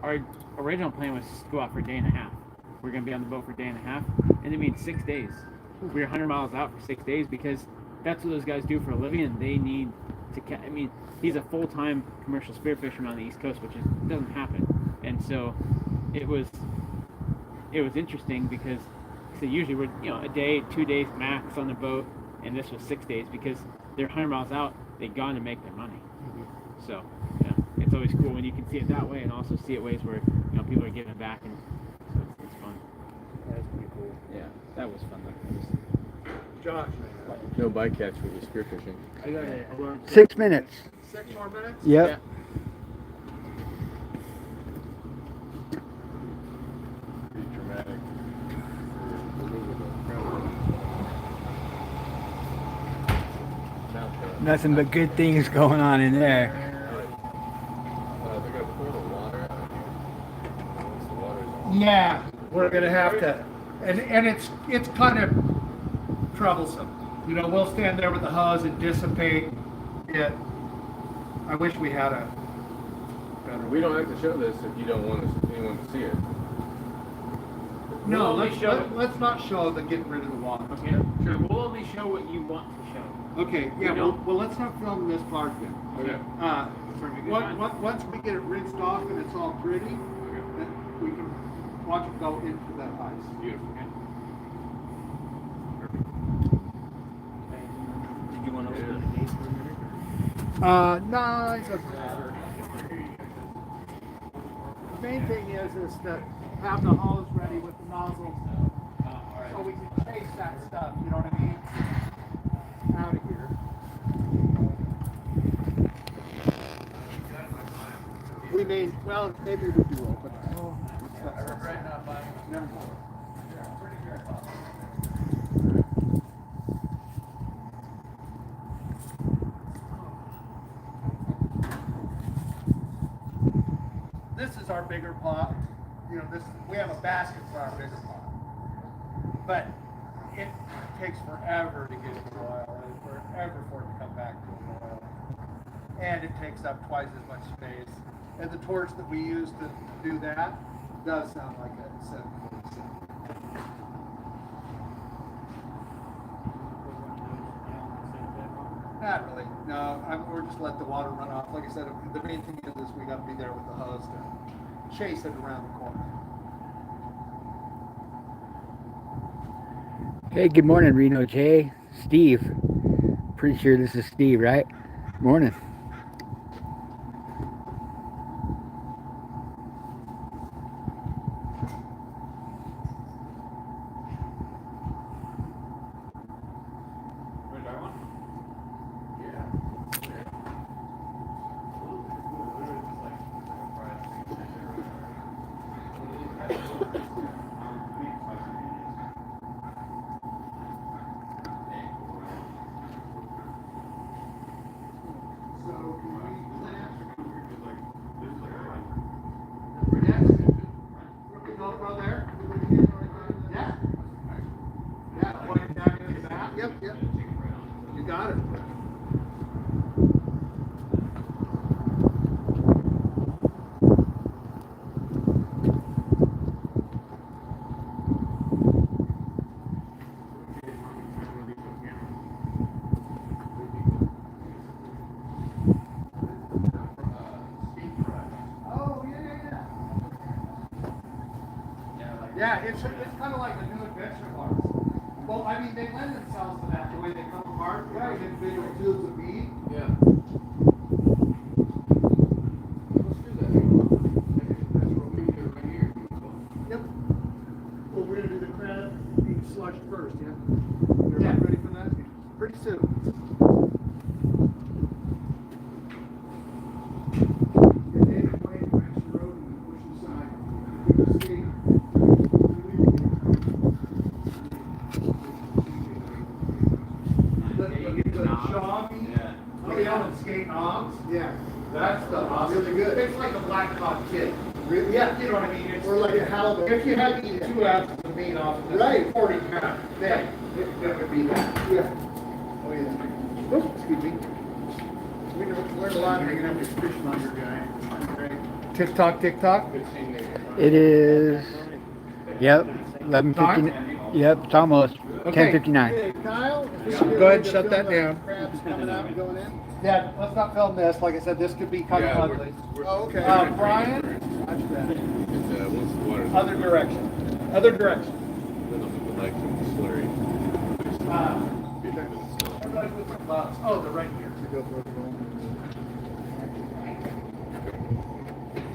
Our original plan was to go out for a day and a half. We're going to be on the boat for a day and a half, and it means 6 days. We were 100 miles out for 6 days because that's what those guys do for a living, and they need to I mean, he's a full-time commercial spearfisherman on the East Coast, which doesn't happen. And so it was interesting because so usually we're a day, 2 days max on the boat, and this was 6 days because they're 100 miles out. They've gone to make their money. So yeah, it's always cool when you can see it that way, and also see it ways where people are giving back, and so it's fun. That's pretty cool. Yeah, that was fun though. Josh. No bycatch with the spearfishing. I got it. 6 minutes. 6 more minutes? Yep. Yeah. Pretty dramatic. Nothing but good things going on in there. They're gonna pour the water out of here. Once the water's on. Yeah, we're gonna have to, and it's kind of troublesome. We'll stand there with the hose and dissipate it. I wish we had a better. We don't have to show this if you don't want anyone to see it. No, We'll only show it. let's not show the getting rid of the water. Okay, sure. We'll only show what you want to show. Okay, yeah, well, let's not film this part then. Okay. Once we get it rinsed off and it's all pretty, then we can watch it go into that ice. Beautiful. Did you want to open the gate for a minute? No, it doesn't matter. The main thing is to have the hose ready with the nozzles, so we can chase that stuff, you know what I mean? Out of here. We may, well, maybe we will, but never mind. This is our bigger pot. We have a basket for our bigger pot. But it takes forever to get it to oil, and forever for it to come back to oil. And it takes up twice as much space. And the torch that we use to do that does sound like a 747. Not really. No, we're just let the water run off. Like I said, the main thing is we got to be there with the hose to chase it around the corner. Hey, good morning, Reno J. Steve. Pretty sure this is Steve, right? Morning. Yep. You got it. Yeah, it's kind of like the new adventure bars. Well, I mean, they lend themselves to that, the way they come apart, right? Individual tubes of bead. Yeah. Let's do that. That's what we do right here. Yep. Well, we're gonna do the crab being sludged first, yeah? Everybody ready for that? Pretty soon. Skate knobs. Yeah. That stuff is really good. It's like a black cod kid. Really? Yeah, you know what I mean? It's or like a halibut. If you had to eat 2 ounces of meat off of this, right. 40 pounds, then it would be that. Yeah. Oh, yeah. Oops, excuse me. We learned a lot hanging out with this fishmonger guy. Great. TikTok, TikTok. It is. Yep. 11:50. Yep. It's almost Okay. 10:59. Hey, Kyle, go ahead and shut that down. Crabs coming out and going in. Yeah, let's not film this. Like I said, this could be kind of ugly. Oh, okay. Brian, watch that. Once the water's Other direction. Other direction. like slurry. Everybody put some gloves. Oh, they're right here.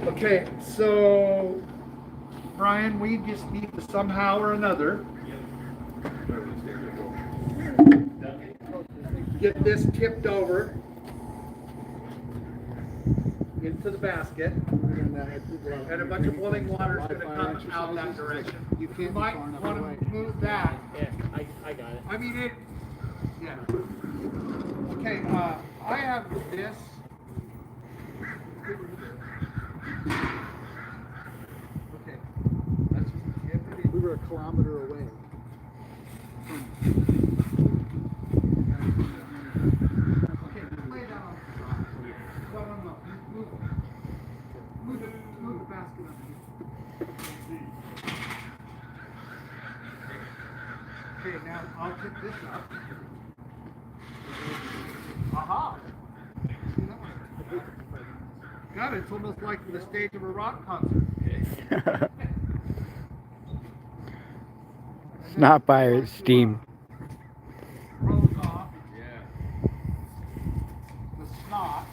Okay, so Brian, we just need to somehow or another get this tipped over into the basket, and a bunch of boiling water is going to come out that direction. You might want to move that. Yeah, I got it. I mean it. Yeah. Okay. I have this. Okay. That's just, we were a kilometer away. Okay. Lay it down on the top. No. Move the basket up here. Okay, now I'll tip this up. Aha! God, it's almost like the stage of a rock concert. It's not fire, it's steam. Rolls off. Yeah. The snot.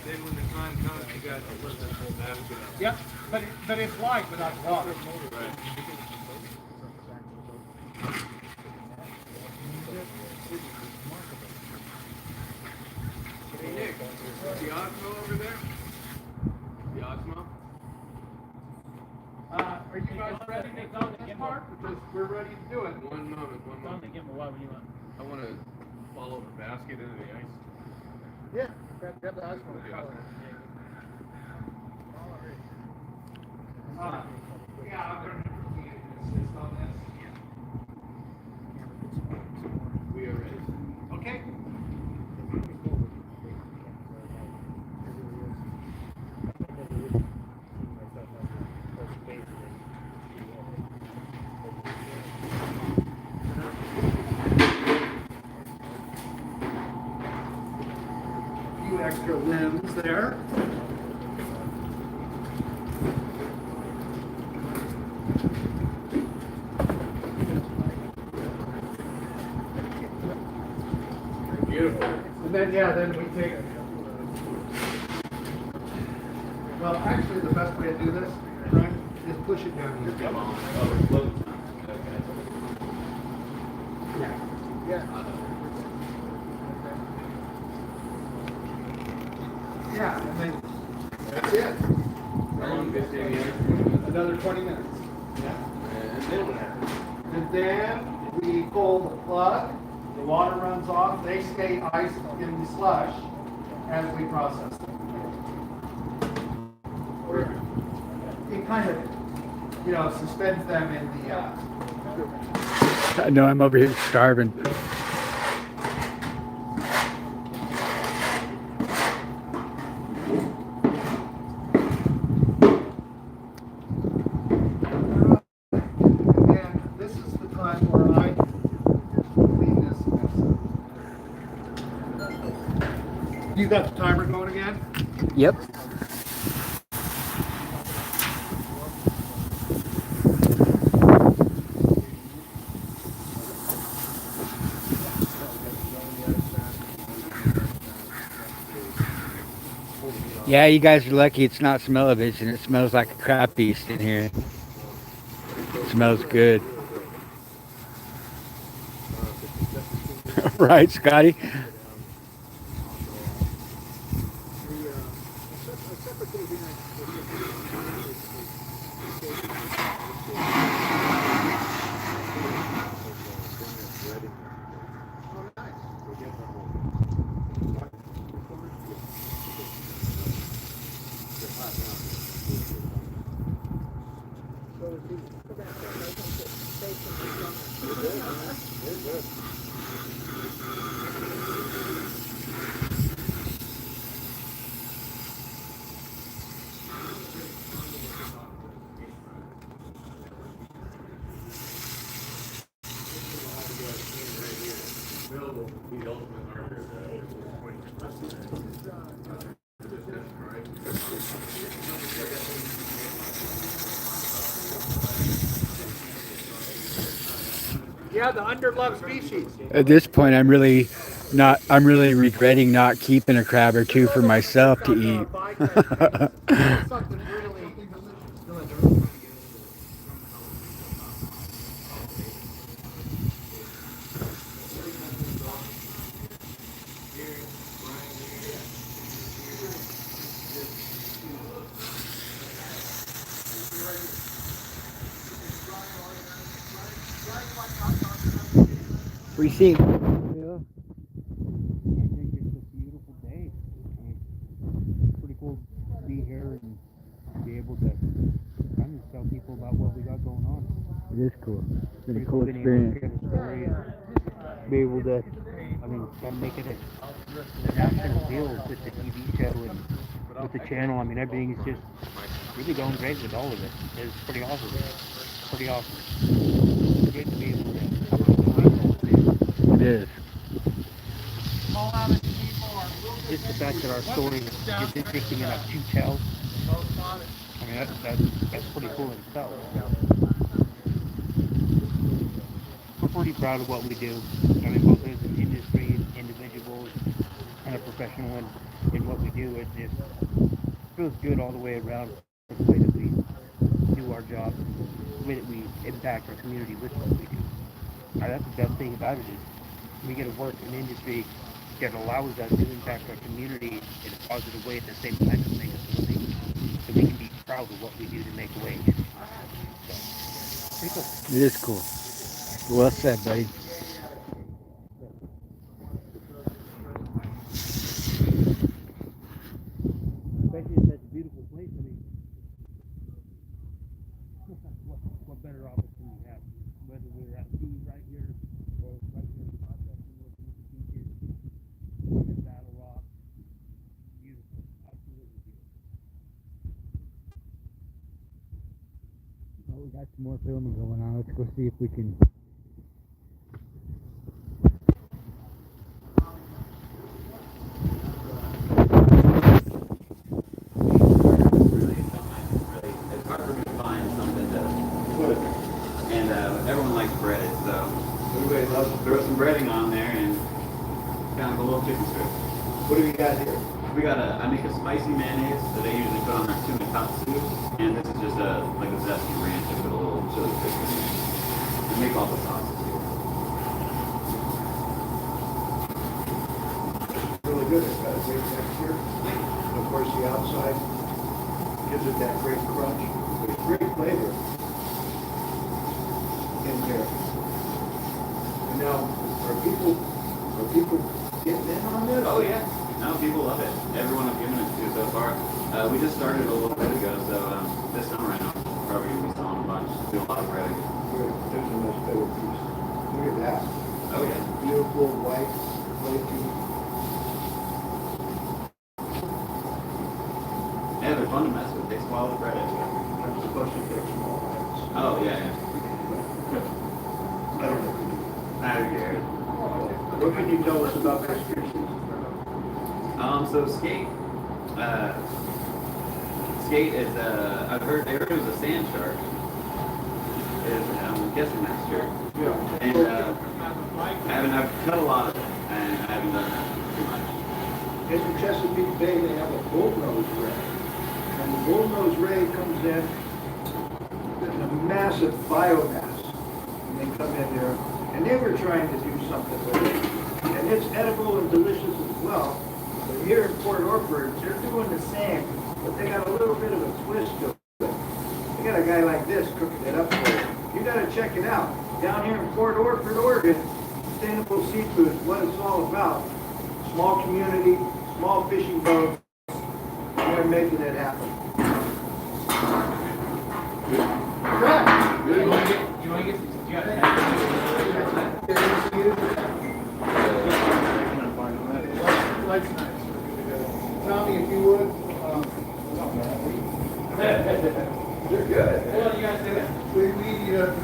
Then when the time comes, you got to put that whole basket up. Yep, but it's light without water. Right. Hey Nick, the Osmo over there? The Osmo? Are you guys ready to go this part? Because we're ready to do it. One moment. Give him a what you want. I want to follow the basket into the ice. Yeah, grab the Osmo. Yeah, I'm going to insist on this. We are ready. Okay. A few extra limbs there. Beautiful. And then, then we take it. Well, actually, the best way to do this, Brian, is push it down here. Come on. Oh, it's close. Okay. Yeah, and then that's it. How long did they take? Another 20 minutes. And then what happens? And then we pull the plug, the water runs off, they stay ice in the slush as we process them. It kind of, suspends them in the, I know I'm over here starving. and this is the time where I clean this mess up. You got the timer going again? Yep. Yeah, you guys are lucky it's not smell-o-vision. It smells like a crab feast in here. It smells good. Right, Scotty? Yeah, the underloved species. At this point, I'm really regretting not keeping a crab or two for myself to eat. Something really We see. I think it's a beautiful day. I mean, it's pretty cool to be here and be able to kind of tell people about what we got going on. It is cool. It's been a Pretty cool being able to experience. share the story and be able to, I mean, kind of make it a national deal with the TV show and with the channel. I mean, everything's just really going great with all of it. It's pretty awesome. Pretty awesome. It's great to be able to cover the people. It is. Just the fact that our story is interesting enough to tell. I mean, that's pretty cool in itself. We're pretty proud of what we do. I mean, both as an industry, individuals, and a professional in what we do. It just feels good all the way around. The way that we do our job, the way that we impact our community with what we do. That's the best thing about it is we get to work in an industry that allows us to impact our community in a positive way at the same time as make us a living. So we can be proud of what we do to make a wage. So, pretty cool. It is cool. Well said, buddy. Especially in such a beautiful place. I mean, what better opportunity we have? Whether we're at sea right here or right here in the processing looking at the beaches, looking at Battle Rock. Beautiful. Absolutely beautiful. Well, we got some more filming going on. Let's go see if we can. It's hard for me to find something to put, and everyone likes breaded, so everybody loves to throw some breading on there and kind of a little chicken strip. What do we got here? I make a spicy mayonnaise that they usually put on their tuna katsu, and this is just like a zesty ranch. I put a little chili fish in it. I make all the sauces here. Really good. It's got a great texture. And of course, the outside gives it that great crunch. There's great flavor in here. And now, are people getting in on this? Oh yeah, no, people love it. Everyone I've given it to so far. We just started a little bit ago, so this summer I know probably gonna be selling a bunch. Do a lot of breading. Good. There's a much better piece. Look at that. Oh yeah. Beautiful white flaky. Yeah, they're fun to mess with. They swallow the bread. I'm supposed to take small bites. Oh yeah, yeah. I don't know. I don't care. What can you tell us about this species? So skate. Skate is they heard it was a sand shark. I'm guessing that's true. Yeah. And I've cut a lot of it, and I haven't done that too much. In the Chesapeake Bay, they have a bullnose ray. And the bullnose ray comes in with a massive biomass. And they come in there, and they were trying to do something with it. And it's edible and delicious as well. But here in Port Orford, they're doing the same, but they got a little bit of a twist to it. They got a guy like this cooking it up for you. You gotta check it out. Down here in Port Orford, Oregon, sustainable seafood is what it's all about. Small community, small fishing boats, and they're making it happen. You want to get you got That's nice. Tommy, if you would. They're good. Well, you guys do it. We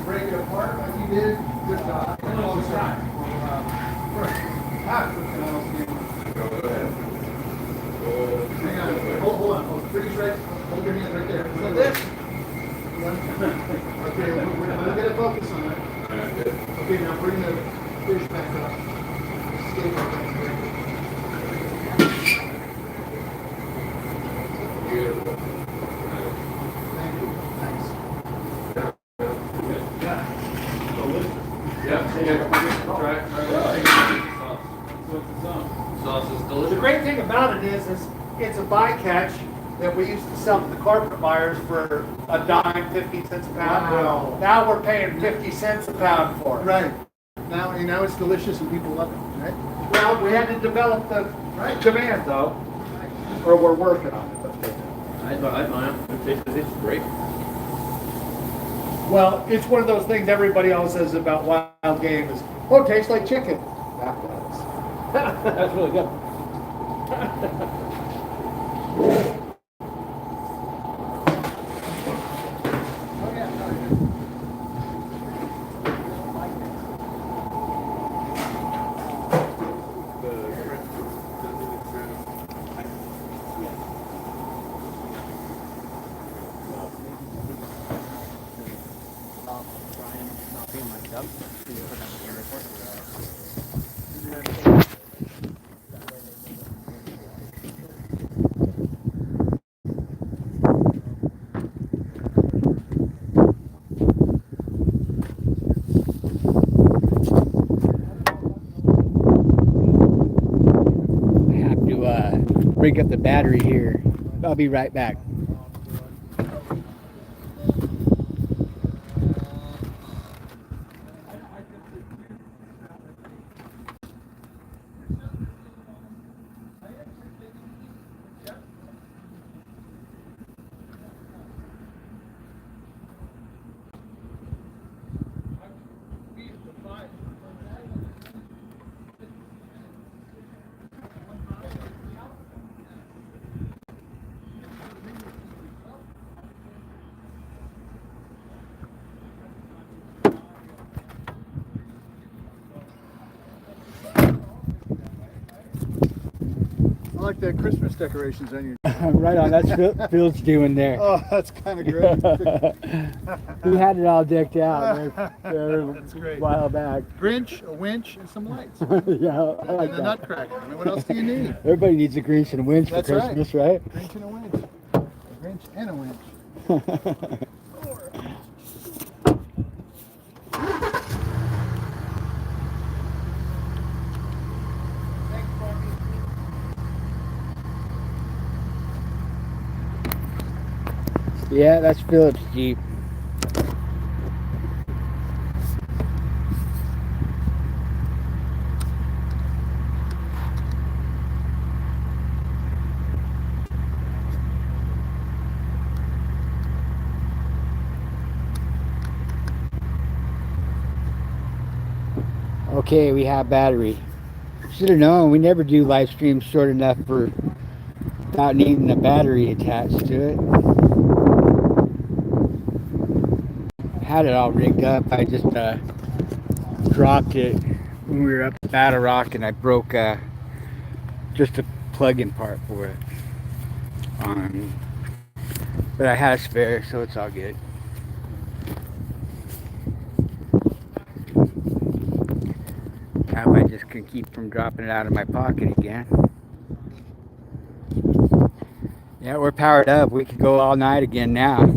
break it apart like you did. Good job. All the time. First, half of the Go ahead. Freeze right, hold your hand right there. So this. Okay, we'll get a focus on it. Okay, now bring the fish back up. Skate back up. Beautiful. Thank you. Thanks. Sauce is The delicious. great thing about it is it's a bycatch that we used to sell to the carpet buyers for a dime, 50 cents a pound. Wow. Now we're paying 50 cents a pound for it. Right. Now, it's delicious and people love it, right? Well, we had to develop the demand though, or we're working on it. Let's put it that way. I buy them. It tastes great. Well, it's one of those things everybody else says about wild game is, oh, it tastes like chicken. That does. That's really good. I have to rig up the battery here. I'll be right back. I like the Christmas decorations on your. Right on, that's Phil's doing there. Oh, that's kind of great. He had it all decked out there That's great. a while back. Grinch, a winch, and some lights. Yeah, I like And a that. nutcracker. I mean, what else do you need? Everybody needs a Grinch and a winch for That's right. Christmas, right? Grinch and a winch. A Grinch and a winch. Yeah, that's Philip's Jeep. Okay, we have battery. Should have known, we never do live streams short enough for without needing a battery attached to it. Had it all rigged up. I just dropped it when we were up at Battle Rock, and I broke just a plug-in part for it. But I had a spare, so it's all good. Now I just can keep from dropping it out of my pocket again. Yeah, we're powered up. We could go all night again now.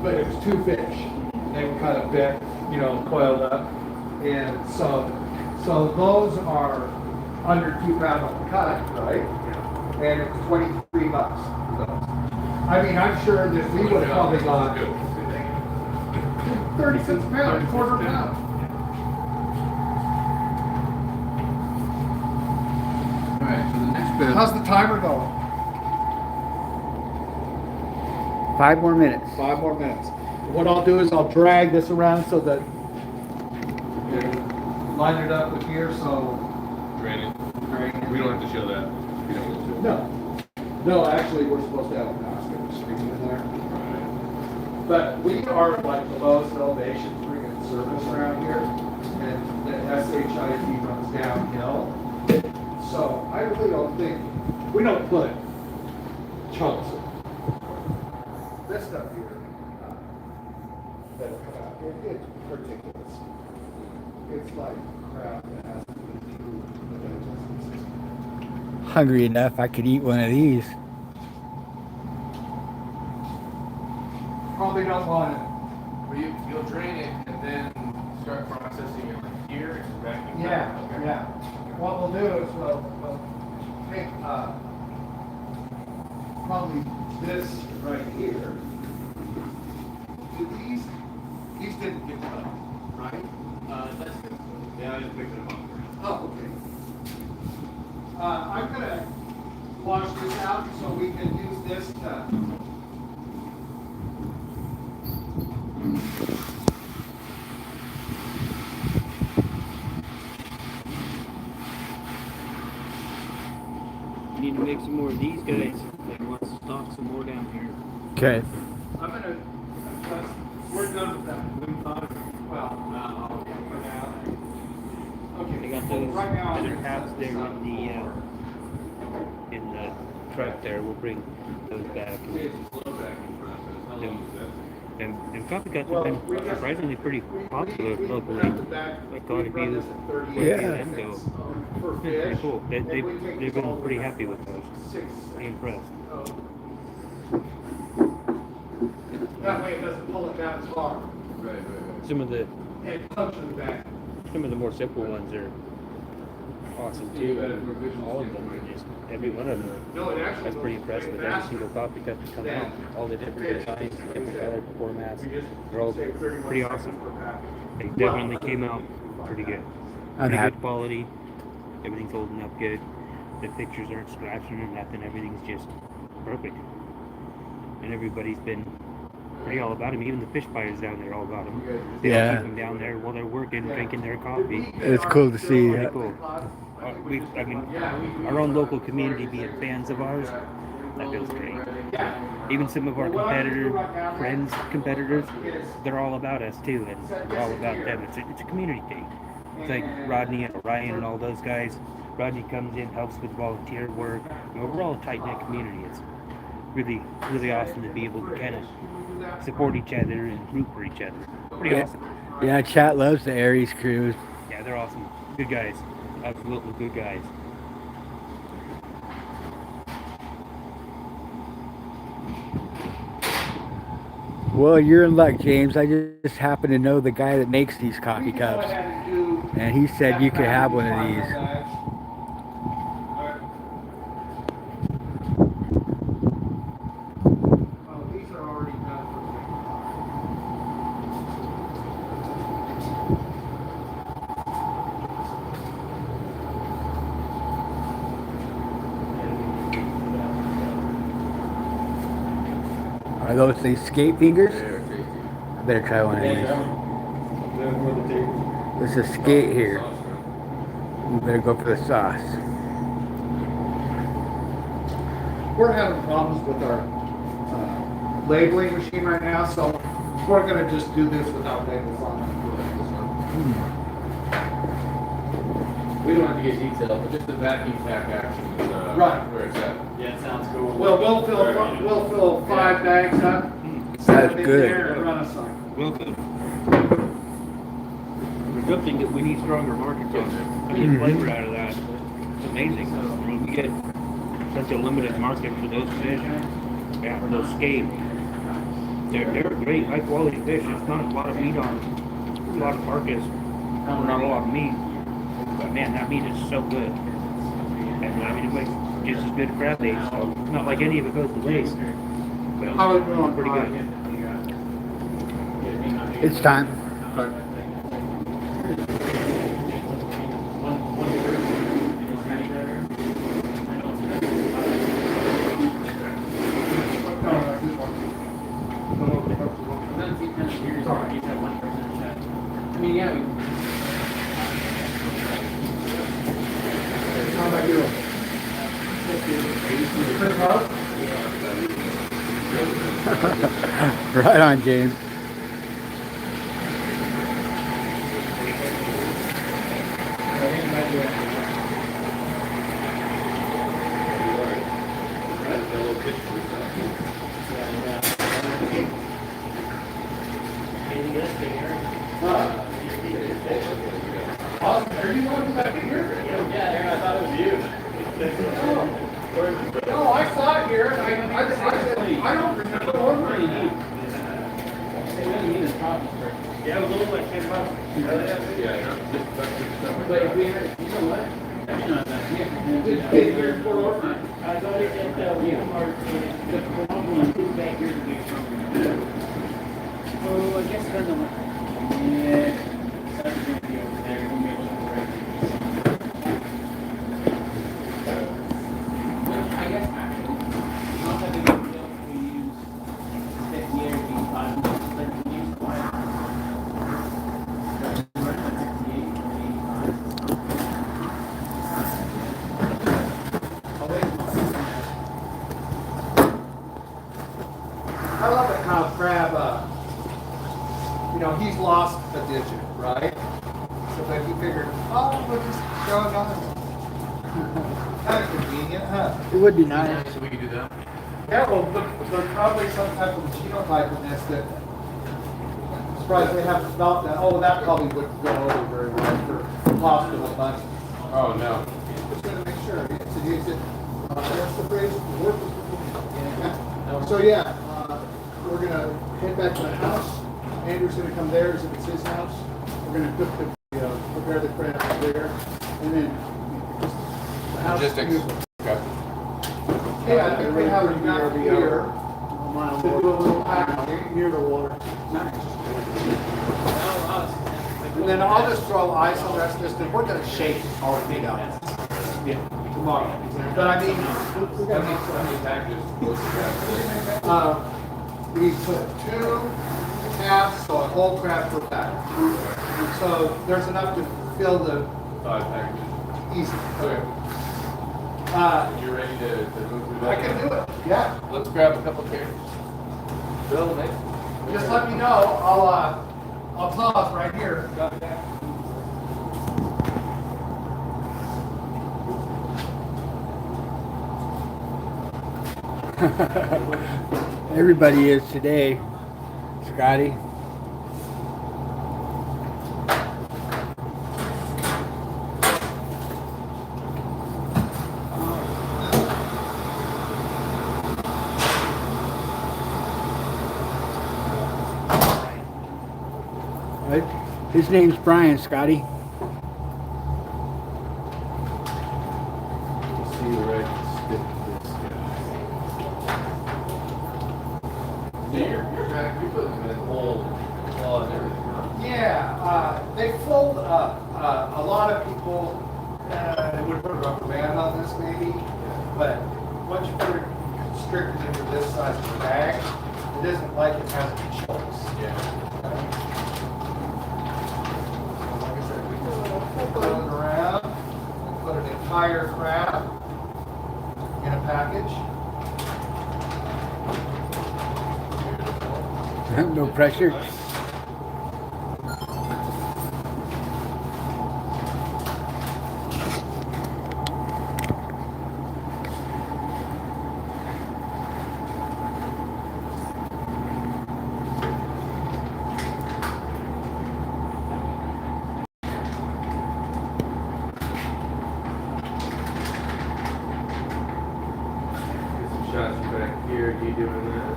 But it was two fish. They were kind of big, coiled up. And so those are under 2 pounds on the cut, right? And it's $23 for those. I mean, I'm sure that we would have probably gone 30 cents a pound, quarter pound. All right, so the next bit. How's the timer going? 5 more minutes. 5 more minutes. What I'll do is I'll drag this around so that line it up with here, so. Granted, we don't have to show that. We don't have to show No, actually, we're supposed to have a basket screen in there. But we are like the lowest elevation friggin' service around here, and the SHIT runs downhill. So I really don't think, we don't put chunks of this stuff here. That'll come out. It's ridiculous. It's like crap that has to be through the digestive system. Hungry enough, I could eat one of these. Probably don't want it. Well, you'll drain it and then start processing it like here and vacuum. Yeah, Okay. yeah. What we'll do is we'll take probably this right here. Do these didn't get cut, right? That's good. Yeah, I just picked them up. Oh, okay. I'm gonna wash this out so we can use this to. You need to make some more of these guys. Like, want to stock some more down here. Okay. I'm gonna. We're done with that. Well, okay. They got those Right now, other halves there in the truck there. We'll bring those back. And copycats have been surprisingly pretty popular locally. Like quite a few, them go. Pretty cool. They've been pretty happy with those. Pretty impressed. That way it doesn't pull it down as far. Right. Some of the It comes to the back. more simple ones are awesome too. All of them are just every one of them. No, it actually That's pretty impressive with every single copy cut that come out. All the different designs, different color formats. They're all pretty awesome. They definitely came out pretty good. I'm Pretty happy. good quality. Everything's holding up good. The pictures aren't scratching or nothing. Everything's just perfect. And everybody's been pretty all about him. Even the fish buyers down there all got him. They all Yeah. keep him down there while they're working, drinking their coffee. It's cool to see. Pretty cool. Our own local community being fans of ours, that feels great. Even some of our competitors, they're all about us too, and we're all about them. It's a community thing. It's like Rodney and Ryan and all those guys. Rodney comes in, helps with volunteer work. We're all a tight-knit community. It's really, really awesome to be able to kind of support each other and root for each other. Pretty awesome. Yeah, chat loves the Aries crew. Yeah, they're awesome. Good guys. Absolutely good guys. Well, you're in luck, James. I just happen to know the guy that makes these coffee cups, and he said you could have one of these. Oh, these are already done for Are those the skate fingers? I better try one of these. There's a skate here. You better go for the sauce. We're having problems with our labeling machine right now, so we're gonna just do this without labels on it. We don't have to get detailed, but just the vacuum pack action is Right. where it's at. Yeah, it sounds cool. Well, we'll fill 5 bags up, set them in good. there, and run a cycle. Well, good. The good thing that we need stronger markets on there. I get flavor out of that. It's amazing. When we get such a limited market for those fish, for those skate, they're great, high quality fish. It's not a lot of meat on them. A lot of carcass, not a lot of meat. But man, that meat is so good. And I mean, it makes just as good crab bait. So not like any of it goes to waste. But How is it going? pretty good. It's time. I mean, yeah, How about you? Are you Right on, James. No, I saw it here. I don't remember ordering it. Yeah, it was only like 10 bucks. But if we had, you know what? I thought it at Walmart, the Colombian food back here to get from. Oh, I guess it doesn't look. Yeah, that's going to be over there. We'll be able to correct it. I guess actually, not that big of a deal if we use 50 or 85, but we use quiet. I love it how Crab, he's lost a digit, right? So then he figured, oh, we'll just throw it on. Kind of convenient, huh? It would be nice. So we can do that. Yeah, well, there's probably some type of genotype in this that I'm surprised they haven't developed that. Oh, that probably wouldn't go over very well for hospital money. Oh, no. Just gonna make sure. Is it, that's the phrase, work with yeah. So yeah, we're gonna head back to the house. Andrew's gonna come there as if it's his house. We're gonna cook prepare the crab there, and then just the house. Logistics. Okay. Yeah, I think we have enough here to do a little packaging near the water. Nice. And then I'll just throw ice on the rest of this, and we're gonna shake all the meat out. Yeah, tomorrow. But I mean, How many packages? we put 2 halves, so a whole crab per pack. And so there's enough to fill the 5 packages. easy. Okay. You're ready to move through I that? can do it, yeah. Let's grab a couple carrots. Bill, Nick? Just let me know, I'll pause right here. Everybody is today, Scotty. His name's Brian, Scotty. See the right stick this guy. You're putting them in whole claw and everything, huh? Yeah, they fold up. A lot of people would put a rubber band on this maybe, but once you put it constricted into this size of a bag, it isn't like it has any choice. Yeah. Like I said, we can put it around, and put an entire crab in a package. No pressure. Get some shots back here. You doing that?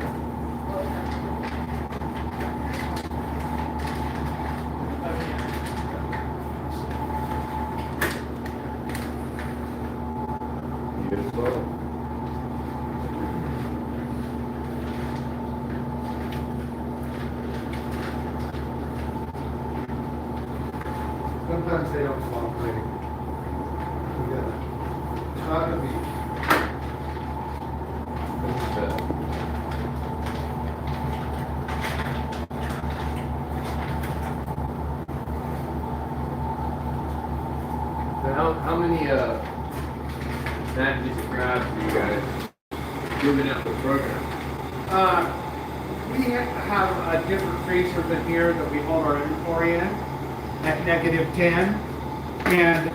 Beautiful. Sometimes they don't cooperate. We got a ton of meat. Now, how many packages of crabs are you guys moving out the program? we have a different freezer than here that we hold our inventory in at -10. And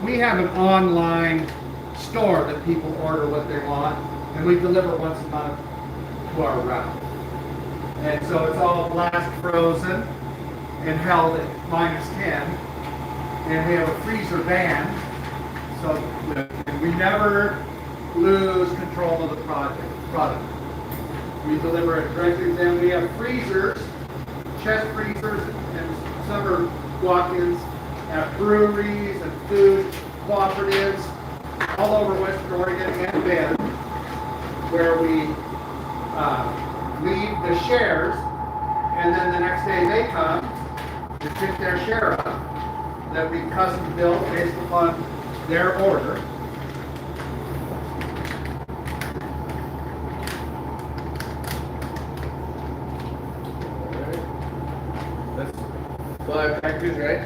we have an online store that people order what they want, and we deliver once a month to our route. And so it's all blast frozen and held at -10. And we have a freezer van, so and we never lose control of the product. We deliver it directly to them. We have freezers, chest freezers, and summer walk-ins at breweries and food cooperatives all over Western Oregon and Bend, where we leave the shares, and then the next day they come to pick their share up that we custom built based upon their order. That's 5 packages, right?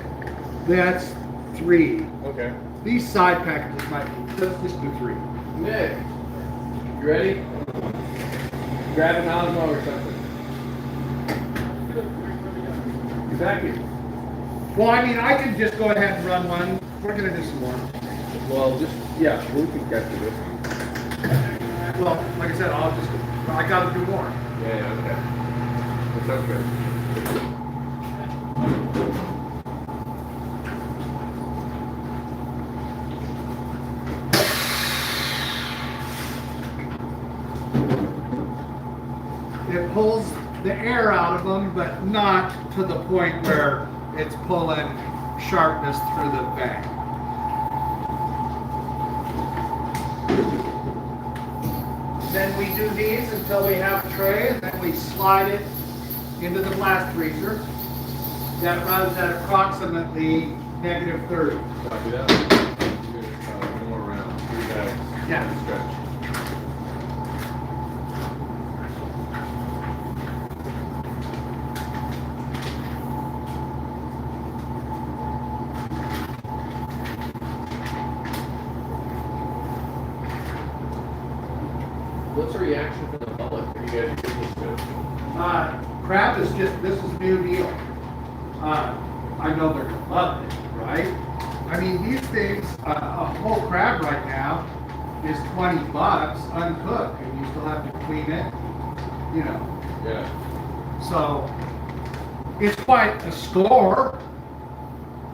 That's 3. Okay. These side packages might be, let's just do 3. Nick, you ready? Grab an Osmo or something. You back it? Well, I mean, I can just go ahead and run one. We're gonna do some more. Well, just, yeah, we can get to this. Well, like I said, I gotta do more. Yeah, okay. That sounds good. It pulls the air out of them, but not to the point where it's pulling sharpness through the bag. Then we do these until we have a tray, and then we slide it into the blast freezer. That runs at approximately -30. Copy that. One more round. 3 bags. Yeah. Stretch. What's the reaction from the public? Are you guys used to? Crab is just, this is a new deal. I know they're gonna love it, right? I mean, these things, a whole crab right now is $20 uncooked, and you still have to clean it, you know. Yeah. So, it's quite a score,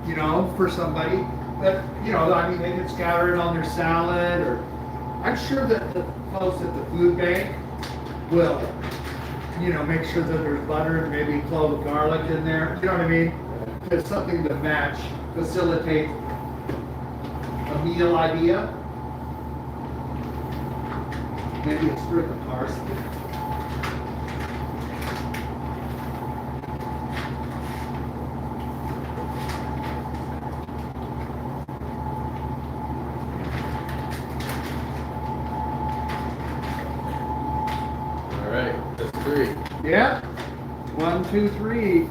you know, for somebody that, you know, I mean, they can scatter it on their salad, or I'm sure that the folks at the food bank will, you know, make sure that there's butter and maybe a clove of garlic in there. You know what I mean? There's something to match, facilitate a meal idea. Maybe a strip of parsley. All right, that's 3. Yeah? 1, 2, 3.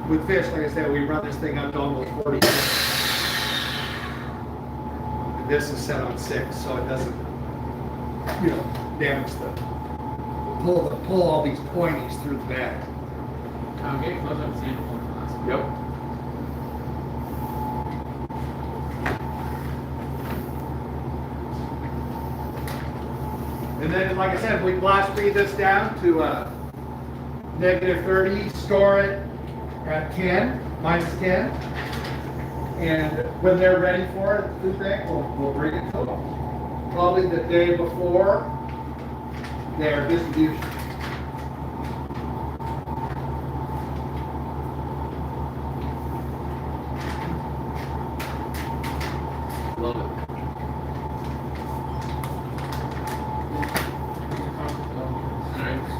With fish, like I said, we run this thing up to almost 40 minutes. This is set on 6, so it doesn't, you know, damage pull all these pointies through the bag. Get close up sample. Yep. And then, like I said, we blast feed this down to -30, store it at 10, -10. And when they're ready for it, the food bank, we'll bring it to them. Probably the day before their distribution. Love it. Nice.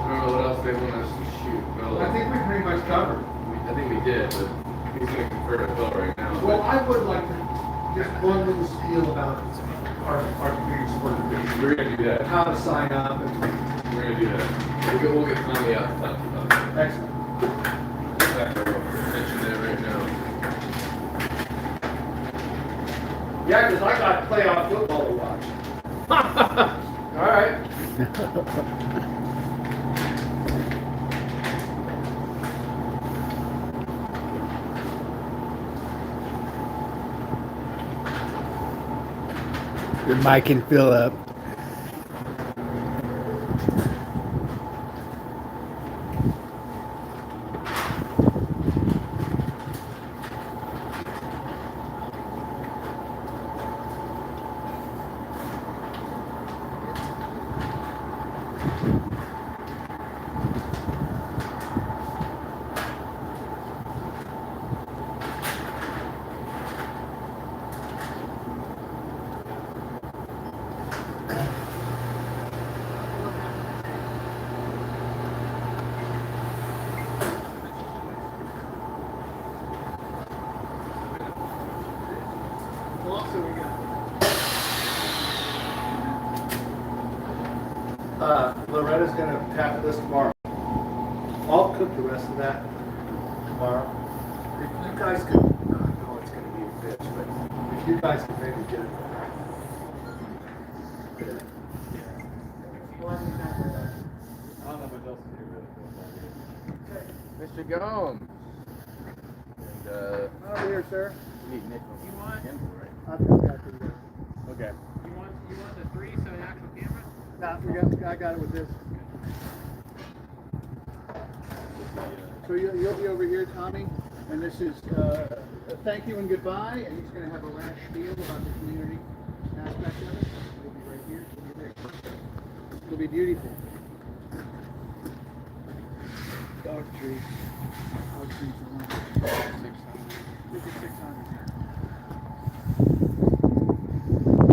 I don't know what else they want us to shoot. Well, I think we pretty much covered. I think we did, but He's gonna confer with Bill right now. Well, I would like to just one little spiel about our community support division. We're gonna do that. How to sign up and We're gonna do that. We'll get Tommy out. excellent. Mention that right now. Yeah, because I got playoff football to watch. All right. Your mic can fill up. Also, we got Loretta's gonna tap this tomorrow. I'll cook the rest of that tomorrow. If you guys could, I know it's gonna be a bitch, but if you guys could maybe get it. Mr. Gomes. And, Over here, sir. need Nick. You want? I've got that for you. Okay. You want the 3 so an actual camera? Nah, I got it with this. So you'll be over here, Tommy, and this is a thank you and goodbye, and he's going to have a last spiel about the community aspect of it. It'll be right here. It'll be there. It'll be beautiful. Dog trees. Dog trees are one. 600.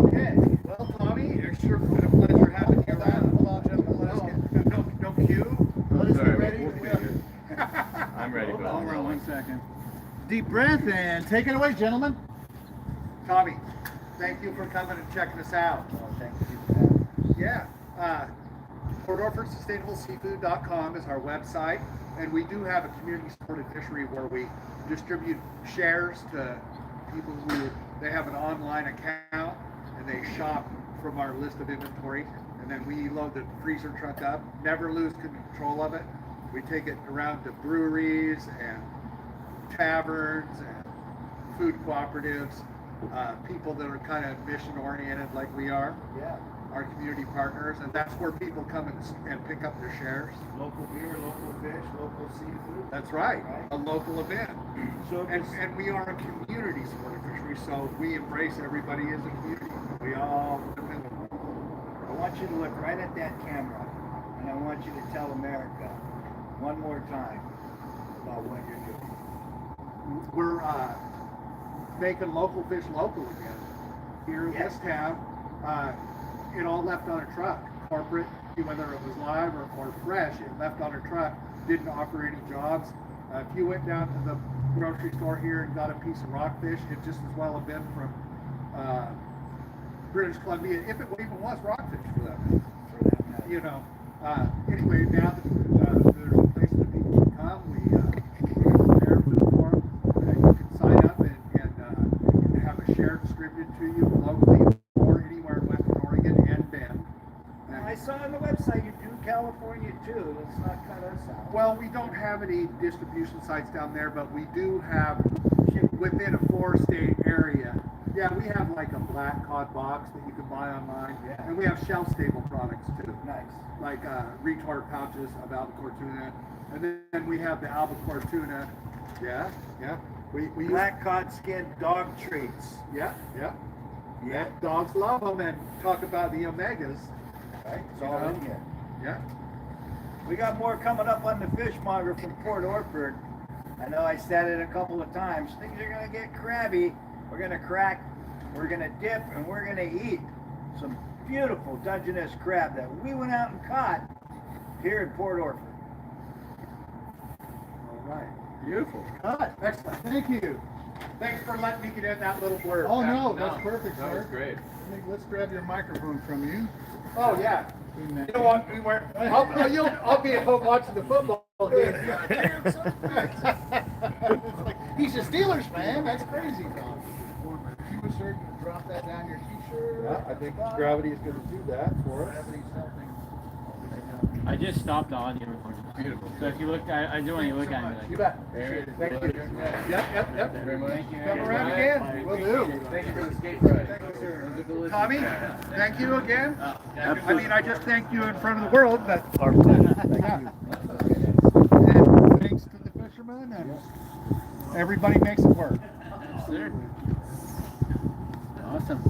Okay. Well, Tommy, it's sure been a pleasure having you around. Hold on, gentlemen. Let us get no cue. Let us get ready. I'm ready, Hold Bill. on, hold on 1 second. Deep breath and take it away, gentlemen. Tommy, thank you for coming and checking us out. Thank you for that. Yeah. PortOrfordSustainableSeafood.com is our website, and we do have a community-supported fishery where we distribute shares to people who they have an online account and they shop from our list of inventory, and then we load the freezer truck up. Never lose control of it. We take it around to breweries and taverns and food cooperatives, people that are kind of mission-oriented like we are. Yeah. Our community partners, and that's where people come and pick up their shares. Local beer, local fish, local seafood. That's right, Right. a local event. So if it's- And we are a community supported fishery, so we embrace everybody as a community. We all live in the I want you to look right at that camera, and I want you to tell America one more time about what you're doing. We're making local fish local again here in this town. It all left on a truck. Corporate, whether it was live or fresh, it left on a truck. Didn't offer any jobs. If you went down to the grocery store here and got a piece of rockfish, it just as well have been from British Columbia, if it even was rockfish for that matter. You know. Anyway, now that there's a place that people can come, we prepare for the forum. You can sign up and have a share distributed to you locally or anywhere in Western Oregon and Bend. I saw on the website you do California too. Let's not cut us out. Well, we don't have any distribution sites down there, but we do have within a 4-state area. Yeah, we have like a black cod box that you can buy online, Yeah. and we have shelf-stable products too. Nice. Like retort pouches of albacore tuna, and then we have the albacore tuna. Yeah. We use, Black cod skin dog treats. yeah. Yeah. Dogs love them, and talk about the omegas. Right. It's You all know? in here. Yeah. We got more coming up on the Fishmonger from Port Orford. I know I said it a couple of times. Things are gonna get crabby. We're gonna crack, we're gonna dip, and we're gonna eat some beautiful Dungeness crab that we went out and caught here in Port Orford. All right. Beautiful. Good. Excellent. Thank you. Thanks for letting me get in that little blurb. Oh, no, that's perfect, That was sir. great. Let's grab your microphone from you. Oh, yeah. You know what? I'll be at home watching the football game. He's a Steelers fan. That's crazy, Tom. You were certain to drop that down your t-shirt. Yeah, I think gravity is going to do that for us. Gravity's helping. I just stopped the audio recording. Beautiful. So if you look, I do want you to look at me. You Like, bet. Very Thank you. Yep. very much. thank you. Come around again. We'll do. Thank you for the skate ride. Thank you, sir. It was a delicious Tommy, ride. thank you again. Yeah, I mean, I just thanked you in front of the world, but Our pleasure. and thanks to the fishermen and everybody makes it work. Sir. Awesome.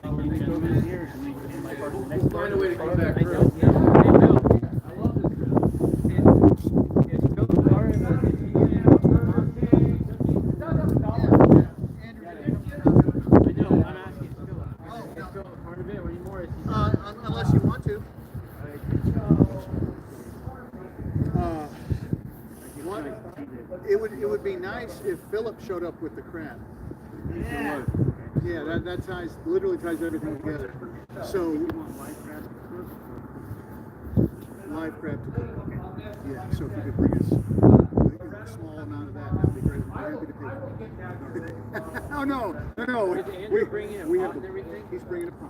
Can we go over here or should we get my part of the next Find a way to come back Hey, through. Bill. Hey, Bill. I love this. Is Bill sorry about this? I do. I'm asking. Is Bill a part of it or anymore? Is he Unless you want to. It would be nice if Philip showed up with the crab. Yeah. Yeah, that ties literally ties everything together. So live crab to cook. Yeah, so if you could bring us a small amount of that would be great. We're happy to pay. Oh no. Is Andrew bringing a pot have and everything? He's bringing a pot.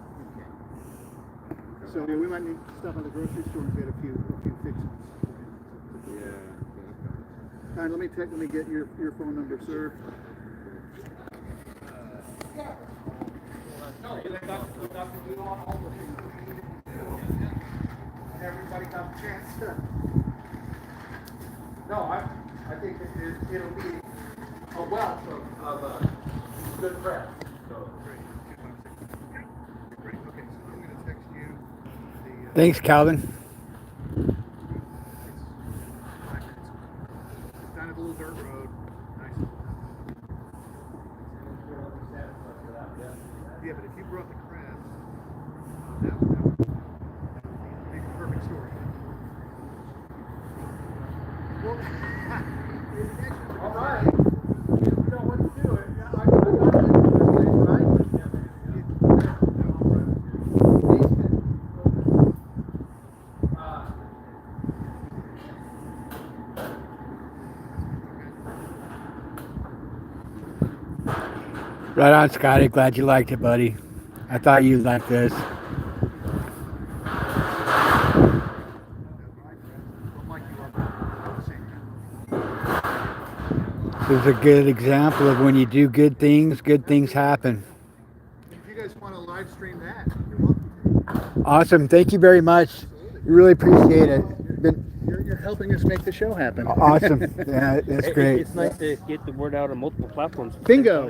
So yeah, we might need stuff at the grocery store and get a few fixings. All right, let me get your phone number, sir. Everybody got a chance to. No, I think it'll be a wealth of good prep. So. Great. Okay, so I'm going to text you the. Thanks, Calvin. It's down at the little dirt road. Nice. Yeah, but if you brought the crabs, that would be a perfect story. Well, All right. You know what to do. I got it, right? Right on, Scotty. Glad you liked it, buddy. I thought you'd like this. This is a good example of when you do good things happen. If you guys want to live stream that, you're welcome to. Awesome. Thank you very much. Really appreciate it. Been You're helping us make the show happen. awesome. Yeah, that's great. It's nice to get the word out on multiple platforms. Bingo.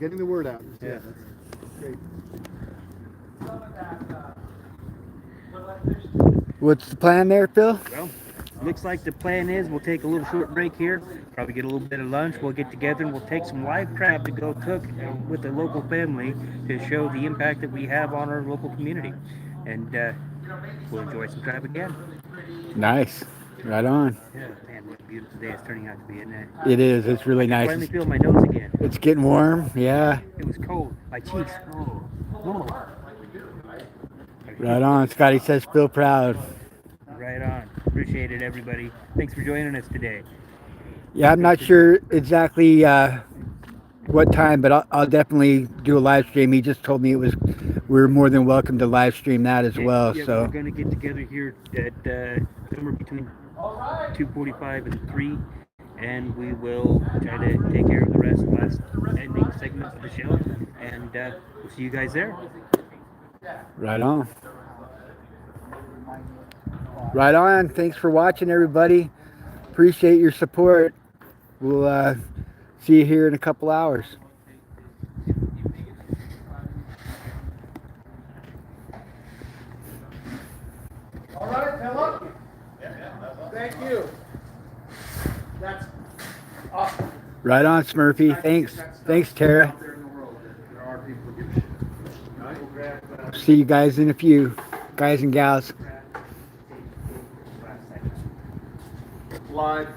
Getting the word out. Yeah. That's great. What's the plan there, Phil? Well, looks like the plan is we'll take a little short break here, probably get a little bit of lunch, we'll get together and we'll take some live crab to go cook with the local family to show the impact that we have on our local community. And we'll enjoy some crab again. Nice. Right on. Yeah, man, what a beautiful day it's turning out to be, isn't it? It is. It's really I nice. finally feel my nose again. It's getting warm. Yeah. It was cold. My cheeks. Oh. Right on. Scotty says feel proud. Right on. Appreciate it, everybody. Thanks for joining us today. Yeah, I'm not sure exactly what time, but I'll definitely do a live stream. He just told me we're more than welcome to live stream that as well. Yeah, So we're going to get together here at somewhere between 2:45 and 3, and we will try to take care of the last ending segments of the show, and we'll see you guys there. right on. Right on. Thanks for watching, everybody. Appreciate your support. We'll see you here in a couple hours. All right, Philip? Thank you. That's awesome. Right on, Smurfy. Thanks, Tara. Out there in the world, there are people who give a shit. Right? We'll grab, See you guys in a few, guys and gals. live.